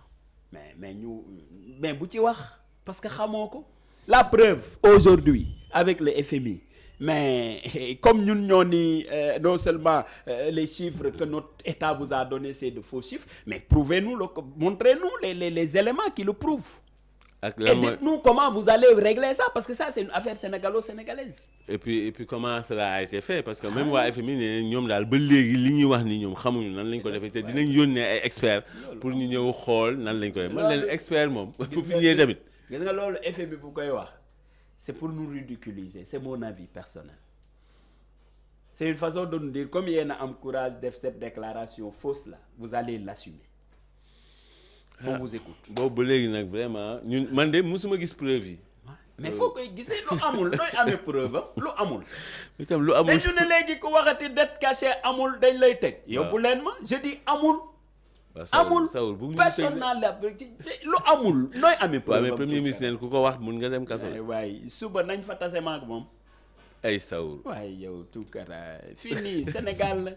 mais bu ci wax parce que xamoo ko. La preuve aujourd'hui avec le FMI mais comme ñun ñoo ni non seulement les chiffres que notre État vous a donné c'est de faux chiffres mais prouvez-nous montrez-nous les éléments qui le prouvent. Et dites-nous comment vous allez régler ça parce que ça c'est une affaire sénégalo-sénégalaise. Et puis comment cela a été fait parce que même waa FMI ne ñoom daal ba léegi li ñuy wax ni ñoom xamuñu nan lañ ko defee te dinañ yónnee ay experts pour ñu ñëw xool nan lañ ko def. man leen expert moom bu fi ñëwee tamit. gis nga loolu FMI bu koy wax c'est pour nous ridiculiser c'est mon avis personnel. C'est une façon de nous dire comme yéen a am courage def cette déclaration fausse là vous allez l'assumer. On vous écoute. boobu ba léegi nag vraiment ñun man de musuma gis preuve yi. mais foo koy gisee lu amul nooy amee preuve lu amul. itam lu amul dañu ne léegi ku waxati dette cachée amul dañ lay tëj. yóbbu leen ma je dis amul. amul personne n'a la lu amul nooy amee preuve. mais premier ministre neen ku ko wax mun nga dem kaso. waaye suba nañ fa tase maak moom. ay Saour. waaye yow Tounkara fii nii Sénégal la.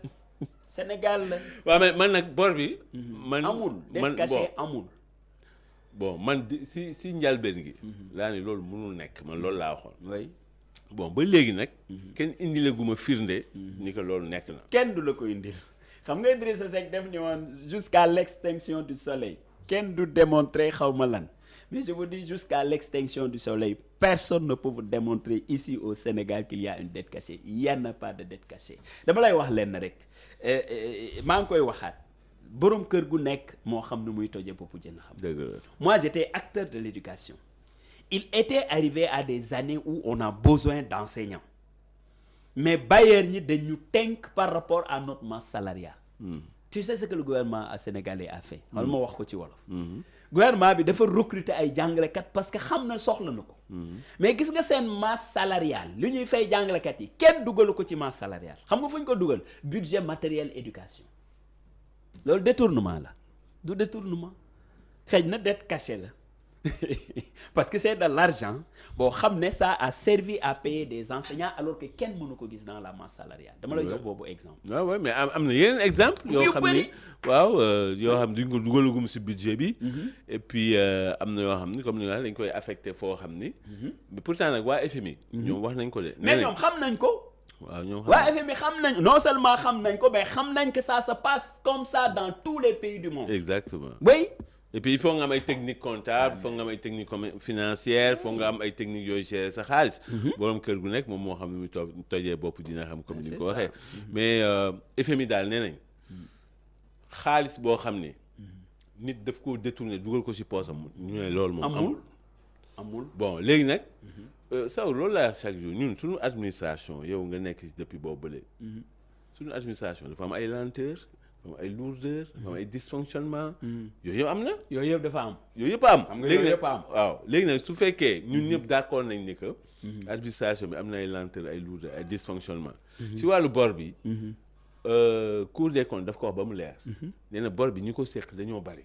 Sénégal la. waaw mais man nag bor bi. man amul dette cachée amul. bon man si njalbeen gi. laa ni loolu mënul nekk man loolu laa waxoon. oui. bon ba léegi nag. kenn indile gu ma firnde. ni que loolu nekk na. kenn du la ko indil. xam nga Idrissa Seck def ni woon jusqu'à l'extinction du soleil. kenn du démontrer xaw ma lan. mais je vous dis jusqu'à l'extinction du soleil personne ne peut vous démontrer ici au Sénégal qu'il y a une dette cachée il y en a pas de dette cachée dama lay wax lenn rek maa ngi koy waxaat boroom kër gu nekk moo xam ne muy tojee boppu jën xam. dëgg la. Moi j'étais acteur de l'éducation il était arrivé à des années où on a besoin d'enseignants mais bailleurs ñi dañu tënk par rapport à notre masse salariale. Tu sais ce que le gouvernement sénégalais a fait. wala ma wax ko ci wolof. gouvernement bi dafa recruter ay jàngalekat parce que xam na soxla na ko. mais gis nga seen masse salariale li ñuy fay jàngalekat yi kenn dugalu ko ci masse salariale xam nga fu ñu ko dugal budget matériel éducation loolu détournement la du détournement xëy na dette cachée la parce que c'est de l'argent boo xam ne ça a servi à payer des enseignants alors que kenn mënu ko gis dans la masse salariale dama lay jox boobu exemple. waaw waaw mais am na yeneen exemple yoo xam ni waaw yoo xam duñ ko dugalagum si budget bi. et puis am na yoo xam ni comme ni nga dañ koy affecté foo xam ni. mais pourtant nag waa FMI. ñoom wax nañ ko de. mais ñoom xam nañ ko. waaw ñoom waa FMI xam nañ non seulement xam nañ ko mais xam nañ que ça se passe comme ça dans tous les pays du monde. exactement. oui. et puis il faut nga am ay technique comptable il faut nga am ay technique financière il faut nga am ay technique yooyu gérer sa xaalis. borom kër gu nekk moom moo xam ne muy tojee bopp dina xam comme ni nga ko waxee. mais FMI daal nee nañ xaalis boo xam ne nit daf koo détourné dugal ko ci poosam ñu ne loolu moom amul. bon léegi nag Saw loolu laa chaque jour ñun suñu administration yow nga nekk ci depuis boobu ba léegi. suñu administration dafa am ay lenteur. ay lourdeur am ay dysfonctionnement yooyu yëpp am na yooyu yëpp dafa am yooyu yëpp am xam nga yooyu yëpp am waaw léegi nag su fekkee ñun ñëpp d'accord nañ ni que administration bi am na ay lenteur ay lourdeur ay dysfonctionnement si wàllu bor bi Cour des comptes daf ko wax ba mu leer nee na bor bi ñu ko seq dañoo bari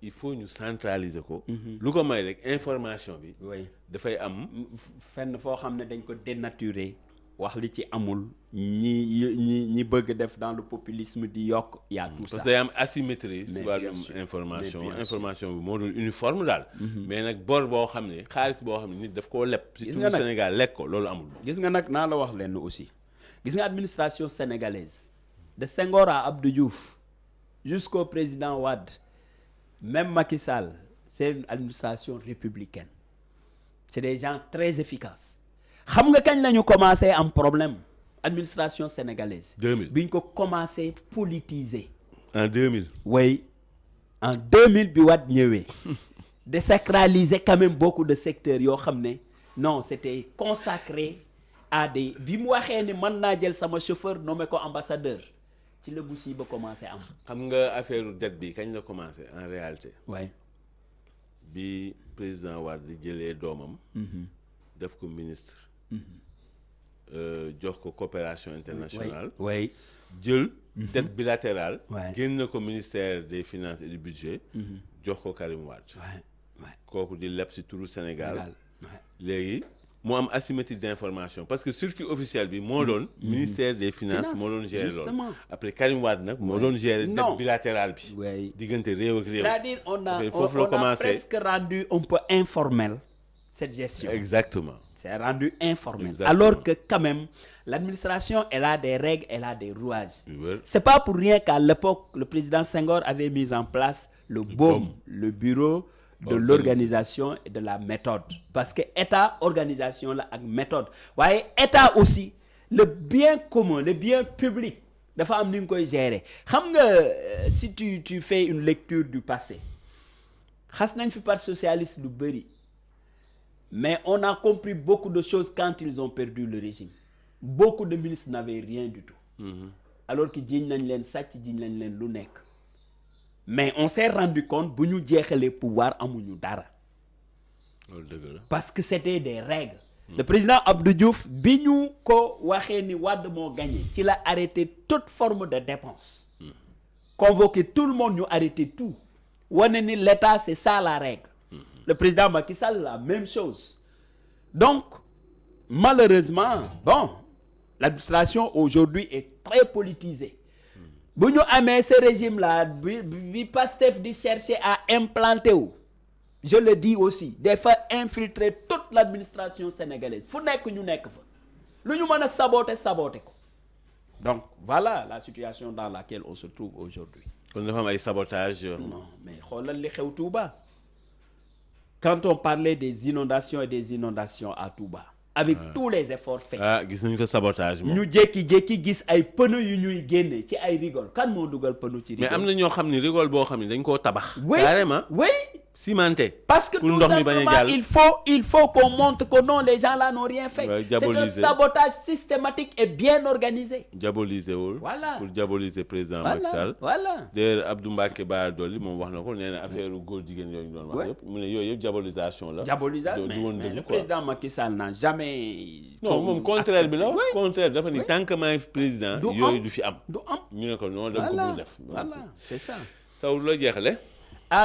il faut ñu centraliser ko lu ko may rek information bi dafay am fenn foo xam ne dañ ko dénaturer wax li ci amul ñi bëgg def dans le populisme di yokk yaa tout ça parce que day am asymétrie si wàllum information bi moo dul uniforme daal mais nag bor boo xam ne xaalis boo xam ne nit daf koo leb si tout Sénégal lekk ko loolu amul gis nga nag naa la wax lenn aussi gis nga administration sénégalaise de Senghor à Abdou Diouf jusqu'au président Wade même Macky Sall c'est une administration républicaine c'est des gens très efficaces xam nga kañ la ñu commencé am problème administration sénégalaise. 2000 bi ñu ko commencé politiser. en 2000. oui en 2000 bi Wade ñëwee. désacraliser quand même beaucoup de secteurs yoo xam ne non c'était consacré à des bi mu waxee ni mën naa jël sama chauffeur nommé ko ambassadeur ci la musiba commencé am. xam nga affaire dette bi kañ la commencé en réalité. waay bi président Wade di jëlee doomam. def ko ministre. jox ko coopération internationale. waay jël dette bilatérale. waay génn ko ministère des finances et du budget. jox ko Karim Wade. waay kooku di leb ci turu Sénégal. waay léegi mu am asymétrie d'information parce que circuit officiel bi moo doon. ministère des finances moo doon gérer loolu. après Karim Wade nag moo doon gérer dette bilatérale bi. waay diggante réew ak réew. c'est-à-dire on foofu la a commencé presque rendu un peu informel cette gestion. Exactement. C'est rendu informel. Exactement. Alors que quand même, l'administration, elle a des règles, elle a des rouages. Oui. C'est pas pour rien qu'à l'époque, le président Senghor avait mis en place le BOM, le Bureau de l'organisation et de la méthode. Parce que État, organisation là, avec méthode. Voyez, État aussi, le bien commun, le bien public, dafa am ni nga koy gérer. Xam nga, si tu fais une lecture du passé, xas nañ fi parti socialiste lu bëri. Mais on a compris beaucoup de choses quand ils ont perdu le régime. Beaucoup de ministres n'avaient rien du tout. Alors que jiñ nañ leen sàcc jiñ nañ leen lu nekk. Mais on s'est rendu compte bu ñu jeexalee pouvoir amuñu dara. loolu dëgg la. Parce que c'était des règles. Le président Abdou Diouf bi ñu ko waxee ni Wade moo gagné ci la arrêté toute forme de dépense. Convoqué tout le monde ñu arrêté tout. wane ni l'État c'est ça la règle. Le président Macky Sall, la même chose. Donc, malheureusement, bon, l'administration aujourd'hui est très politisée. Bu ñu amee ce régime-là, bi Pastef di chercher à implanter wu, je le dis aussi, des fois infiltrer toute l'administration sénégalaise. Fu nekk ñu nekk fa. Lu ñu mën a saboter ko. Donc, voilà la situation dans laquelle on se trouve aujourd'hui. kon dafa am ay sabotage. Non, mais xoolal li xew Touba. Quand on parlait des inondations et des inondations à Touba, avec tous les efforts faits. Gis nañu ko sabotage moom. ñu jékki-jékki gis ay pneus yu ñuy génne ci ay rigole kan moo dugal pneu ci rigole. mais am na ñoo xam ni rigole boo xam ni dañ koo tabax. Oui, carrément oui. cimenté. Parce que pour tout ndox mi bañ a simplement, jàll. il faut qu'on montre que non, les gens là n'ont rien fait. Ouais, c'est un diaboliser. sabotage systématique et bien organisé. diaboliser wul. Voilà. pour diaboliser président Macky Sall. Voilà. d'ailleurs Abdou Mbacké Bara Dolly moom wax na ko nee na affaire góor jigéen yooyu ñu doon wax yëpp mu ne yooyu yëpp diabolisation la. Diabolisation, du woon mais dëgg le quoi. président Macky Sall n'a jamais. non moom contraire bi la accepté. Oui. contraire dafa ni tant que maay président. Du am. yooyu du fi am. Du am. ñu ne ko non da nga ko bëgg def. Voilà, c'est ça. taw la jeexale.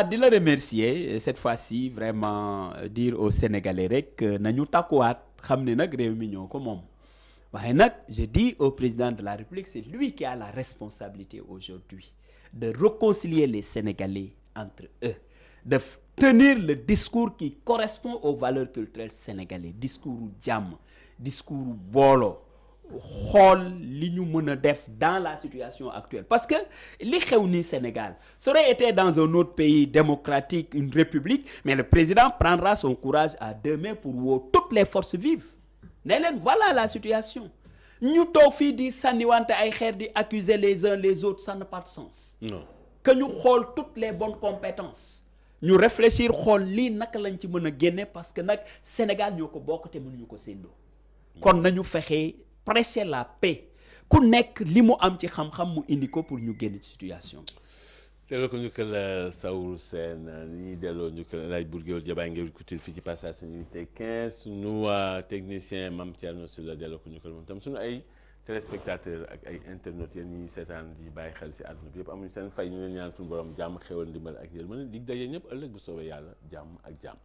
Di la remercier cette fois-ci vraiment dire aux Sénégalais rek nañu takkuwaat xam ne nag réew mi ñoo ko moom waaye nag je dis au président de la République c'est lui qui a la responsabilité aujourd'hui de réconcilier les Sénégalais entre eux de tenir le discours qui correspond aux valeurs culturelles sénégalaises discours u jàmm discours u booloo xool li ñu mën a def dans la situation actuelle parce que li xew ni Sénégal ça aurait été dans un autre pays démocratique une république mais le président prendra son courage à deux mains pour woo toutes les forces vives ne leen voilà la situation ñu toog fii di sànniwante ay xeer di accuser les uns les autres ça n'a pas de sens non que ñu xool toutes les bonnes compétences ñu réfléchir xool lii naka lañ ci mën a génne parce que nag Sénégal ñoo ko bokk te mënuñu ko séddoo kon nañu fexe prêcher la paix ku nekk li mu am ci xam-xam mu indi ko pour ñu génn ci situation bi. teeloo ko njukkal Saourou Sène ni ñuy delloo njukkal El Hadj Bour Gueweul Diabaye Nguèye Couture fii ci Passage Sénégal 15 sunu technicien Mame Thierno Sylla delloo ko njukkal moom tam sunu ay téléspectateurs ak ay internautes yéen ñi seetaan di bàyyi xel si àdduna bi yëpp amuñu seen fay ñu leen ñaan suñu borom jàmm xéwal ndimbal ak yërmande dig daje ñëpp ëllëg bu soobee yàlla jàmm ak jàmm.